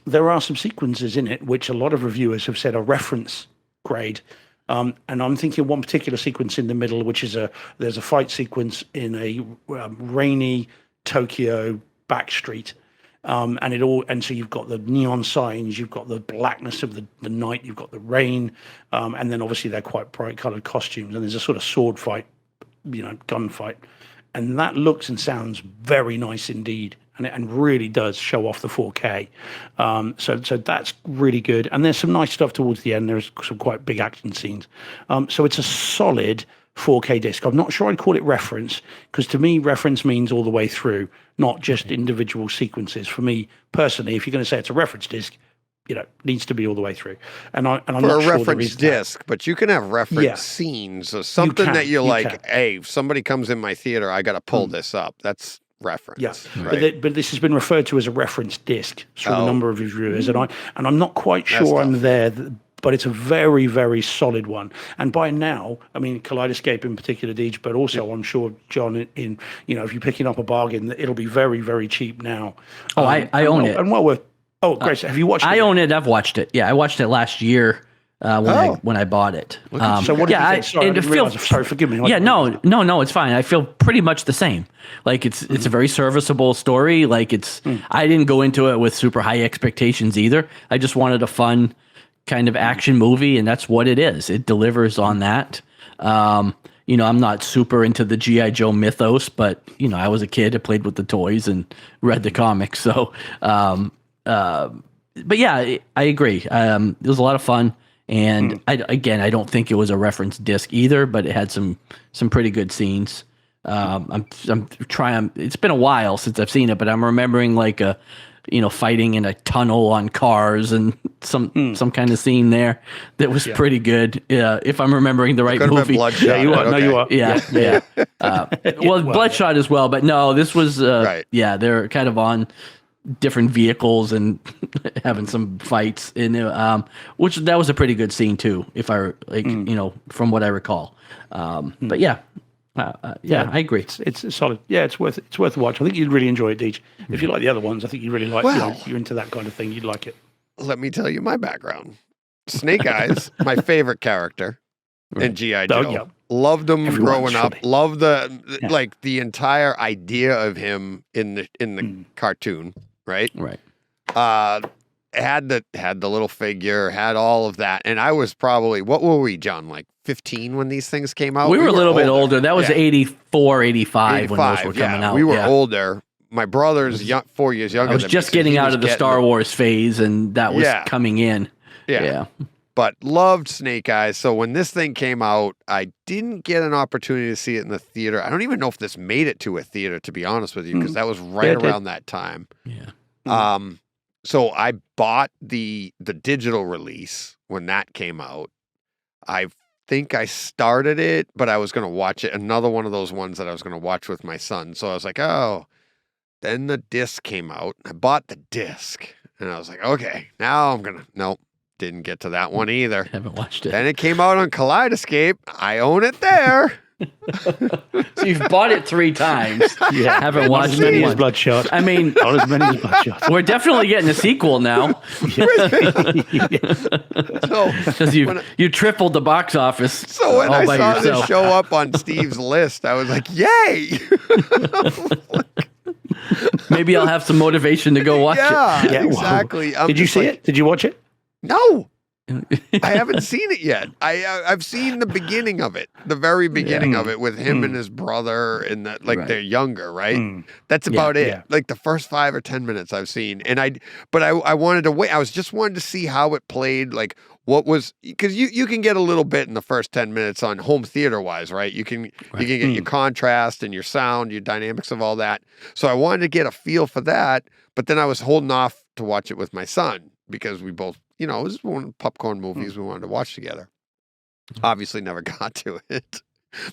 there are some sequences in it which a lot of reviewers have said are reference grade. And I'm thinking one particular sequence in the middle, which is there's a fight sequence in a rainy Tokyo back street. And so you've got the neon signs, you've got the blackness of the night, you've got the rain, and then obviously they're quite bright colored costumes, and there's a sort of sword fight, gunfight, and that looks and sounds very nice indeed, and really does show off the 4K. So that's really good, and there's some nice stuff towards the end. There's some quite big action scenes. So it's a solid 4K disc. I'm not sure I'd call it reference, because to me reference means all the way through, not just individual sequences. For me personally, if you're going to say it's a reference disc, needs to be all the way through. And I'm For not a sure there reference is that. disc, but you can have reference Yeah. scenes or something can, that you're you like, can. hey, if somebody comes in my theater, I got to pull this up. That's reference. Yeah, Right. but this has been referred to as a reference disc through a number of reviewers, and I'm not quite That's sure I'm tough. there. But it's a very, very solid one. And by now, I mean, Kaleidescape in particular, Deej, but also I'm sure, John, if you're picking up a bargain, it'll be very, very cheap now. Oh, I own it. And well worth. Oh, great. So have you watched it? I own it. I've watched it. Yeah, I watched it last year when I bought it. So what did you think? Sorry, I didn't realize. Sorry, forgive me. Yeah, no, it's fine. I feel pretty much the same. Like it's a very serviceable story. Like I didn't go into it with super high expectations either. I just wanted a fun kind of action movie, and that's what it is. It delivers on that. I'm not super into the G.I. Joe mythos, but I was a kid. I played with the toys and read the comics. So, but yeah, I agree. It was a lot of fun. And I don't think it was a reference disc either, but it had some pretty good scenes. I'm trying. It's been a while since I've seen it, but I'm remembering like fighting in a tunnel on cars and some kind of scene there that was pretty good. If I'm remembering the right Could have been movie. Bloodshot. Yeah, you are. but No, okay. you are. Yeah. Well, Bloodshot as well, but no, this was Right. Yeah, they're kind of on different vehicles and having some fights in which that was a pretty good scene too, if I from what I recall. But yeah. I agree. It's solid. Yeah, it's worth a watch. I think you'd really enjoy it, Deej. If you like the other ones, I think you'd really like. Well- You're into that kind of thing. You'd like it. Let me tell you my background. Snake Eyes, my favorite character in G.I. Joe. Oh, yeah. Loved him Everyone's growing up. should be. Loved Yeah. like the entire idea of him in the cartoon, right? Right. had the little figure, had all of that, and I was probably, what were we, John? Like 15 when these things came out. We were a little bit older. That was 84, 85 when those were coming out. We were older. My brother's 4 years younger. I was just getting out of the Star Wars phase, and that was coming in. Yeah. But loved Snake Eyes. So when this thing came out, I didn't get an opportunity to see it in the theater. I don't even know if this made it to a theater, to be honest with you, because that was right around that time. Yeah. So I bought the digital release when that came out. I think I started it, but I was going to watch it. Another one of those ones that I was going to watch with my son. So I was like, oh, then the disc came out. I bought the disc and I was like, okay, now I'm going to, nope. Didn't get to that one either. Haven't watched it. Then it came out on Kaleidescape. I own it there. So you've bought it 3 times. Yeah. Haven't watched as many it. as Bloodshot. I mean, Not as many as Bloodshot. we're definitely getting a sequel now So because you tripled the box office. So when all I by saw yourself. this show up on Steve's list, I was like, yay. Maybe I'll have some motivation to go watch it. Yeah, exactly. Did you see it? Did you watch it? No. I haven't seen it yet. I've seen the beginning of it, the very beginning of it with him and his brother, and that they're younger, right? That's about it. Yeah. Like the first 5 or 10 minutes I've seen, and I wanted to wait. I was just wanted to see how it played, like what was, because you can get a little bit in the first 10 minutes on home theater wise, right? You can get your contrast and your sound, your dynamics of all that. So I wanted to get a feel for that, but then I was holding off to watch it with my son because we both. It was one of the popcorn movies we wanted to watch together. Obviously never got to it,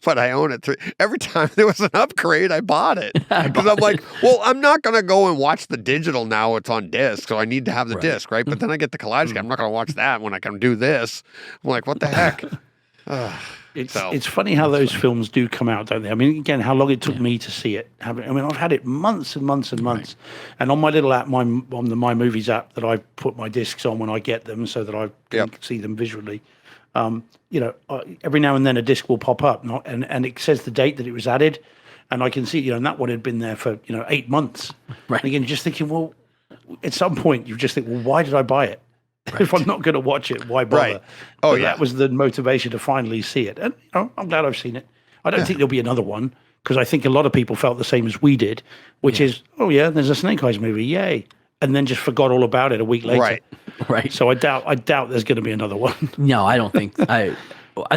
but I own it. Every time there was an upgrade, I bought it. Because I'm like, well, I'm not going to go and watch the digital now. It's on disc, so I need to have the disc, right? But then I get the Kaleidescape. I'm not going to watch that when I can do this. I'm like, what the heck? It's funny how those films do come out, don't they? I mean, again, how long it took me to see it. I mean, I've had it months and months and months. And on my little app, on the My Movies app that I put my discs on when I get them so that I can see them visually, every now and then a disc will pop up and it says the date that it was added. And I can see, and that one had been there for, 8 months. Right. And again, just thinking, well, at some point you just think, well, why did I buy it? Right. If I'm not going to watch it, why bother? Right. Oh, That was the motivation to finally see it. And I'm glad I've seen it. I don't think there'll be another one because I think a lot of people felt the same as we did, which is, there's a Snake Eyes movie, yay. And then just forgot all about it a week later. Right. So I doubt there's going to be another one. No, I don't think. I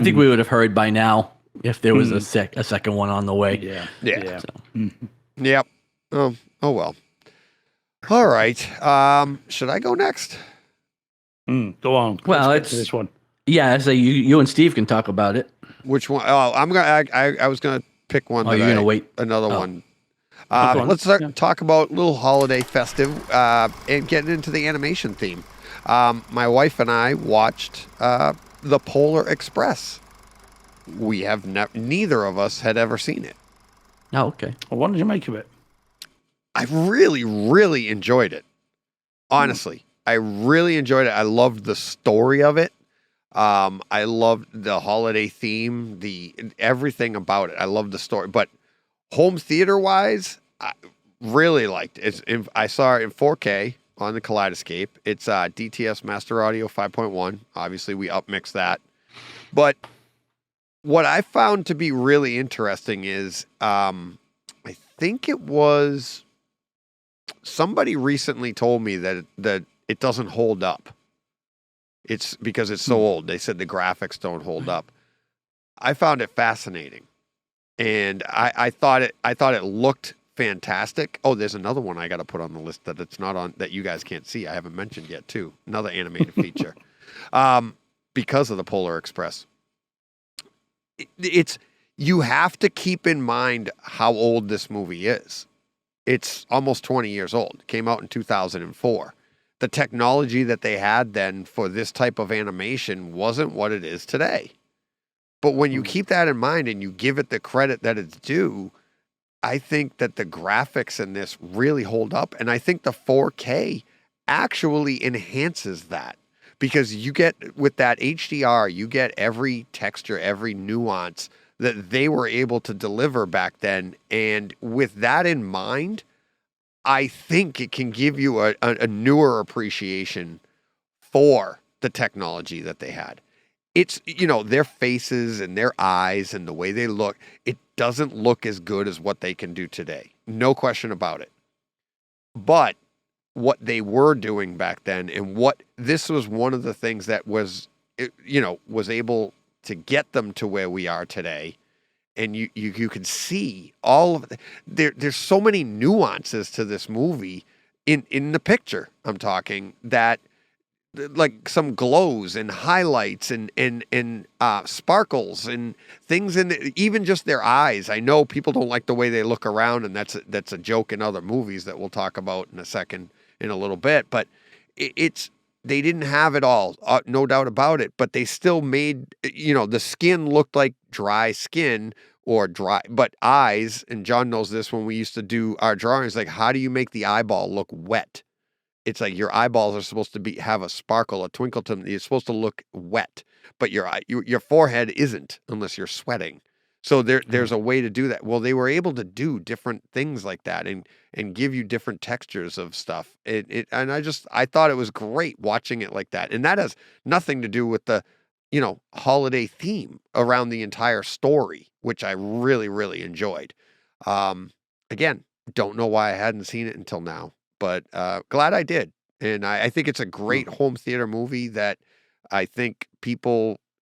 think we would have heard by now if there was a second one on the way. Yeah. So. Yep. Oh well. All right. Should I go next? Go on. Well, Let's get to this one. Yeah, so you and Steve can talk about it. Which one? Oh, I was gonna pick one. Oh, you're gonna wait. Another one. Let's talk about a little holiday festive and getting into the animation theme. My wife and I watched The Polar Express. We have neither of us had ever seen it. Oh, okay. Well, what did you make of it? I really, really enjoyed it. Honestly, I really enjoyed it. I loved the story of it. I loved the holiday theme, everything about it. I loved the story, but home theater wise, I really liked it. I saw it in 4K on the Kaleidescape. It's DTS Master Audio 5.1. Obviously, we upmix that. But what I found to be really interesting is, I think it was somebody recently told me that it doesn't hold up. It's because it's so old. They said the graphics don't hold up. I found it fascinating, and I thought it looked fantastic. Oh, there's another one I got to put on the list that it's not on, that you guys can't see. I haven't mentioned yet too. Another animated feature, because of the Polar Express. You have to keep in mind how old this movie is. It's almost 20 years old. It came out in 2004. The technology that they had then for this type of animation wasn't what it is today. But when you keep that in mind and you give it the credit that it's due, I think that the graphics in this really hold up. And I think the 4K actually enhances that, because you get, with that HDR, you get every texture, every nuance that they were able to deliver back then. And with that in mind, I think it can give you a newer appreciation for the technology that they had. It's, their faces and their eyes and the way they look, it doesn't look as good as what they can do today. No question about it. But what they were doing back then, and this was one of the things that was able to get them to where we are today. And you can see all of there's so many nuances to this movie in the picture. I'm talking that, like, some glows and highlights and sparkles and things even just their eyes. I know people don't like the way they look around, and that's a joke in other movies that we'll talk about in a little bit. But they didn't have it all, no doubt about it. But they still made, the skin looked like dry skin or dry, but eyes. And John knows this when we used to do our drawings. Like, how do you make the eyeball look wet? It's like your eyeballs are supposed to have a sparkle, a twinkle to them. You're supposed to look wet, but your forehead isn't unless you're sweating. So there's a way to do that. Well, they were able to do different things like that and give you different textures of stuff. And I thought it was great watching it like that. And that has nothing to do with the, holiday theme around the entire story, which I really, really enjoyed. Again, don't know why I hadn't seen it until now. But glad I did. And I think it's a great home theater movie that I think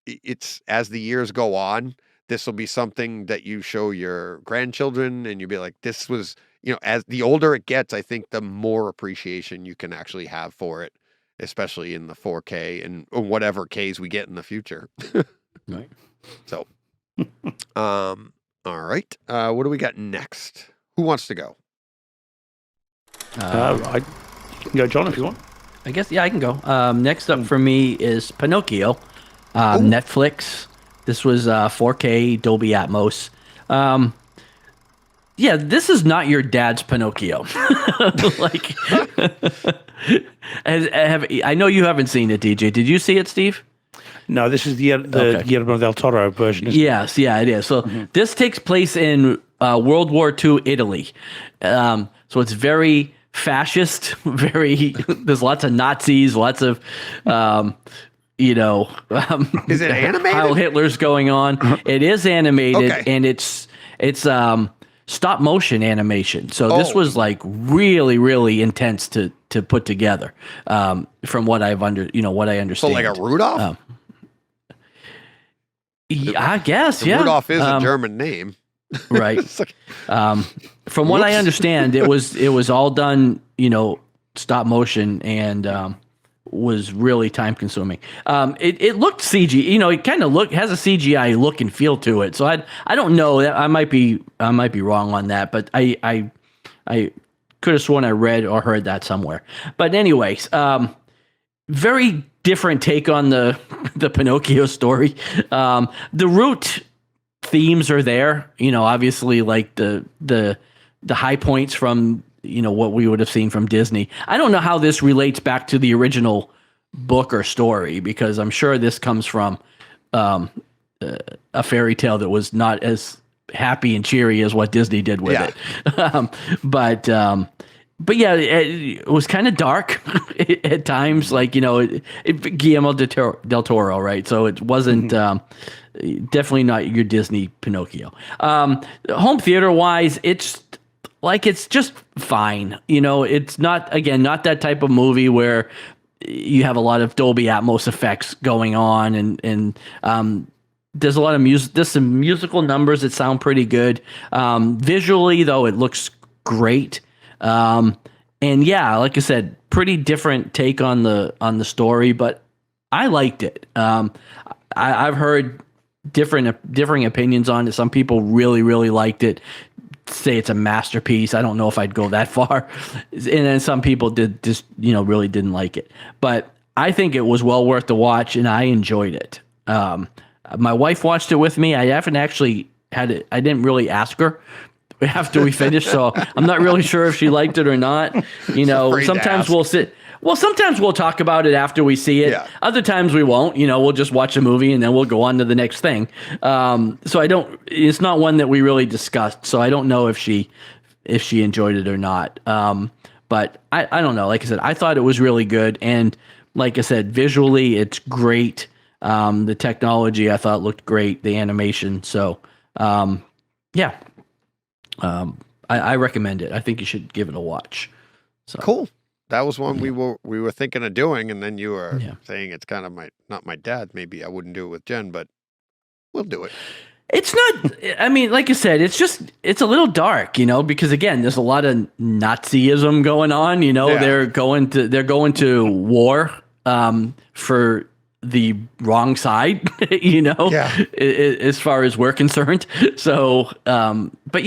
it's as the years go on, this will be something that you show your grandchildren and you'll be like, this was, as the older it gets, I think the more appreciation you can actually have for it, especially in the 4K and whatever Ks we get in the future. Right. So, all right. What do we got next? Who wants to go? I can go, John, if you want. I guess, yeah, I can go. Next up for me is Pinocchio, Netflix. This was 4K Dolby Atmos. Yeah, this is not your dad's Pinocchio. Like, I know you haven't seen it, DJ. Did you see it, Steve? No, this is the Guillermo del Toro version. Yes, yeah, it is. So this takes place in World War II Italy. So it's very fascist. There's lots of Nazis, lots of is it animated? Heil Hitler's going on. It is animated, and it's stop motion animation. So this was like really, really intense to put together. From what I understand. So like a Rudolph? I guess, yeah. Rudolph is a German name. Right. From what I understand, it was all done, stop motion, and was really time consuming. It looked CG, it kind of has a CGI look and feel to it. So I don't know, I might be wrong on that, but I could have sworn I read or heard that somewhere. But anyways, very different take on the Pinocchio story. The root themes are there, obviously, like the high points from what we would have seen from Disney. I don't know how this relates back to the original book or story, because I'm sure this comes from a fairy tale that was not as happy and cheery as what Disney did with it. But yeah, it was kind of dark at times, like, Guillermo del Toro, right? So it wasn't definitely not your Disney Pinocchio. Home theater wise, it's just fine. It's not that type of movie where you have a lot of Dolby Atmos effects going on, and there's a lot of music. There's some musical numbers that sound pretty good. Visually, though, it looks great. And yeah, like I said, pretty different take on the story, but I liked it. I've heard differing opinions on it. Some people really, really liked it, say it's a masterpiece. I don't know if I'd go that far. And then some people really didn't like it. But I think it was well worth the watch, and I enjoyed it. My wife watched it with me. I haven't actually had it. I didn't really ask her after we finished, so I'm not really sure if she liked it or not. Sometimes we'll sit. Well, sometimes we'll talk about it after we see it. Yeah. Other times we won't. We'll just watch a movie and then we'll go on to the next thing. So it's not one that we really discussed. So I don't know if she if she enjoyed it or not. But I don't know. Like I said, I thought it was really good. And like I said, visually, it's great. The technology I thought looked great. The animation. So, yeah. I recommend it. I think you should give it a watch. So. Cool. That was one we were thinking of doing, and then you were saying it's kind of not my dad. Maybe I wouldn't do it with Jen, but we'll do it. It's not, I mean, like I said, it's a little dark, because again, there's a lot of Nazism going on, they're going to war, for the wrong side, as far as we're concerned. So, but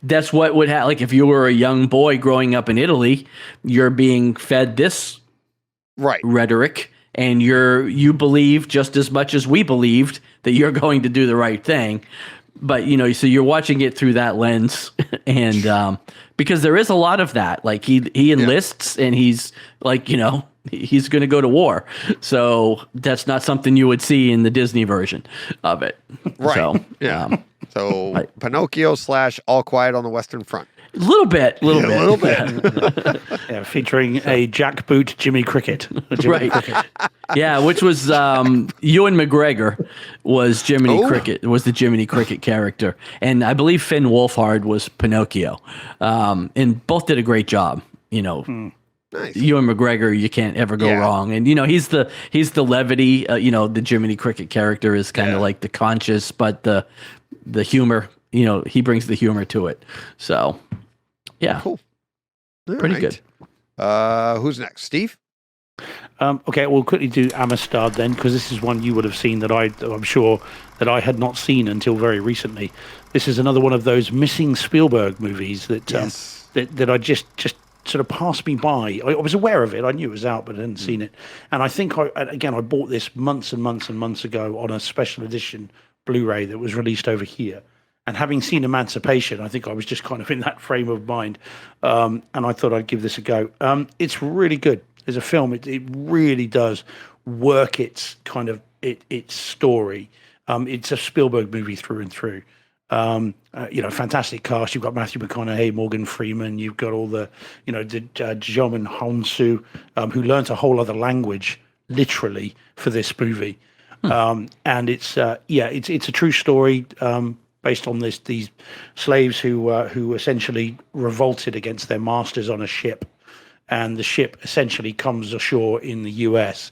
that's what would happen. Like if you were a young boy growing up in Italy, you're being fed this rhetoric, and you believe just as much as we believed that you're going to do the right thing. But, so you're watching it through that lens, and because there is a lot of that. Like he enlists, and he's like, he's going to go to war. So that's not something you would see in the Disney version of it. Right. So, so Pinocchio / All Quiet on the Western Front. A little bit. Featuring a jackboot Jimmy Cricket. Cricket. Yeah, which was Ewan McGregor was Cricket, was the Jiminy Cricket character. And I believe Finn Wolfhard was Pinocchio. And both did a great job, Nice. Ewan McGregor, you can't ever go wrong. And he's the levity, the Jiminy Cricket character is kind of like the conscious, but the humor, he brings the humor to it. So yeah. Cool. Pretty good. Who's next? Steve? Okay, we'll quickly do Amistad then, because this is one you would have seen that I'm sure that I had not seen until very recently. This is another one of those missing Spielberg movies that that I just sort of passed me by. I was aware of it. I knew it was out, but I hadn't seen it. And I think I bought this months and months and months ago on a special edition Blu-ray that was released over here. And having seen Emancipation, I think I was just kind of in that frame of mind. And I thought I'd give this a go. It's really good. As a film, it really does work its kind of its story. It's a Spielberg movie through and through. Fantastic cast. You've got Matthew McConaughey, Morgan Freeman. You've got all the, Djimon Hounsou, who learnt a whole other language literally for this movie. And it's a true story. Based on these slaves who essentially revolted against their masters on a ship, and the ship essentially comes ashore in the US,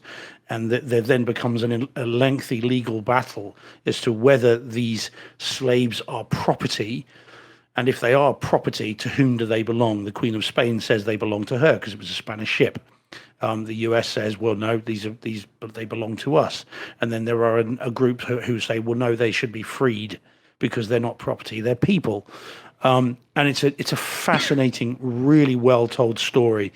and there then becomes a lengthy legal battle as to whether these slaves are property, and if they are property, to whom do they belong? The Queen of Spain says they belong to her because it was a Spanish ship. The US says, well, no, but they belong to us. And then there are a group who say, well, no, they should be freed, because they're not property, they're people. And it's a fascinating, really well told story,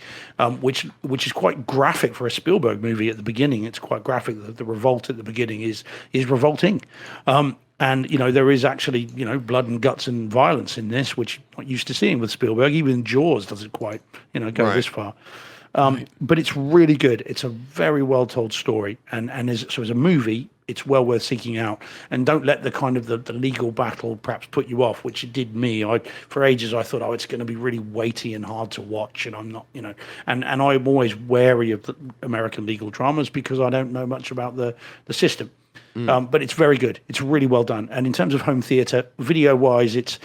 which is quite graphic for a Spielberg movie. At the beginning, it's quite graphic. The revolt at the beginning is revolting, and there is actually blood and guts and violence in this, which I'm not used to seeing with Spielberg. Even Jaws doesn't quite go this far. But it's really good. It's a very well told story, and as a movie, it's well worth seeking out. And don't let the kind of the legal battle perhaps put you off, which it did me. For ages I thought, it's going to be really weighty and hard to watch, and I'm not, and I'm always wary of the American legal dramas because I don't know much about the system. But it's very good. It's really well done. And in terms of home theater, video-wise, it's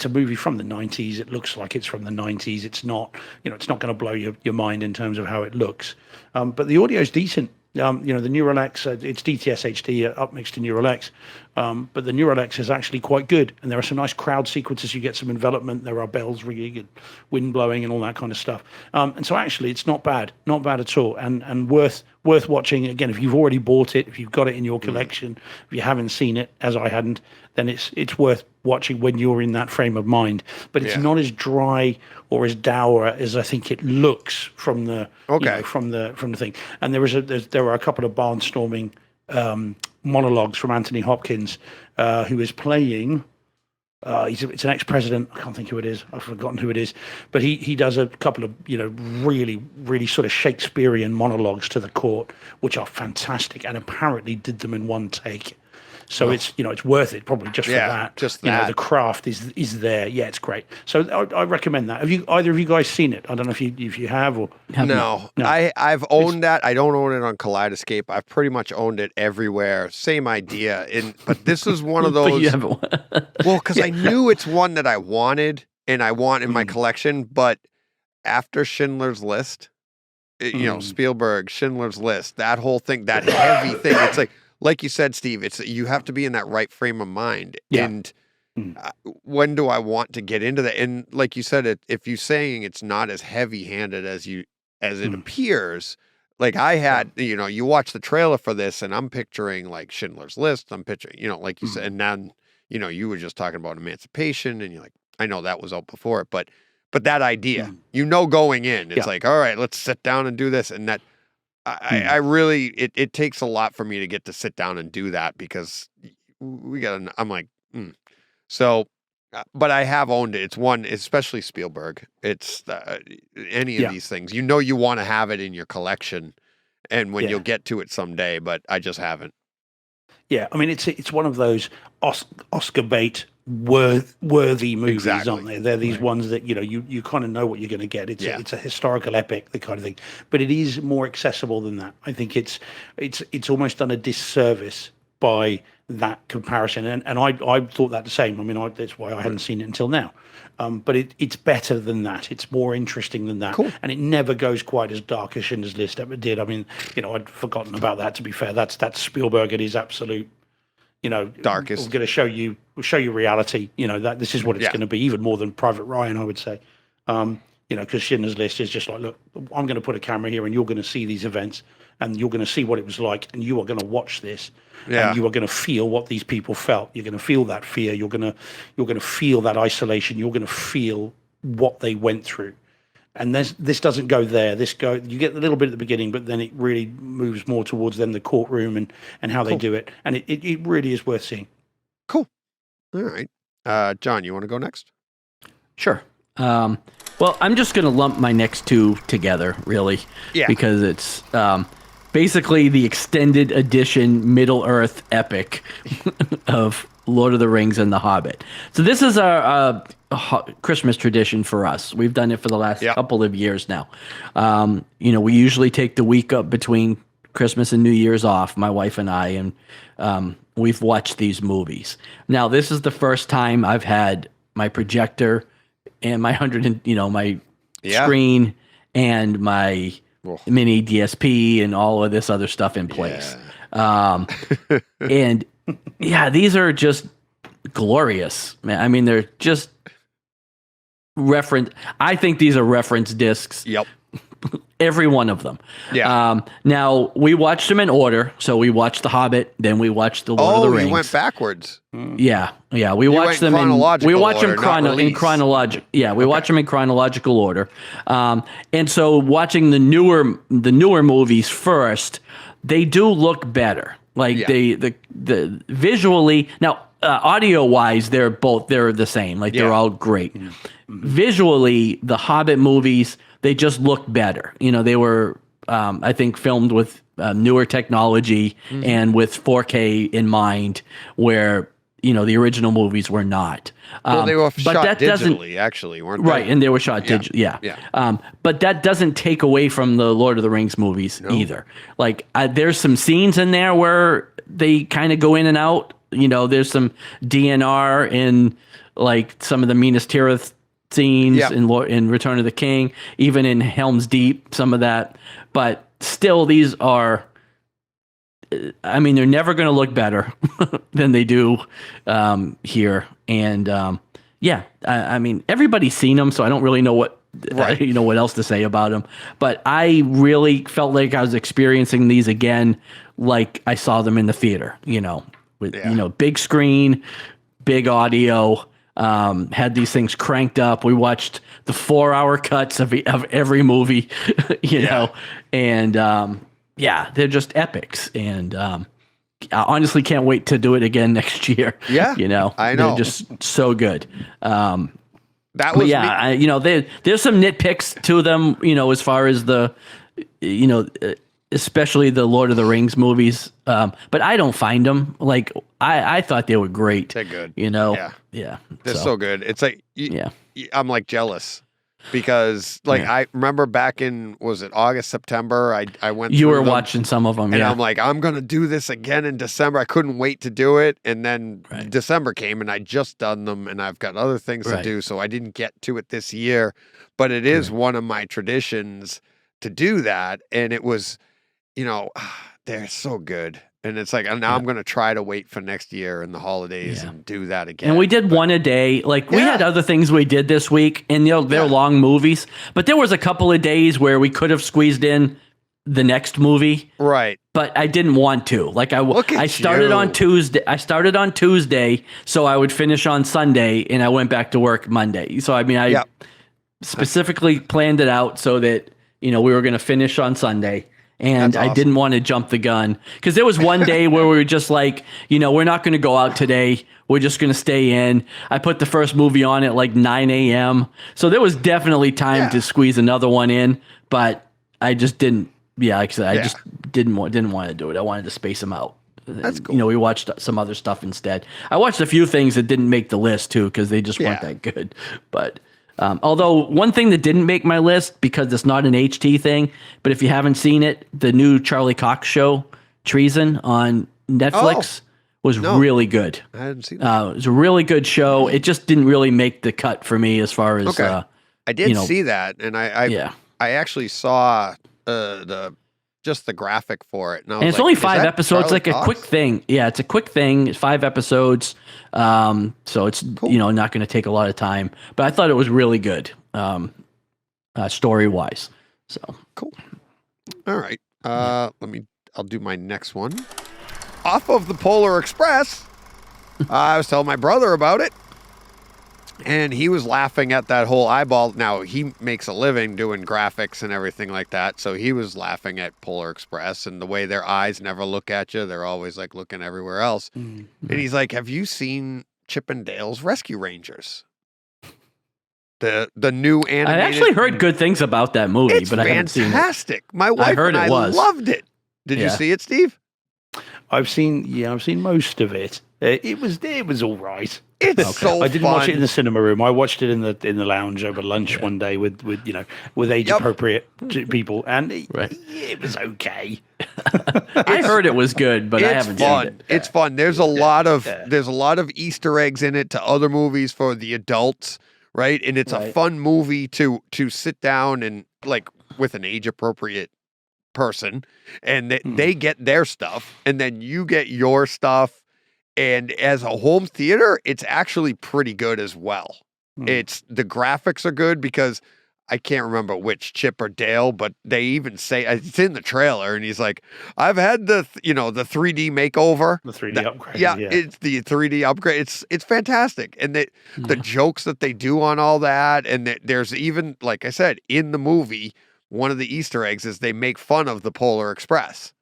a movie from the 90s. It looks like it's from the 90s. It's not, it's not going to blow your mind in terms of how it looks. But the audio is decent. The Neuralex, it's DTS-HD upmixed to Neuralex. But the Neuralex is actually quite good. And there are some nice crowd sequences. You get some envelopment. There are bells ringing and wind blowing and all that kind of stuff. And so actually it's not bad at all. And worth watching. Again, if you've already bought it, if you've got it in your collection, if you haven't seen it, as I hadn't, then it's worth watching when you're in that frame of mind. But it's not as dry or as dour as I think it looks from the from the thing. And there are a couple of barnstorming monologues from Anthony Hopkins, who is playing. It's an ex-president. I can't think who it is. I've forgotten who it is. But he does a couple of really, really sort of Shakespearean monologues to the court, which are fantastic, and apparently did them in one take. So it's it's worth it probably just for that. Just that. that. The craft is there. Yeah, it's great. So I recommend that. Have either of you guys seen it? I don't know if you have or No. I've owned that. I don't own it on Kaleidescape. I've pretty much owned it everywhere. Same idea. But this is one of those. But you haven't. Well, because I knew it's one that I wanted and I want in my collection, but after Schindler's List, Spielberg, Schindler's List, that whole thing, that heavy thing, it's like you said, Steve, you have to be in that right frame of mind. Yeah. And when do I want to get into that? And like you said, if you're saying it's not as heavy-handed as it appears, like I had, you watch the trailer for this and I'm picturing like Schindler's List, I'm picturing, like you said, and then, you were just talking about Emancipation and you're like, I know that was out before it, but that idea, going in, it's like, all right, let's sit down and do this. And that I really, it takes a lot for me to get to sit down and do that because I'm like, So, but I have owned it. It's one, especially Spielberg. It's any of these things, you want to have it in your collection and when you'll get to it someday, but I just haven't. Yeah. I mean, it's one of those Oscar bait worthy movies, aren't they? They're these ones that you kind of know what you're going to get. It's a historical epic, the kind of thing, but it is more accessible than that. I think it's almost done a disservice by that comparison, and I thought that the same. I mean, that's why I hadn't seen it until now. But it's better than that. It's more interesting than that, and it never goes quite as dark as Schindler's List ever did. I mean, I'd forgotten about that. To be fair, that's Spielberg at his absolute. Darkest. We're going to show you reality. That this is what it's going to be, even more than Private Ryan, I would say. Because Schindler's List is just like, look, I'm going to put a camera here, and you're going to see these events, and you're going to see what it was like, and you are going to watch this, and you are going to feel what these people felt. You're going to feel that fear. You're going to feel that isolation. You're going to feel what they went through. And this doesn't go there. You get a little bit at the beginning, but then it really moves more towards then the courtroom and how they do it. And it really is worth seeing. Cool. All right. John, you want to go next? Sure. Well, I'm just going to lump my next two together, really. Yeah. Because it's basically the extended edition Middle-earth epic of Lord of the Rings and The Hobbit. So this is our Christmas tradition for us. We've done it for the last couple of years now. We usually take the week up between Christmas and New Year's off, my wife and I, and we've watched these movies. Now, this is the first time I've had my projector and my my screen and my mini DSP and all of this other stuff in place. And these are just glorious, man. I mean, they're just I think these are reference discs. Yep. Every one of them. Yeah. Now, we watched them in order. So we watched The Hobbit, then we watched The Lord of the Rings. You went backwards. Yeah. We watched them in chronological. Yeah, we watch them in chronological order. And so watching the newer movies first, they do look better. Like the visually now, audio wise, they're the same. Like they're all great. Visually, the Hobbit movies, they just look better. They were, I think, filmed with newer technology and with 4K in mind, where the original movies were not. Well, they were shot digitally, actually, weren't they? Right, and they were shot digitally. Yeah. But that doesn't take away from the Lord of the Rings movies either. Like, there's some scenes in there where they kind of go in and out. There's some DNR in like some of the Minas Tirith scenes in Return of the King, even in Helm's Deep, some of that. But still, these are, I mean, they're never going to look better than they do here. And I mean, everybody's seen them, so I don't really know what else to say about them. But I really felt like I was experiencing these again, like I saw them in the theater. With big screen, big audio. Had these things cranked up. We watched the 4-hour cuts of every movie, and they're just epics. And I honestly can't wait to do it again next year. Yeah, I know. They're just so good. That was there's some nitpicks to them, as far as the, especially the Lord of the Rings movies. But I don't find them like I thought they were great. They're good. You know, Yeah. They're so good. It's like I'm like jealous because like I remember back in was it August, September? I went. You through were them, watching some of them, and I'm like, I'm gonna do this again in December. I couldn't wait to do it, and then December came, and I just done them, and I've got other things to do, so I didn't get to it this year. But it is one of my traditions to do that, and it was, you know, they're so good. And it's like, now I'm going to try to wait for next year and the holidays and do that again. And we did one a day. Like we had other things we did this week, and they're long movies. But there was a couple of days where we could have squeezed in the next movie. Right. But I didn't want to. Like I started on Tuesday. I started on Tuesday, so I would finish on Sunday, and I went back to work Monday. So I mean, I specifically planned it out so that we were going to finish on Sunday. And I didn't want to jump the gun because there was one day where we were just like, we're not going to go out today. We're just going to stay in. I put the first movie on at like 9 a.m. So there was definitely time to squeeze another one in, but I just didn't. Yeah, like I said, I just didn't want to do it. I wanted to space them out. That's cool. We watched some other stuff instead. I watched a few things that didn't make the list too because they just weren't that good. But although one thing that didn't make my list because it's not an HT thing, but if you haven't seen it, the new Charlie Cox show, Treason on Netflix, was really good. I hadn't seen that. It was a really good show. It just didn't really make the cut for me as far as I did see that, and I actually saw just the graphic for it. And it's only 5 episodes, like a quick thing. Yeah, it's a quick thing. It's 5 episodes. So it's, not going to take a lot of time, but I thought it was really good, story wise. So cool. All right. I'll do my next one off of the Polar Express. I was telling my brother about it, and he was laughing at that whole eyeball. Now, he makes a living doing graphics and everything like that, so he was laughing at Polar Express and the way their eyes never look at you. They're always, like, looking everywhere else. Mm-hmm. And he's like, have you seen Chip and Dale's Rescue Rangers? The new animated... I actually heard good things about that movie, but I haven't seen it. It's fantastic. My wife and I loved it. Did you see it, Steve? I've seen most of it. It was all right. It's so I didn't watch it in the cinema room. I watched it in the lounge over lunch one day with age appropriate people, and it was okay. I heard it was good, but I haven't seen it. It's fun. There's a lot of Easter eggs in it to other movies for the adults, right? And it's a fun movie to sit down and like with an age appropriate person, and they get their stuff, and then you get your stuff. And as a home theater, it's actually pretty good as well. It's the graphics are good because I can't remember which Chip or Dale, but they even say it's in the trailer, and he's like, "I've had the 3D makeover, the 3D upgrade." Yeah, it's the 3D upgrade. It's fantastic, and the jokes that they do on all that, and there's even, like I said, in the movie, one of the Easter eggs is they make fun of the Polar Express.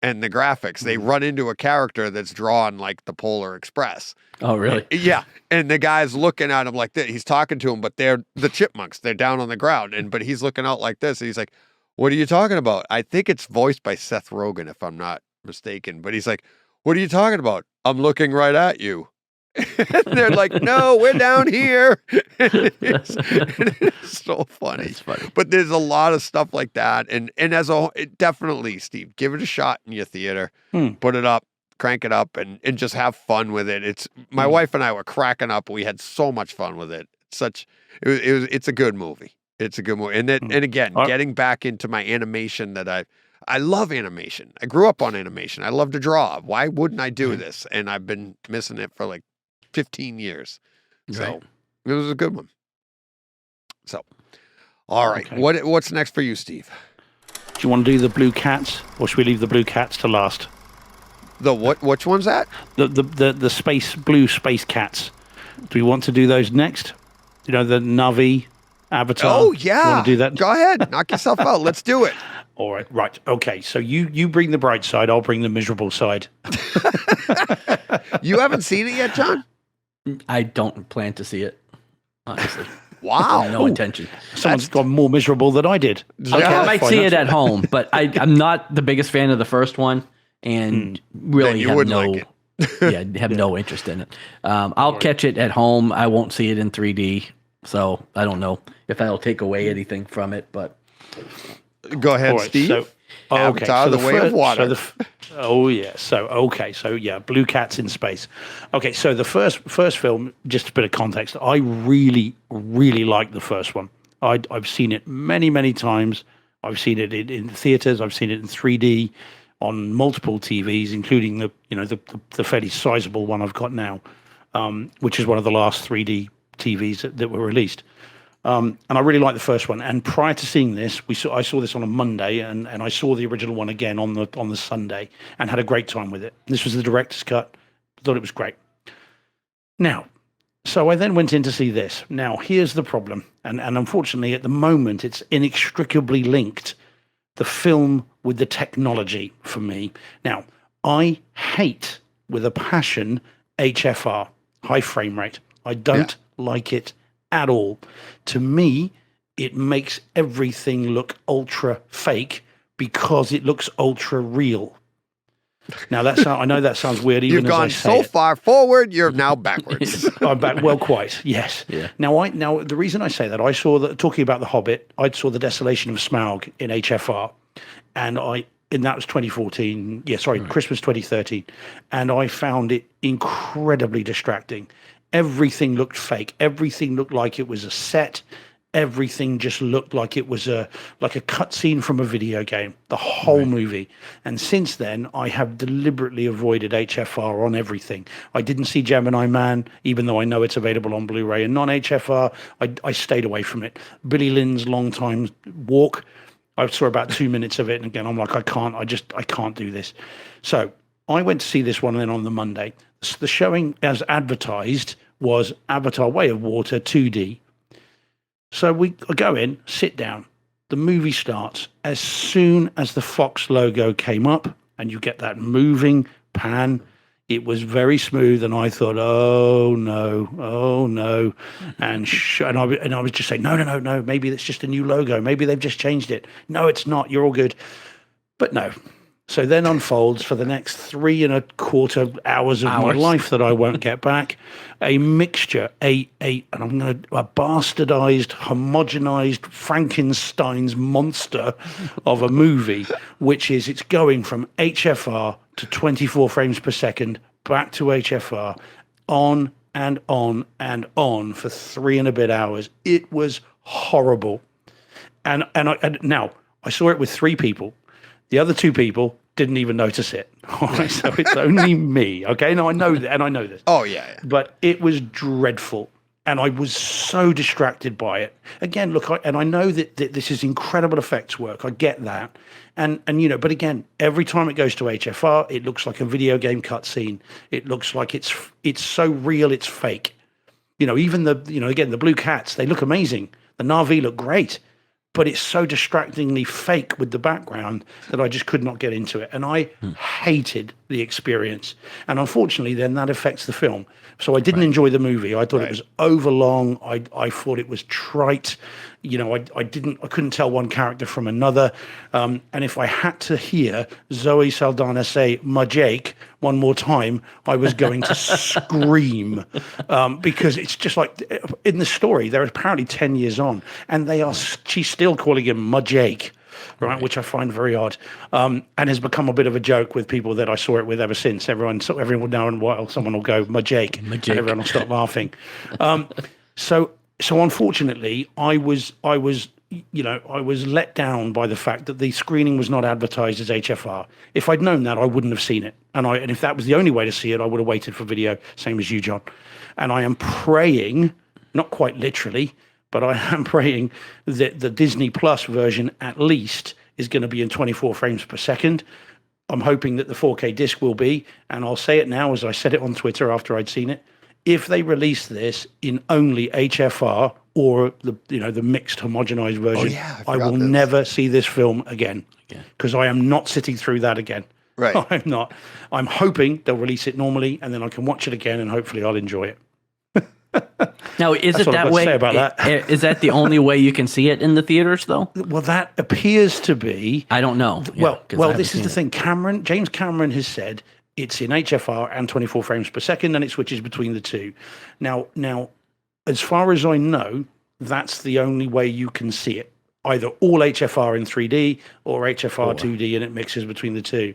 And the graphics, they run into a character that's drawn like the Polar Express. Oh, really? Yeah. And the guy's looking at him like this. He's talking to him, but they're the chipmunks. They're down on the ground. But he's looking out like this. And he's like, what are you talking about? I think it's voiced by Seth Rogen, if I'm not mistaken. But he's like, what are you talking about? I'm looking right at you. And they're like, no, we're down here. It's so funny. It's funny. But there's a lot of stuff like that. And definitely, Steve, give it a shot in your theater. Put it up, crank it up, and just have fun with it. It's my wife and I were cracking up. We had so much fun with it. It's a good movie. It's a good movie. And again, getting back into my animation that I love animation. I grew up on animation. I love to draw. Why wouldn't I do this? And I've been missing it for like 15 years. So it was a good one. So, all right. Okay. What's next for you, Steve? Do you want to do the blue cats, or should we leave the blue cats to last? The what? Which one's that? The blue space cats. Do we want to do those next? The Navi Avatar. Oh yeah. You want to do that? Go ahead. Knock yourself out. Let's do it. All right. Right. Okay. So you bring the bright side. I'll bring the miserable side. You haven't seen it yet, John? I don't plan to see it, honestly. Wow. No intention. Someone's gone more miserable than I did. Okay, I might fine, see it that's at home, but I'm not the biggest fan of the first one, and really you have wouldn't no, like it. have no interest in it. I'll catch it at home. I won't see it in 3D, so I don't know if that'll take away anything from it. But Go ahead, All right, Steve. so- Avatar, the Way of Water. Blue Cats in Space. Okay, so the first film, just a bit of context, I really, really like the first one. I've seen it many times. I've seen it in theaters. I've seen it in 3D on multiple TVs, including the fairly sizable one I've got now, which is one of the last 3D TVs that were released. And I really like the first one. And prior to seeing this, I saw this on a Monday, and I saw the original one again on the Sunday, and had a great time with it. This was the director's cut. Thought it was great. Now, so I then went in to see this. Now, here's the problem, and unfortunately, at the moment, it's inextricably linked, the film with the technology for me. Now, I hate with a passion HFR, high frame rate. I don't like it at all. To me, it makes everything look ultra fake because it looks ultra real. Now I know that sounds weird. Even You've gone as I say so far forward, you're now backwards. I'm back. Well, quite yes. Yeah. Now the reason I say that, I saw that, talking about the Hobbit, I saw the Desolation of Smaug in HFR, and that was 2014. Yeah, sorry, Christmas 2013, and I found it incredibly distracting. Everything looked fake. Everything looked like it was a set. Everything just looked like it was a cutscene from a video game, the whole movie. And since then, I have deliberately avoided HFR on everything. I didn't see Gemini Man, even though I know it's available on Blu-ray and non-HFR. I stayed away from it. Billy Lynn's Long Time Walk, I saw about 2 minutes of it, and again, I'm like, I can't do this. So I went to see this one, and then on the Monday, the showing as advertised was Avatar: Way of Water 2D. So we go in, sit down. The movie starts. As soon as the Fox logo came up, and you get that moving pan, it was very smooth, and I thought, oh no, and I was just saying, no, maybe it's just a new logo, maybe they've just changed it. No, it's not. You're all good, but no. So then unfolds for the next 3.25 hours of my life that I won't get back, a mixture, a bastardized, homogenized Frankenstein's monster of a movie, which is, it's going from HFR to 24 frames per second, back to HFR, on and on and on for 3 and a bit hours. It was horrible. And now I saw it with 3 people. The other 2 people didn't even notice it. All right, so it's only me. Okay, now I know that, and I know this. Oh yeah. But it was dreadful, and I was so distracted by it. Again, look, I know that this is incredible effects work. I get that, and but again, every time it goes to HFR, it looks like a video game cutscene. It looks like it's so real, it's fake. Even again, the blue cats, they look amazing. The Na'vi look great. But it's so distractingly fake with the background that I just could not get into it. And I hated the experience. And unfortunately, then that affects the film. So I didn't enjoy the movie. I thought it was overlong. I thought it was trite. I couldn't tell one character from another. And if I had to hear Zoe Saldana say "Ma Jake" one more time, I was going to scream, because it's just like, in the story, they're apparently 10 years on, and she's still calling him "Ma Jake." Right, which I find very odd, and has become a bit of a joke with people that I saw it with ever since. Everyone now and while someone will go "Ma Jake," and everyone will stop laughing. So unfortunately, I was let down by the fact that the screening was not advertised as HFR. If I'd known that, I wouldn't have seen it, and if that was the only way to see it, I would have waited for video, same as you, John. And I am praying, not quite literally, but I am praying that the Disney Plus version at least is going to be in 24 frames per second. I'm hoping that the 4K disc will be, and I'll say it now as I said it on Twitter after I'd seen it. If they release this in only HFR or the mixed homogenized version, I will never see this film again, because I am not sitting through that again. Right. I'm not. I'm hoping they'll release it normally, and then I can watch it again, and hopefully I'll enjoy it. Now, is That's it what I've got that to way? say about that. Is that the only way you can see it in the theaters, though? Well, that appears to be. I don't know. Well, Yeah, 'cause I haven't this is the seen thing. James Cameron has said it's in HFR and 24 frames per second, and it switches between the two. Now, as far as I know, that's the only way you can see it. Either all HFR in 3D or HFR 2D, and it mixes between the two.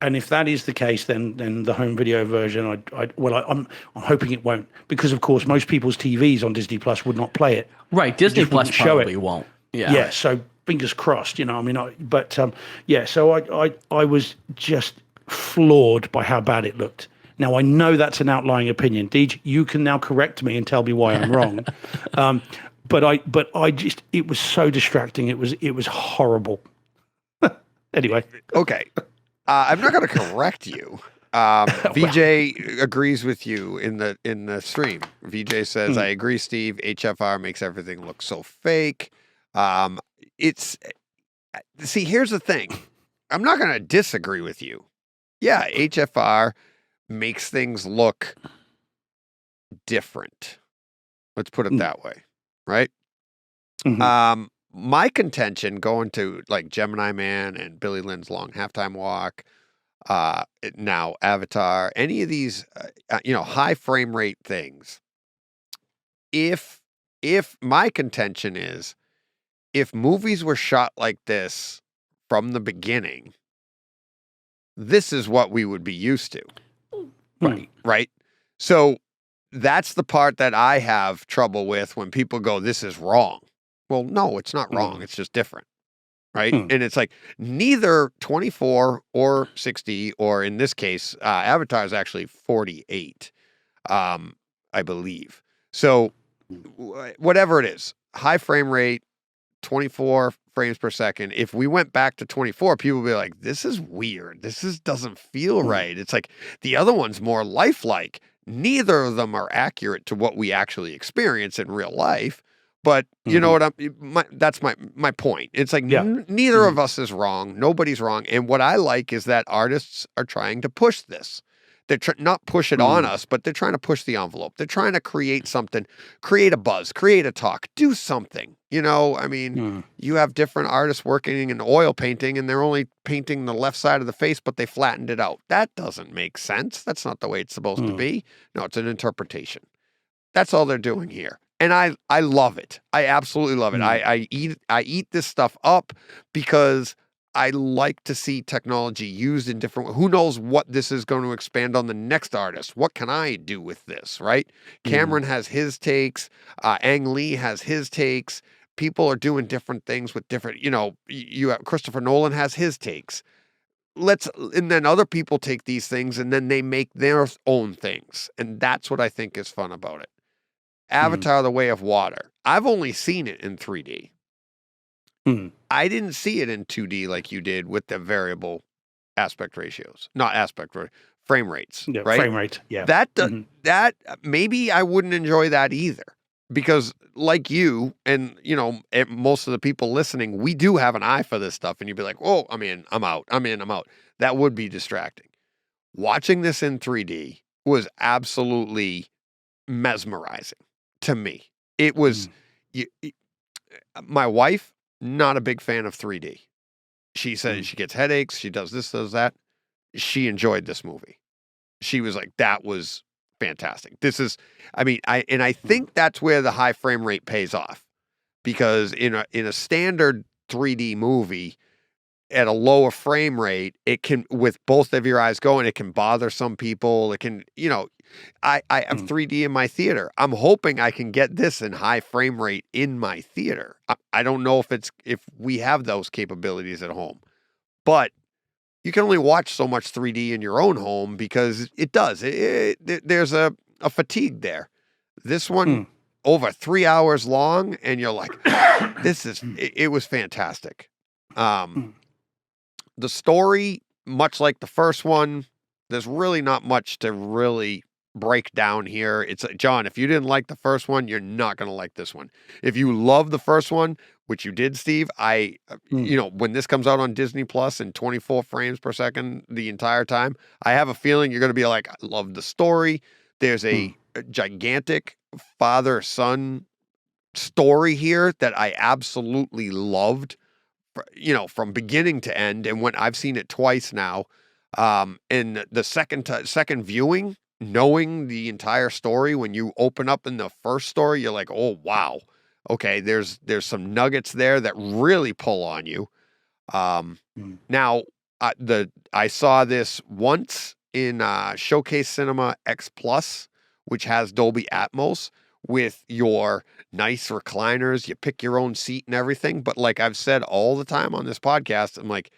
And if that is the case, then the home video version, I'm hoping it won't, because of course most people's TVs on Disney Plus would not play it. Right, Disney just Plus wouldn't show probably it. won't. Yeah. Yeah, so fingers crossed, I mean, so I was just floored by how bad it looked. Now I know that's an outlying opinion. Deej, you can now correct me and tell me why I'm wrong. But I just, it was so distracting. It was horrible. Anyway. Okay. I'm not going to correct you. VJ agrees with you in the stream. VJ says, I agree, Steve. HFR makes everything look so fake. See, here's the thing. I'm not going to disagree with you. Yeah, HFR makes things look different. Let's put it that way, right? Mhm. My contention going to like Gemini Man and Billy Lynn's Long Halftime Walk, now Avatar, any of these, high frame rate things. If my contention is, if movies were shot like this from the beginning, this is what we would be used to. Right. So that's the part that I have trouble with when people go, this is wrong. Well, no, it's not wrong. It's just different. Right. And it's like neither 24 or 60, or in this case, Avatar is actually 48, I believe. So whatever it is, high frame rate, 24 frames per second. If we went back to 24, people would be like, this is weird. Doesn't feel right. It's like the other one's more lifelike. Neither of them are accurate to what we actually experience in real life. But you know what that's my point. It's like neither of us is wrong. Nobody's wrong. And what I like is that artists are trying to push this. They're not push it on us, but they're trying to push the envelope. They're trying to create something, create a buzz, create a talk, do something. I mean, you have different artists working in oil painting and they're only painting the left side of the face, but they flattened it out. That doesn't make sense. That's not the way it's supposed to be. No, it's an interpretation. That's all they're doing here. And I love it. I absolutely love it. I eat this stuff up because I like to see technology used in different ways. Who knows what this is going to expand on the next artist? What can I do with this, right? Cameron has his takes. Ang Lee has his takes. People are doing different things with different, you have Christopher Nolan has his takes. And then other people take these things and then they make their own things. And that's what I think is fun about it. Avatar, The Way of Water. I've only seen it in 3D. I didn't see it in 2D like you did with the variable aspect ratios. Not aspect rate, frame rates, right? Frame rate, yeah. That maybe I wouldn't enjoy that either. Because like you and, most of the people listening, we do have an eye for this stuff. And you'd be like, oh, I'm in, I'm out. I'm in, I'm out. That would be distracting. Watching this in 3D was absolutely mesmerizing to me. It was, my wife, not a big fan of 3D. She says she gets headaches. She does this, does that. She enjoyed this movie. She was like, that was fantastic. I think that's where the high frame rate pays off, because in a standard 3D movie at a lower frame rate, it can, with both of your eyes going, it can bother some people. It can, I have 3D in my theater. I'm hoping I can get this in high frame rate in my theater. I don't know if we have those capabilities at home, but you can only watch so much 3D in your own home because it does. There's a fatigue there. This one over 3 hours long, and you're like, it was fantastic. The story, much like the first one, there's really not much to really break down here. It's John, if you didn't like the first one, you're not going to like this one. If you love the first one, which you did, Steve, when this comes out on Disney Plus in 24 frames per second the entire time, I have a feeling you're going to be like, I love the story. There's a gigantic father-son story here that I absolutely loved, from beginning to end. And when I've seen it twice now, in the second viewing, knowing the entire story, when you open up in the first story, you're like, oh wow, okay, there's some nuggets there that really pull on you. Now, I saw this once in Showcase Cinema X Plus, which has Dolby Atmos with your nice recliners. You pick your own seat and everything. But like I've said all the time on this podcast, I'm like,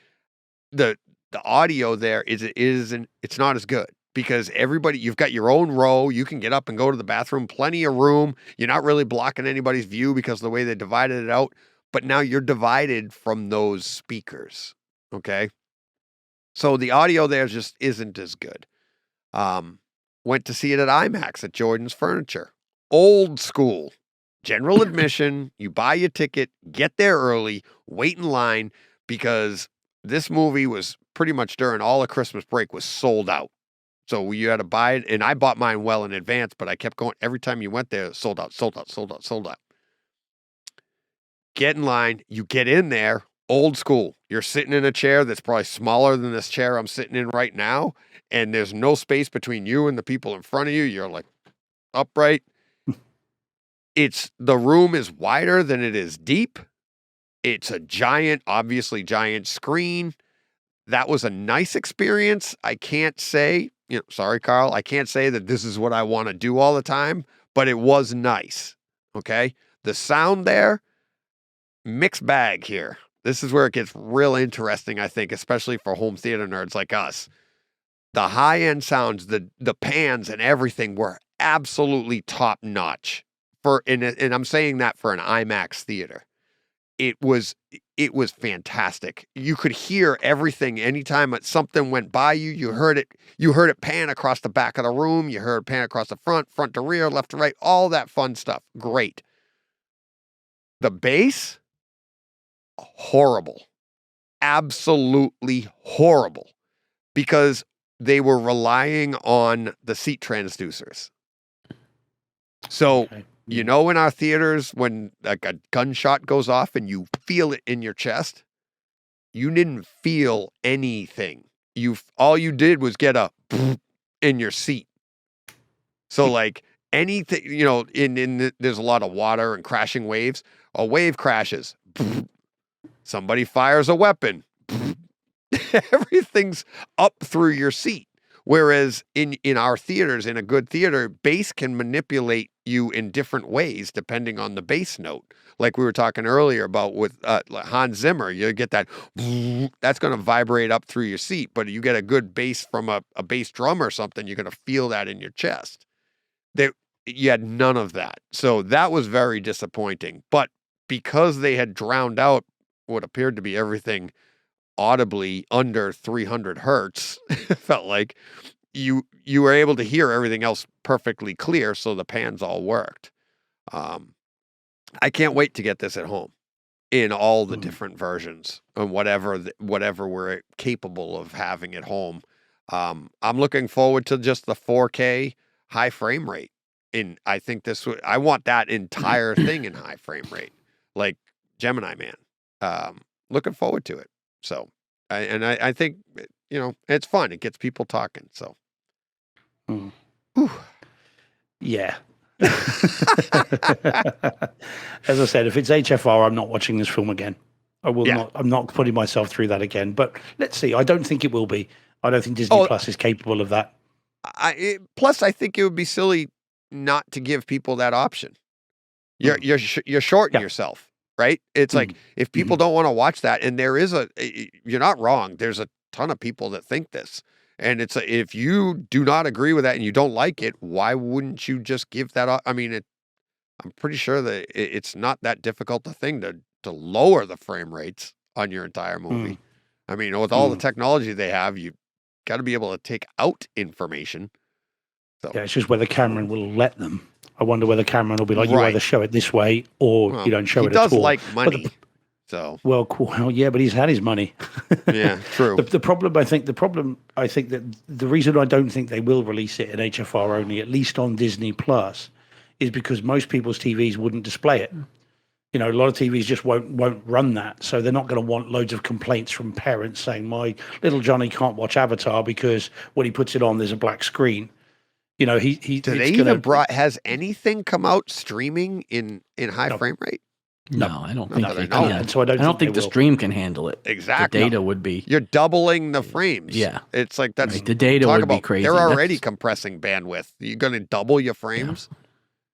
the audio there it's not as good, because you've got your own row. You can get up and go to the bathroom, plenty of room. You're not really blocking anybody's view because of the way they divided it out. But now you're divided from those speakers. Okay. So the audio there just isn't as good. Went to see it at IMAX at Jordan's Furniture. Old school. General admission. You buy your ticket, get there early, wait in line, because this movie was pretty much during all of Christmas break was sold out. So you had to buy it, and I bought mine well in advance, but I kept going. Every time you went there, sold out, sold out, sold out, sold out. Get in line. You get in there. Old school. You're sitting in a chair that's probably smaller than this chair I'm sitting in right now, and there's no space between you and the people in front of you. You're like upright. The room is wider than it is deep. It's a obviously giant screen. That was a nice experience. I can't say, sorry, Carl, I can't say that this is what I want to do all the time, but it was nice. Okay. The sound there, mixed bag here. This is where it gets real interesting, I think, especially for home theater nerds like us. The high-end sounds, the pans and everything were absolutely top-notch. And I'm saying that for an IMAX theater. It was fantastic. You could hear everything anytime something went by you. You heard it pan across the back of the room. You heard it pan across the front to rear, left to right, all that fun stuff. Great. The bass, horrible. Absolutely horrible. Because they were relying on the seat transducers. So, Okay. in our theaters, when like a gunshot goes off and you feel it in your chest, you didn't feel anything. All you did was get a in your seat. So like anything, there's a lot of water and crashing waves. A wave crashes. Somebody fires a weapon. Everything's up through your seat. Whereas in our theaters, in a good theater, bass can manipulate you in different ways depending on the bass note. Like we were talking earlier about with Hans Zimmer, you get that, that's going to vibrate up through your seat. But you get a good bass from a bass drum or something, you're going to feel that in your chest. You had none of that. So that was very disappointing. But because they had drowned out what appeared to be everything audibly under 300 hertz, it felt like you were able to hear everything else perfectly clear, so the pans all worked. I can't wait to get this at home in all the different versions and whatever we're capable of having at home. I'm looking forward to just the 4K high frame rate. I think I want that entire thing in high frame rate, like Gemini Man. Looking forward to it. So, I think, it's fun. It gets people talking. So, yeah. As I said, if it's HFR, I'm not watching this film again. I will not. I'm not putting myself through that again. But let's see. I don't think it will be. I don't think Disney Plus is capable of that. Plus, I think it would be silly not to give people that option. You're shorting yourself, right? It's like if people don't want to watch that, and you're not wrong. There's a ton of people that think this. And it's if you do not agree with that and you don't like it, why wouldn't you just give that? I mean, I'm pretty sure that it's not that difficult a thing to lower the frame rates on your entire movie. I mean, with all the technology they have, you got to be able to take out information. So. Yeah, it's just whether Cameron will let them. I wonder whether Cameron will be like, you either show it this way or you don't show it at all. He does like money. So Well, yeah, but he's had his money. yeah, true. The problem I think that the reason I don't think they will release it in HFR only, at least on Disney Plus, is because most people's TVs wouldn't display it. You know, a lot of TVs just won't run that, so they're not going to want loads of complaints from parents saying my little Johnny can't watch Avatar because when he puts it on, there's a black screen. You know, he Do they even has anything come out streaming in high frame rate? No, I don't think No, they no. can. And so I don't think they the will. stream can handle it. Exactly. The data would be. You're doubling the frames. Yeah. It's like that's Right, the data talk would be about- crazy. They're already That's- compressing bandwidth. You're going to double your frames.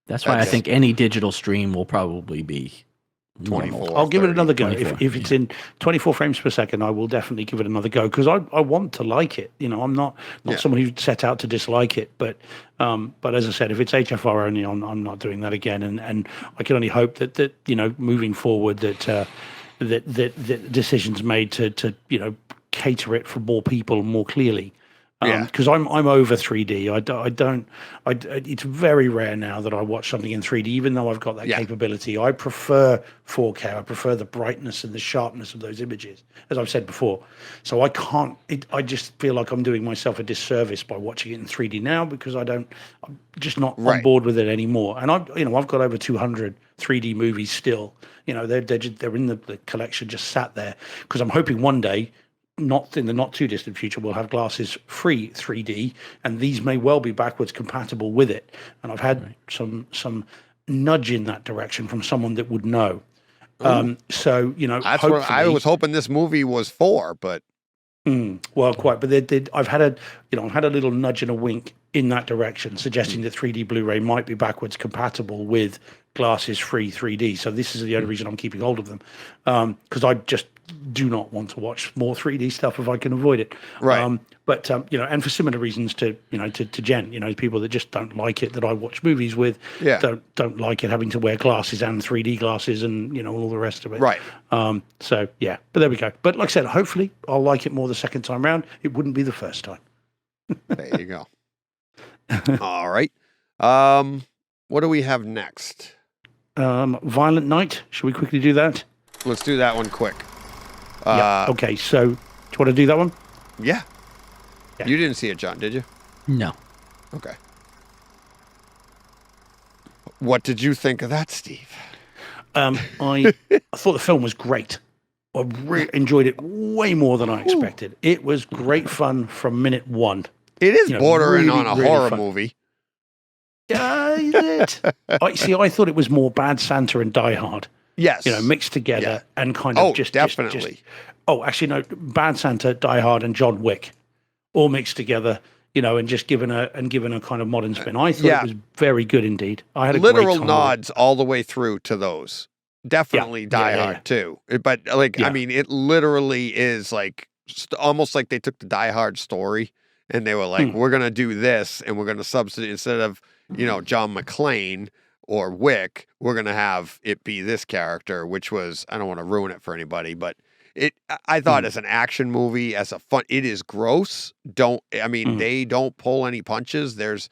That's why I That's- think any digital stream will probably be 24. normal. I'll give it 30, another go. 24, If it's in 24 frames per second, I will definitely give it another go because I want to like it. You know, I'm not Yeah. someone who set out to dislike it, but as I said, if it's HFR only, I'm not doing that again. And I can only hope that you know, moving forward, that decisions made to you know, cater it for more people more clearly. Yeah. Because I'm over 3D. It's very rare now that I watch something in 3D, even though I've got that Yeah. capability. I prefer 4K. I prefer the brightness and the sharpness of those images, as I've said before. So I can't. I just feel like I'm doing myself a disservice by watching it in 3D now because I'm just not on Right. board with it anymore. And I've got over 200 3D movies still. You know, they're in the collection, just sat there because I'm hoping one day, not in the not too distant future, we'll have glasses free 3D, and these may well be backwards compatible with it. And I've had some nudge in that direction from someone that would know. So you know, That's what I hopefully- was hoping this movie was for, but well, quite, but I've had a little nudge and a wink in that direction, suggesting that 3D Blu-ray might be backwards compatible with glasses free 3D. So this is the only reason I'm keeping hold of them, because I just do not want to watch more 3D stuff if I can avoid it. Right. But you know, and for similar reasons to Jen, you know, people that just don't like it that I watch movies with, Yeah. don't like it having to wear glasses and 3D glasses and you know all the rest of it. Right. So yeah, but there we go. But like I said, hopefully I'll like it more the second time round. It wouldn't be the first time. there you go. All right. What do we have next? Violent Night. Should we quickly do that? Let's do that one quick. Yeah. Okay. So do you want to do that one? Yeah. Yeah. You didn't see it, John, did you? No. Okay. What did you think of that, Steve? I thought the film was great. I enjoyed it way more than I expected. It was great fun from minute one. It is You know, bordering really, on a really horror fun. movie. Is it? I thought it was more Bad Santa and Die Hard. Yes. You know, mixed together Yeah. and kind of Oh, just definitely. Actually, no, Bad Santa, Die Hard, and John Wick, all mixed together. You know, and just given a kind of modern spin. I thought Yeah. it was very good indeed. I had a Literal great time with it. nods all the way through to those. Definitely Die Yeah, Hard too. But like, Yeah. I mean, it literally is like almost like they took the Die Hard story and they were like, we're gonna do this and we're gonna substitute instead of John McClane or Wick, we're gonna have it be this character, which was I don't want to ruin it for anybody, but I thought as an action movie, as a fun, it is gross. They don't pull any punches. There's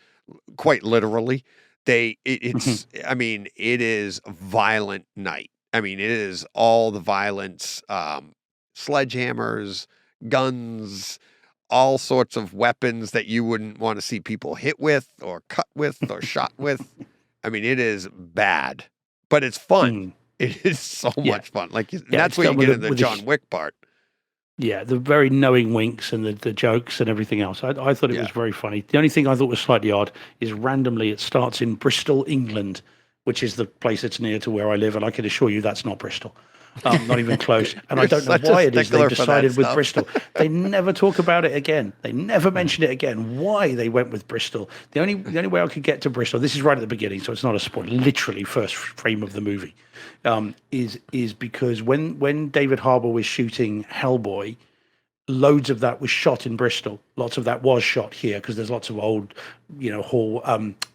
quite literally. It's I mean, it is Violent Night. I mean, it is all the violence, sledgehammers, guns, all sorts of weapons that you wouldn't want to see people hit with or cut with or shot with. I mean, it is bad, but it's fun. It is so much fun. Like that's it's where you done get with into the with John Wick part. Yeah, the very knowing winks and the jokes and everything else. I thought it Yeah. was very funny. The only thing I thought was slightly odd is randomly it starts in Bristol, England, which is the place that's near to where I live, and I can assure you that's not Bristol. Not even close. And I You're don't know such a why it is stickler they for that decided with stuff. Bristol. They never talk about it again. They never mention it again. Why they went with Bristol? The only way I could get to Bristol, this is right at the beginning, so it's not a spoiler. Literally first frame of the movie, is because when David Harbour was shooting Hellboy, loads of that was shot in Bristol. Lots of that was shot here because there's lots of old, hall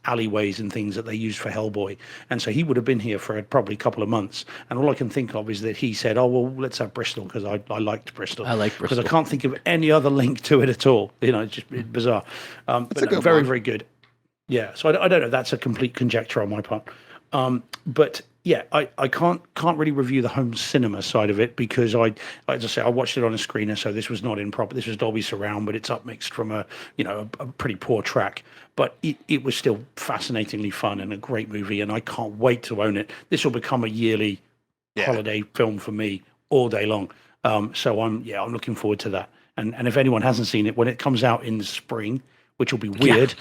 alleyways and things that they used for Hellboy. And so he would have been here for probably a couple of months. And all I can think of is that he said, "Oh well, let's have Bristol because I liked Bristol. I like because I Bristol. can't think of any other link to it at all. It's just bizarre. But a good very one. very good. Yeah. So I don't know. That's a complete conjecture on my part. But yeah, I can't really review the home cinema side of it because as I say, I watched it on a screener, so this was not in proper. This was Dolby Surround, but it's upmixed from a pretty poor track. But it was still fascinatingly fun and a great movie, and I can't wait to own it. This will become a yearly holiday film for me all day long. So I'm looking forward to that. And if anyone hasn't seen it, when it comes out in the spring, which will be weird,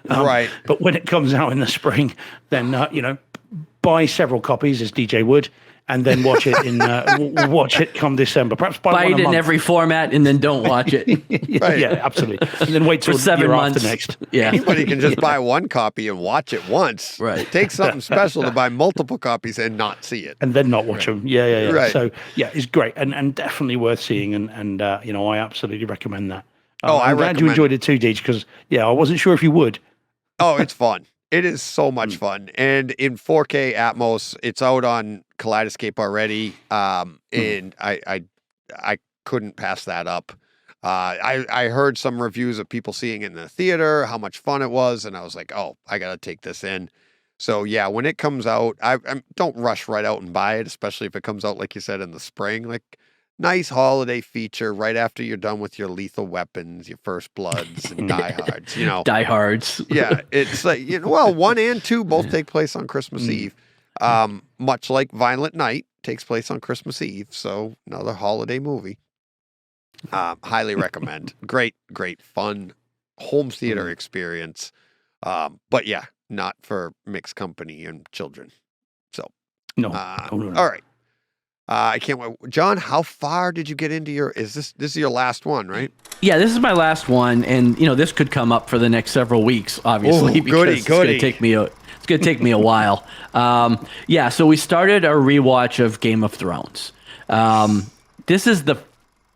right? But when it comes out in the spring, then buy several copies as DJ would, and then watch it watch it come December. Perhaps buy it in every format and then don't watch it. Yeah, absolutely. And then wait till for 7 months after next. Yeah, Anybody can just buy one copy and watch it once. Right. It takes something special to buy multiple copies and not see it. And then not watch them. Yeah. Right. So it's great and definitely worth seeing. And I absolutely recommend that. I'm glad you enjoyed it too, Deej, because I wasn't sure if you would. Oh, it's fun. It is so much fun. And in 4K Atmos, it's out on Kaleidescape already. And I couldn't pass that up. I heard some reviews of people seeing it in the theater, how much fun it was, and I was like, oh, I got to take this in. So yeah, when it comes out, I don't rush right out and buy it, especially if it comes out, like you said, in the spring. Like, nice holiday feature right after you're done with your Lethal Weapons, your First Bloods, and Diehards. Diehards. Yeah, it's like 1 and 2 both take place on Christmas Eve. Much like Violent Night takes place on Christmas Eve, so another holiday movie. Highly recommend. Great fun home theater experience. But yeah, not for mixed company and children. So No. All right. I can't wait. John, how far did you get into your? This is your last one, right? Yeah, this is my last one, and this could come up for the next several weeks, obviously, because it's going to take me a while. So we started a rewatch of Game of Thrones. This is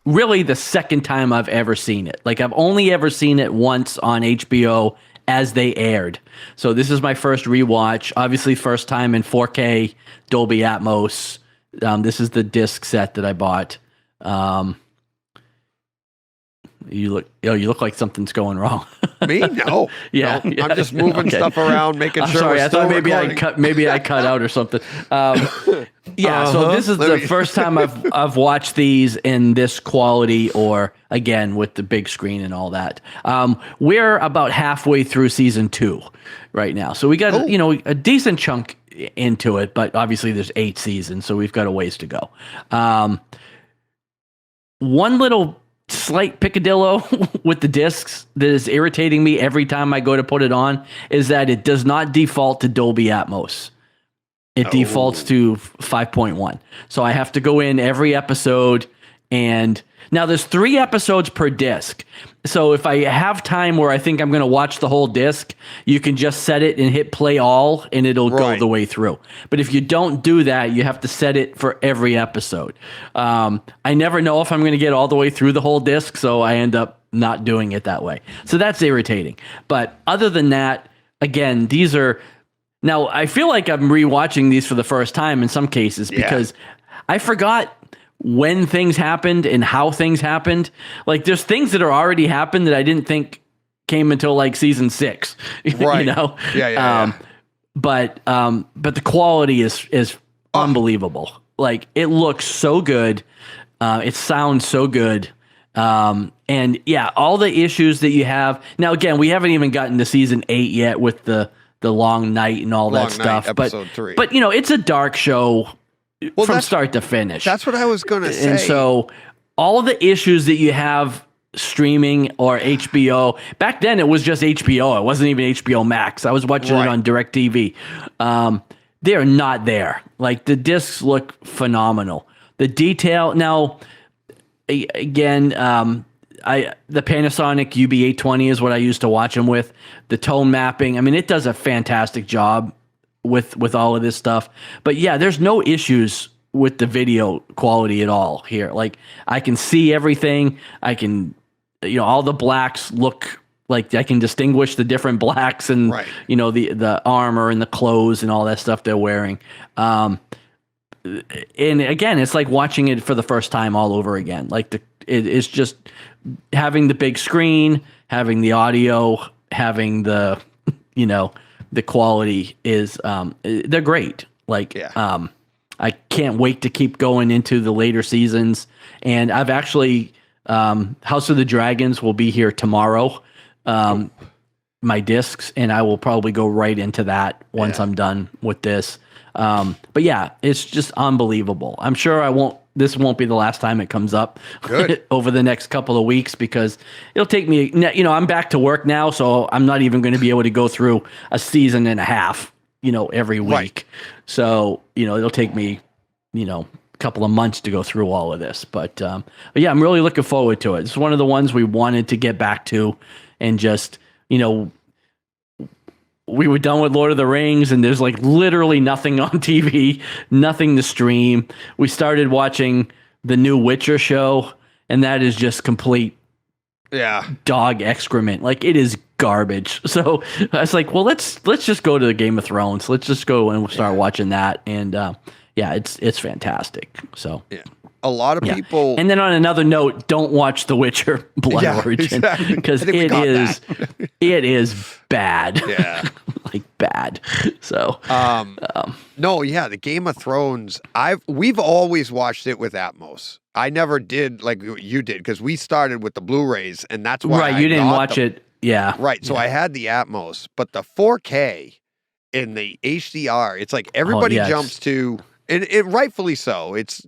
really the second time I've ever seen it. Like, I've only ever seen it once on HBO as they aired. So this is my first rewatch. Obviously, first time in 4K Dolby Atmos. This is the disc set that I bought. You look like something's going wrong. Me? No. Yeah, no. I'm just moving stuff around, making sure. Sorry, I thought maybe I cut out or something. So this is the first time I've watched these in this quality, or again with the big screen and all that. We're about halfway through season 2 right now, so we got a decent chunk into it, but obviously there's 8 seasons, so we've got a ways to go. One little slight picadillo with the discs that is irritating me every time I go to put it on is that it does not default to Dolby Atmos. It defaults to 5.1. So I have to go in every episode, and now there's 3 episodes per disc. So if I have time where I think I'm going to watch the whole disc, you can just set it and hit play all, and it'll go the way through. But if you don't do that, you have to set it for every episode. I never know if I'm going to get all the way through the whole disc, so I end up not doing it that way. So that's irritating. But other than that, again, these are... Now, I feel like I'm rewatching these for the first time in some cases because I forgot when things happened and how things happened. Like, there's things that are already happened that I didn't think came until like season 6. Right. But the quality is unbelievable. Like, it looks so good. It sounds so good. And yeah, all the issues that you have. Now, again, we haven't even gotten to season 8 yet with the long night and all that stuff. Episode 3. But it's a dark show from start to finish. That's what I was going to say. And so all of the issues that you have streaming or HBO, back then it was just HBO. It wasn't even HBO Max. I was watching it on DirecTV. They're not there. Like, the discs look phenomenal. The detail now, again, the Panasonic UB820 is what I used to watch them with. The tone mapping, I mean, it does a fantastic job with all of this stuff. But yeah, there's no issues with the video quality at all here. Like, I can see everything. I can, all the blacks look like I can distinguish the different blacks and, the armor and the clothes and all that stuff they're wearing. And again, it's like watching it for the first time all over again. Like, it's just having the big screen, having the audio, having the, the quality is, they're great. Like, Yeah. I can't wait to keep going into the later seasons. And I've actually, House of the Dragons will be here tomorrow. My discs, and I will probably go right into that once I'm done with this. But yeah, it's just unbelievable. I'm sure this won't be the last time it comes up over the next couple of weeks, because it'll take me, I'm back to work now, so I'm not even going to be able to go through a season and a half, every week. Right. So, it'll take me, a couple of months to go through all of this. But yeah, I'm really looking forward to it. It's one of the ones we wanted to get back to, and just, we were done with Lord of the Rings, and there's like literally nothing on TV, nothing to stream. We started watching the new Witcher show, and that is just complete dog excrement. Like, it is garbage. So I was like, well, let's just go to the Game of Thrones. Let's just go and start watching that. And it's fantastic. So a lot of people. And then on another note, don't watch The Witcher Blood Origin, because it is bad. Yeah. Like, bad. So no, the Game of Thrones, we've always watched it with Atmos. I never did like you did, because we started with the Blu-rays, and that's why you didn't watch it. Yeah. Right. So I had the Atmos, but the 4K in the HDR, it's like everybody jumps to, and it rightfully so. It's,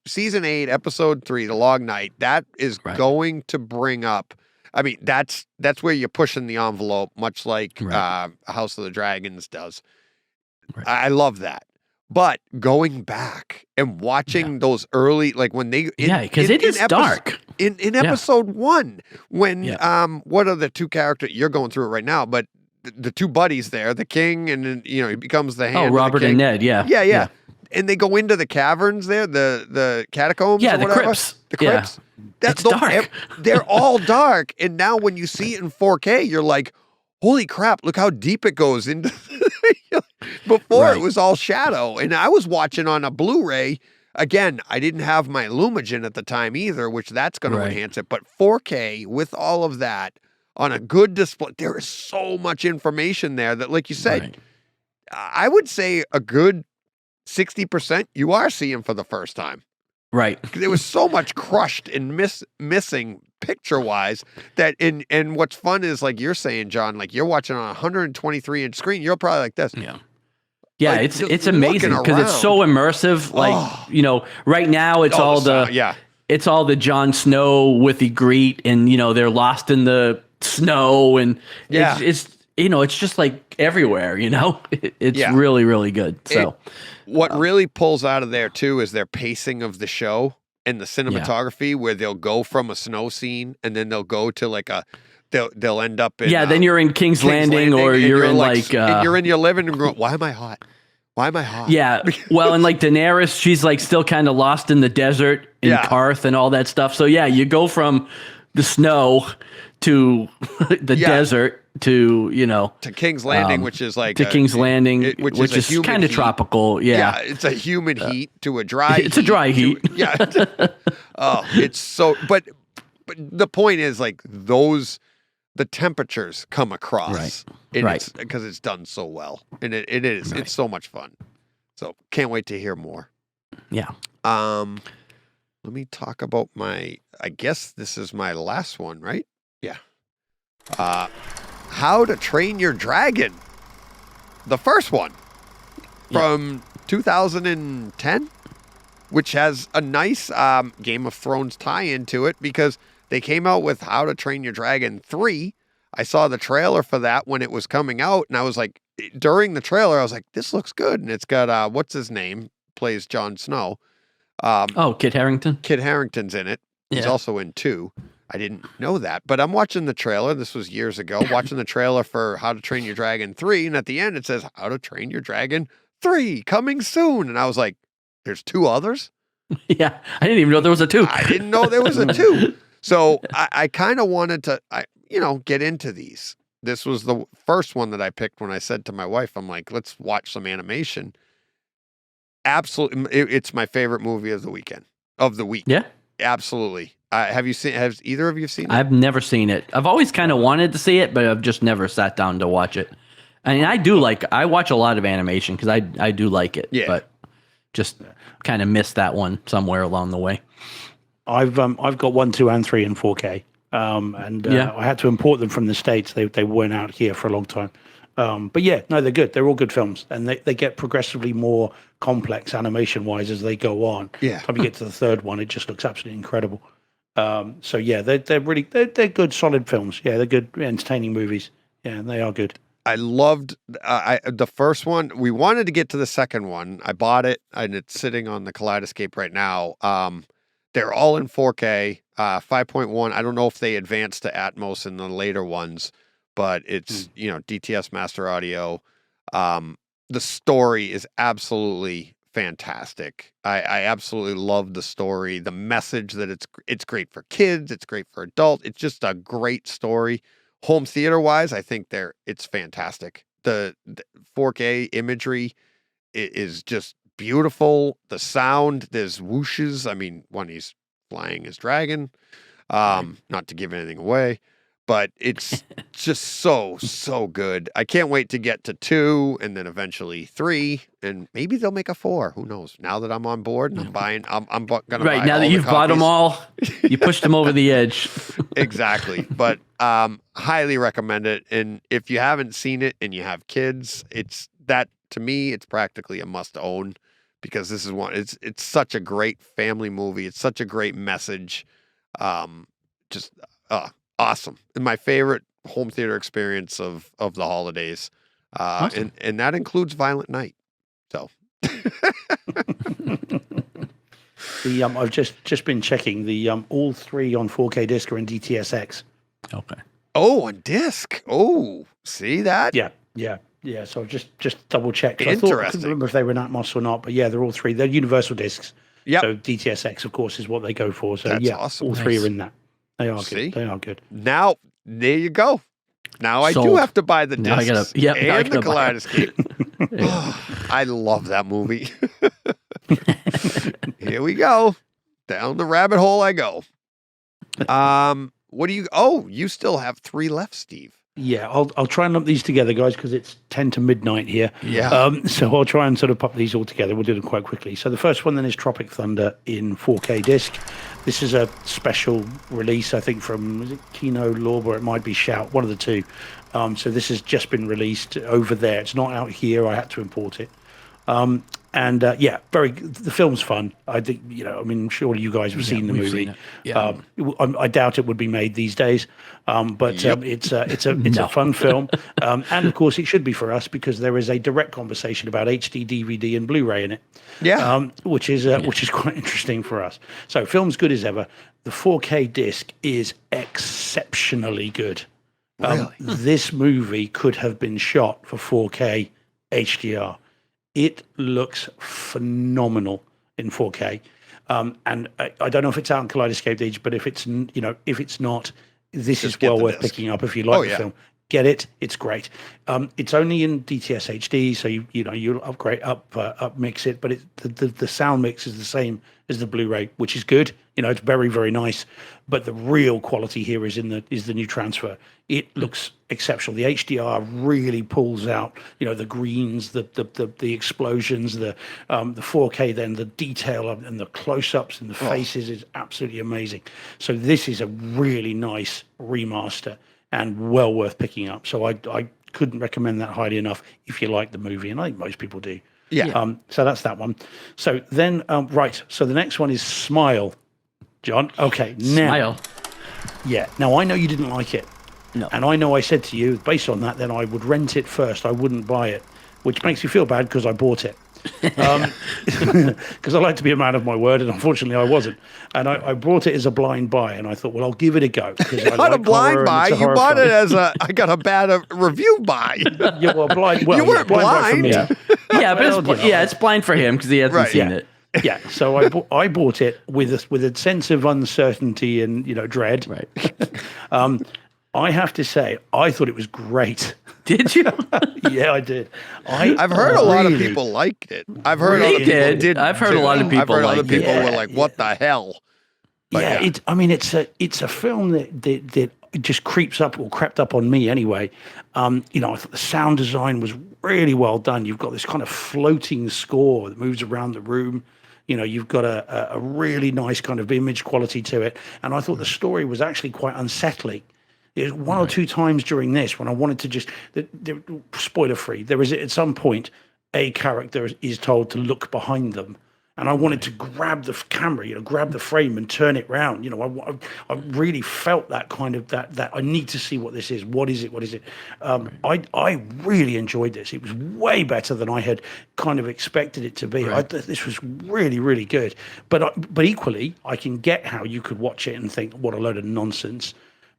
season 8, episode 3, The Long Night, that is going to bring up, I mean, that's where you're pushing the envelope, much like House of the Dragons does. Right. I love that. But going back and watching those early, like when they, because it is dark. In episode 1, when, what are the two characters, you're going through it right now, but the two buddies there, the king, and then, he becomes the hand. Oh, Robert and Ned, Yeah. And they go into the caverns there, the catacombs. Yeah, or the whatever. crypts. The crypts. It's dark. They're all dark. And now when you see it in 4K, you're like, holy crap, look how deep it goes into. Before it was all shadow. And I was watching on a Blu-ray. Again, I didn't have my Lumagen at the time either, which that's going to enhance it. But 4K with all of that on a good display, there is so much information there that, like you said, I would say a good 60% you are seeing for the first time. Right. There was so much crushed and missing picture-wise that and what's fun is, like you're saying, John, like you're watching on a 123-inch screen, you're probably like this. Yeah, like, it's amazing because it's so immersive. Like, right now it's all it's all the Jon Snow with the Ygritte, and they're lost in the snow, and it's it's just like everywhere. It's really, really good. So what really pulls out of there too is their pacing of the show and the cinematography, where they'll go from a snow scene and then they'll go to like they'll end up in then you're in King's Landing, or you're in like and you're in your living room going, why am I hot? Why am I hot? Yeah. Well, and like Daenerys, she's like still kind of lost in the desert in Karth and all that stuff. So you go from the snow to the desert to to King's Landing, which is like King's Landing, which is kind of tropical. Yeah, it's a humid heat to a dry. It's a dry heat. It's so. But the point is, like, the temperatures come across, because it's done so well, and it is. It's so much fun. So can't wait to hear more. Yeah. Let me talk about I guess this is my last one, right? Yeah. How to Train Your Dragon. The first one from 2010, which has a nice Game of Thrones tie-in to it, because they came out with How to Train Your Dragon 3. I saw the trailer for that when it was coming out, and I was like, during the trailer, I was like, this looks good. And it's got, what's his name? Plays Jon Snow. Kit Harington. Kit Harington's in it. He's also in 2. I didn't know that, but I'm watching the trailer. This was years ago, watching the trailer for How to Train Your Dragon 3. And at the end, it says, How to Train Your Dragon 3 coming soon. And I was like, there's 2 others? Yeah. I didn't even know there was a 2. I didn't know there was a 2. So I kind of wanted to, get into these. This was the first one that I picked when I said to my wife, I'm like, let's watch some animation. Absolutely. It's my favorite movie of the week. Yeah. Absolutely. Have either of you seen it? I've never seen it. I've always kind of wanted to see it, but I've just never sat down to watch it. I mean, I watch a lot of animation because I do like it. Yeah. But just kind of missed that one somewhere along the way. I've got 1, 2, and 3 in 4K. I had to import them from the States. They weren't out here for a long time. But yeah, no, they're good. They're all good films, and they get progressively more complex animation wise as they go on. Yeah. By the time you get to the third one, it just looks absolutely incredible. So yeah, they're really good, solid films. Yeah, they're good, entertaining movies. Yeah, they are good. I loved the first one. We wanted to get to the second one. I bought it, and it's sitting on the Kaleidescape right now. They're all in 4K, 5.1. I don't know if they advanced to Atmos in the later ones, but it's DTS Master Audio. The story is absolutely fantastic. I absolutely love the story. The message that it's great for kids. It's great for adults. It's just a great story. Home theater wise, I think it's fantastic. The 4K imagery is just beautiful. The sound, there's whooshes. I mean, when he's flying his dragon, not to give anything away, but it's just so good. I can't wait to get to 2 and then eventually 3, and maybe they'll make a 4. Who knows? Now that I'm on board and I'm buying, I'm gonna buy Right, now all that the you've bought them copies. all, you pushed them over the edge. Exactly. But highly recommend it. And if you haven't seen it and you have kids, to me, it's practically a must own, because this is it's such a great family movie. It's such a great message. Awesome. And my favorite home theater experience of the holidays. Awesome. And that includes Violent Night. So I've just been checking all 3 on 4K disc are in DTS-X. Okay. Oh, on disc. Oh, see that? Yeah. So just double checked. I Interesting. couldn't remember if they were in Atmos or not, but yeah, they're all 3. They're universal discs. Yep. So DTS-X, of course, is what they go for. So That's yeah, awesome. all 3 Nice. are in that. They are See? good. They are good. Now, there you go. Now I do Sold. have to buy the Now I discs gotta- now I and the gotta buy it. Kaleidescape. I love that movie. Here we go. Down the rabbit hole I go. What do you... Oh, you still have 3 left, Steve. Yeah, I'll try and lump these together, guys, because it's 10 to midnight here. Yeah. So I'll try and sort of pop these all together. We'll do them quite quickly. So the first one then is Tropic Thunder in 4K disc. This is a special release, I think, from is it Kino Lorb, or it might be Shout, one of the two. So this has just been released over there. It's not out here. I had to import it. The film's fun. I think, surely you guys have seen the we've movie. seen it. Yeah. I doubt it would be made these days, but Yep. it's a fun film, and of course it should be for us because there is a direct conversation about HD, DVD, and Blu-ray in it. Yeah. Which is quite interesting for us. So, film's good as ever. The 4K disc is exceptionally good. Really? This movie could have been shot for 4K HDR. It looks phenomenal in 4K. And I don't know if it's out in Kaleidescape Age, but if it's not, this Just is get well the worth disc. picking up if you like Oh, the yeah. film. Get it; it's great. It's only in DTS-HD, so you'll upgrade, mix it, but the sound mix is the same as the Blu-ray, which is good. It's very, very nice. But the real quality here is the new transfer. It looks exceptional. The HDR really pulls out, the greens, the explosions, the 4K. Then the detail and the close-ups and the faces is absolutely amazing. So this is a really nice remaster and well worth picking up. So I couldn't recommend that highly enough if you like the movie, and I think most people do. Yeah. So that's that one. So then, right. So the next one is Smile, John. Okay. Now, Smile. yeah. Now I know you didn't like it. No. And I know I said to you, based on that, then I would rent it first. I wouldn't buy it, which makes me feel bad because I bought it. Because I like to be a man of my word, and unfortunately I wasn't. And I brought it as a blind buy, and I thought, well, I'll give it a go. Not a blind buy. You bought it as I got a bad review buy. Yeah, well, blind. Well, You weren't buy for blind. me. Yeah, but Well, it's blind for him because he hasn't Right. seen it. Yeah, so I bought it with a sense of uncertainty and dread. Right. I have to say, I thought it was great. Did you? Yeah, I did. I've heard a lot of really- people liked it. I've heard They other people did. didn't. I've heard a too. lot of people I've heard other liked it. people were Yeah, like, "What the hell?" But yeah, it's a film that it just creeps up or crept up on me anyway. I thought the sound design was really well done. You've got this kind of floating score that moves around the room. You've got a really nice kind of image quality to it. And I thought the story was actually quite unsettling. There's one or two times during this when I wanted to just, spoiler free, there is at some point a character is told to look behind them. And I wanted to grab the camera, grab the frame and turn it round. I really felt that kind of that I need to see what this is. What is it? What is it? I really enjoyed this. It was way better than I had kind of expected it to be. Right. This was really, really good. But equally, I can get how you could watch it and think, what a load of nonsense.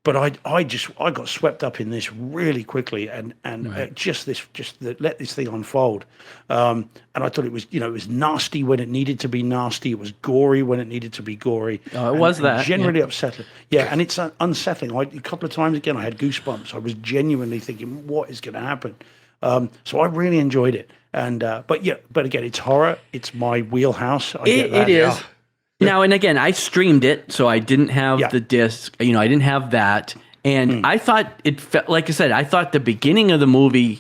But I got swept up in this really quickly and let this thing unfold. And I thought it was nasty when it needed to be nasty. It was gory when it needed to be gory. Oh, it was that. Generally upsetting. Yeah, and it's unsettling. A couple of times again, I had goosebumps. I was genuinely thinking, what is going to happen? So I really enjoyed it. And but again, it's horror. It's my wheelhouse. It is. Now, and again, I streamed it, so I didn't have the disc. I didn't have that. And I thought it felt, like I said, I thought the beginning of the movie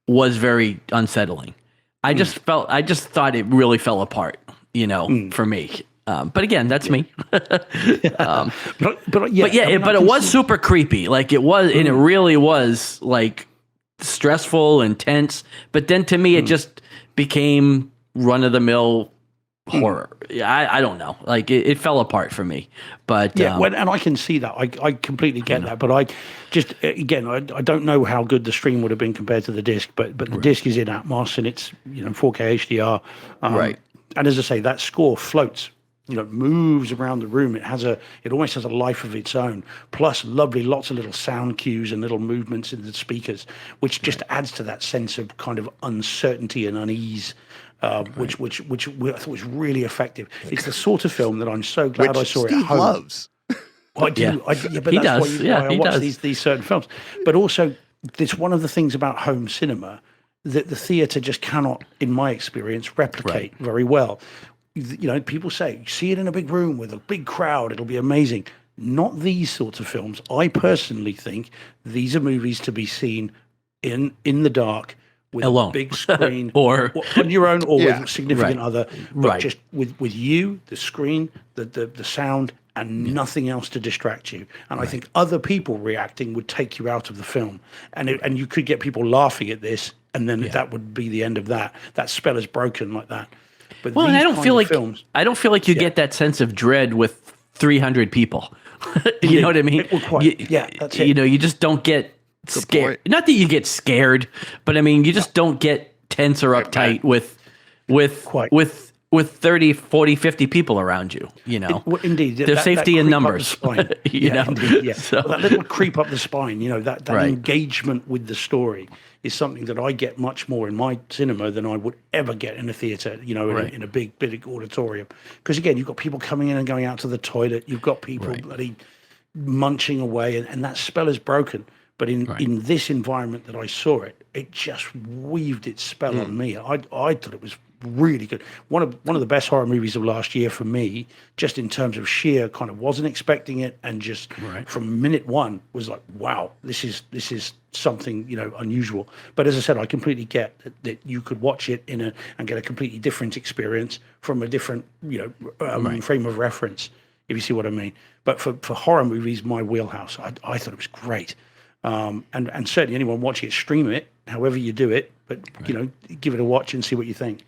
was very unsettling. I just thought it really fell apart, for me. But again, that's me. But it was super creepy. Like it was, and it really was like stressful and tense. But then to me, it just became run of the mill horror. I don't know. Like it fell apart for me. But and I can see that. I completely get that. But I just again, I don't know how good the stream would have been compared to the disc. But the disc is in Atmos and it's 4K HDR. Right. And as I say, that score floats. Moves around the room. It almost has a life of its own. Plus, lots of little sound cues and little movements in the speakers, which just adds to that sense of kind of uncertainty and unease. Which I thought was really effective. It's the sort of film that I'm so glad I saw Steve at home. Loves. I do. Yeah. But He that's does. why I watch does. these certain films. But also, it's one of the things about home cinema that the theatre just cannot, in my experience, replicate very well. People say, see it in a big room with a big crowd, it'll be amazing. Not these sorts of films. I personally think these are movies to be seen in the dark, with alone, a big screen, or on your own, or with a significant Right. other, but just with you, the screen, the sound, and nothing else to distract you. And I think other people reacting would take you out of the film, and you could get people laughing at this, and then that would be the end of that. That spell is broken like that. But well, and I don't feel like films, you get that sense of dread with 300 people. You know what I mean? That's it. You just don't get scared. point. Not that you get scared, but I mean, you just don't get tense or uptight with 30, 40, 50 people around you, Indeed. There's safety in numbers. Indeed, So. That little creep up the spine, that Right. engagement with the story is something that I get much more in my cinema than I would ever get in a theatre, in a big auditorium. Because again, you've got people coming in and going out to the toilet. You've got people bloody munching away, and that spell is broken. But in this environment that I saw it just weaved its spell on me. I thought it was really good. One of the best horror movies of last year for me, just in terms of sheer kind of wasn't expecting it, and just from minute one was like, wow, this is something unusual. But as I said, I completely get that you could watch it and get a completely different experience from a different frame of reference, if you see what I mean. But for horror movies, my wheelhouse, I thought it was great. And certainly anyone watching it, stream it, however you do it, but give it a watch and see what you think.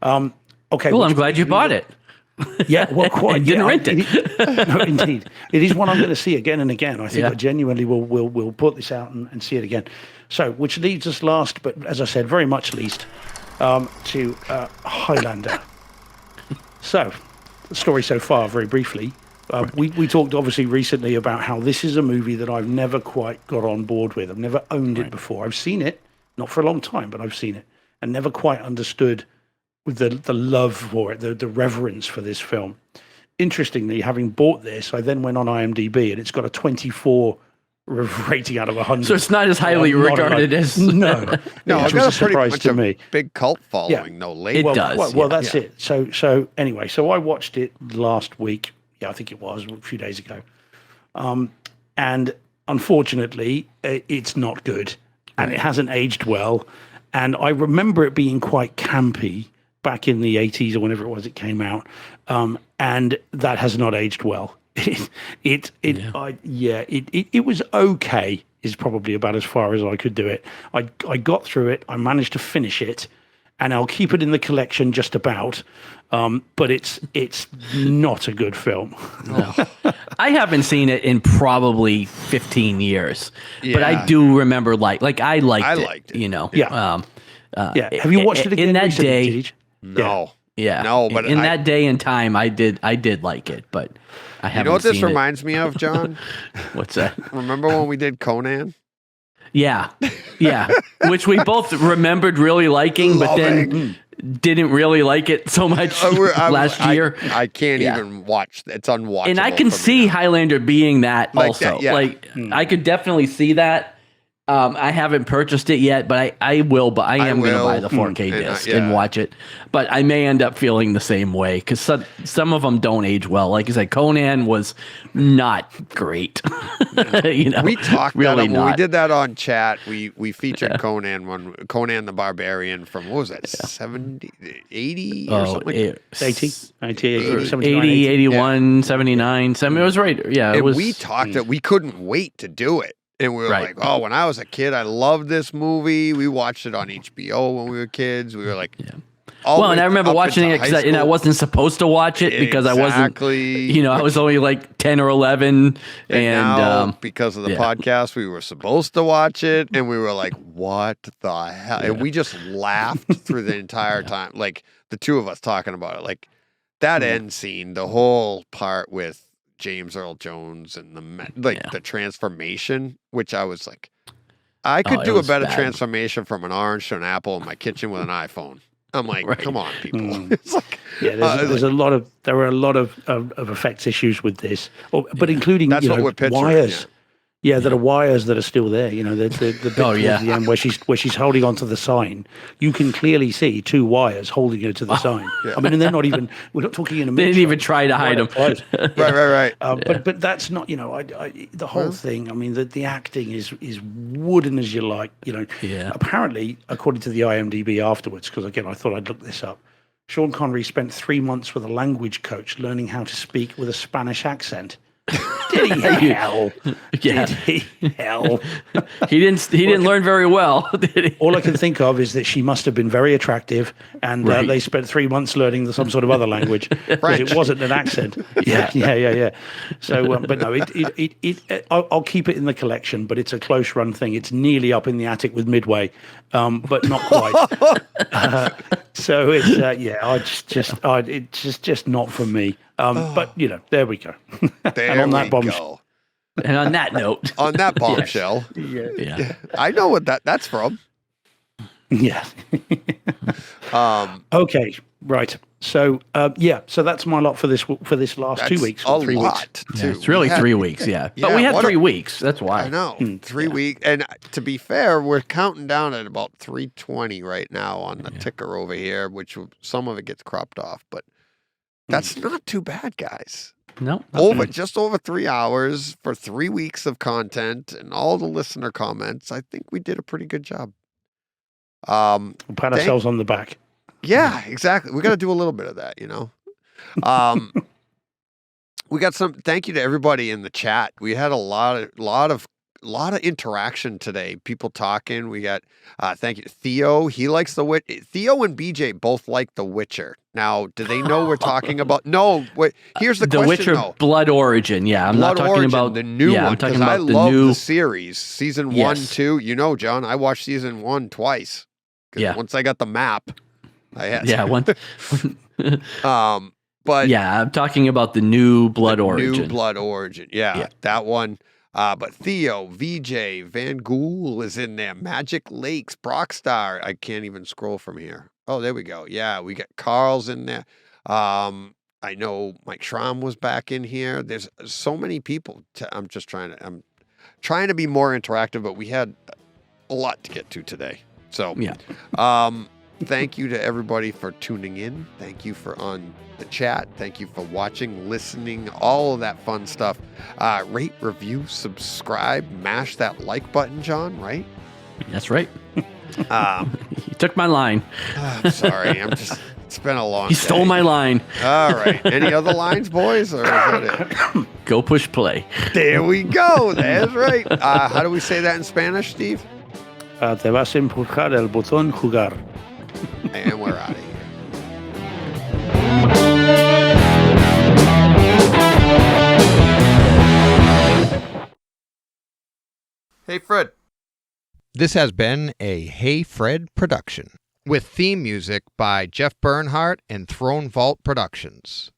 Okay. Well, I'm glad you bought it. Yeah, well, quite. Didn't rent it. No, indeed, it is one I'm going to see again and again. I think I genuinely will put this out and see it again. So, which leads us last, but as I said, very much least, to Highlander. So, the story so far, very briefly. We talked obviously recently about how this is a movie that I've never quite got on board with. I've never owned it before. I've seen it, not for a long time, but I've seen it, and never quite understood the love for it, the reverence for this film. Interestingly, having bought this, I then went on IMDb, and it's got a 24 rating out of 100. So it's not as highly regarded as... No, No, which it's was got a a pretty surprise much to a me. big cult following, no late. It does. Well, that's it. So anyway, so I watched it last week. Yeah, I think it was a few days ago. And unfortunately, it's not good, and it hasn't aged well. And I remember it being quite campy back in the 80s or whenever it was it came out, and that has not aged well. It was okay. Is probably about as far as I could do it. I got through it. I managed to finish it, and I'll keep it in the collection just about. But it's not a good film. No. I haven't seen it in probably 15 years, but I Yeah. do remember I liked it. You know, Yeah. Have you watched it again in that recently, day? Cheech? No. Yeah, No, but in that day and time, I did like it, but I You haven't. know what this seen it. reminds me of, John? What's that? Remember when we did Conan? Yeah, which we both remembered really liking, but then didn't really like it so much last year. I can't even watch. It's unwatchable. And I can for me see now. Highlander being that Like also. that, yeah. I could definitely see that. I haven't purchased it yet, but I will. But I am going to buy the 4K disc and watch it. But I may end up feeling the same way because some of them don't age well. Like I said, Conan was not great. You know, We talked really that not. when we did that on chat. We featured Conan the Barbarian from what was that 70, 80 or something? Like that. 80, 79, 80, 81, 79. It was right. Yeah, it And was. we talked that we couldn't wait to do it. And we were Right. like, oh, when I was a kid, I loved this movie. We watched it on HBO when we were kids. We were like, all Well, the and I way remember up watching into it high and I school. wasn't supposed to watch it because I wasn't. I was only like 10 or 11, And and now, because of the yeah. podcast, we were supposed to watch it, and we were like, "What the hell?" And we just laughed through the entire time, like the two of us talking about it. Like that end scene, the whole part with James Earl Jones and the transformation, which I was like, I could it do a was better bad. transformation from an orange to an apple in my kitchen with an iPhone. I'm like, Right. come on, people. It's like, Yeah, there are a lot of effects issues with this, but including That's what we're picturing, wires. Yeah, there are wires that are still there. You know, the bit towards the end where she's holding onto the sign. You can clearly see two wires holding her to the sign. I mean, and they're not even. We're not talking in a. they didn't even try to hide them. right. But that's not. You know, the whole thing. I mean, the acting is wooden as you like. You know. Yeah. Apparently, according to the IMDb afterwards, because again, I thought I'd look this up. Sean Connery spent 3 months with a language coach learning how to speak with a Spanish accent. Did he hell? Yeah. Did he hell? He didn't learn very well, did he? All I can think of is that she must have been very attractive, and they spent 3 months learning some sort of other language because it wasn't an accent. Yeah. So, but no, I'll keep it in the collection, but it's a close run thing. It's nearly up in the attic with Midway, but not quite. So it's it's just not for me. But you know, there we go. There and on that we bombshell. go. And on that note, On that bombshell, yeah. I know what that's from. Yeah. Okay. Right. So so that's my lot for this last That's 2 weeks, a 3 weeks. lot, too. It's really We had- 3 weeks, yeah. But Yeah, we had what 3 weeks. That's why. I know 3 weeks, and to be fair, we're counting down at about 3:20 right now on the ticker over here, which some of it gets cropped off, but that's not too bad, guys. No. Just over 3 hours for 3 weeks of content and all the listener comments. I think we did a pretty good job. We'll pat ourselves on the back. Yeah, exactly. We got to do a little bit of that, you know. We got some. Thank you to everybody in the chat. We had a lot of interaction today. People talking. We got thank you, Theo. He likes the Witch. Theo and BJ both like The Witcher. Now, do they know we're talking about? No. Wait. Here's the The question. Witcher though. Blood Origin. Yeah, I'm Blood not talking Origin, about the new one. I'm talking because I about the love new. the series, season 1, Yes. 2. You know, John, I watched season 1 twice. 'Cause Yeah. Once I got the map, I had. Yeah, one. But Yeah, I'm talking about the new Blood Origin. New Blood Origin. Yeah, that one. But Theo, VJ, Van Gool is in there. Magic Lakes, Brockstar. I can't even scroll from here. Oh, there we go. Yeah, we got Carl's in there. I know Mike Schramm was back in here. There's so many people. I'm trying to be more interactive, but we had a lot to get to today. So, Yeah. Thank you to everybody for tuning in. Thank you for on the chat. Thank you for watching, listening, all of that fun stuff. Rate, review, subscribe, mash that like button, John, right? That's right. You took my line. I'm sorry. It's been a long You day. stole my line. All right. Any other lines, boys, or is that it? Go push play. There we go. That's right. How do we say that in Spanish, Steve? Te vas a empujar el botón jugar. And we're out of here. Hey, Fred. This has been a Hey Fred production with theme music by Jeff Bernhardt and Throne Vault Productions.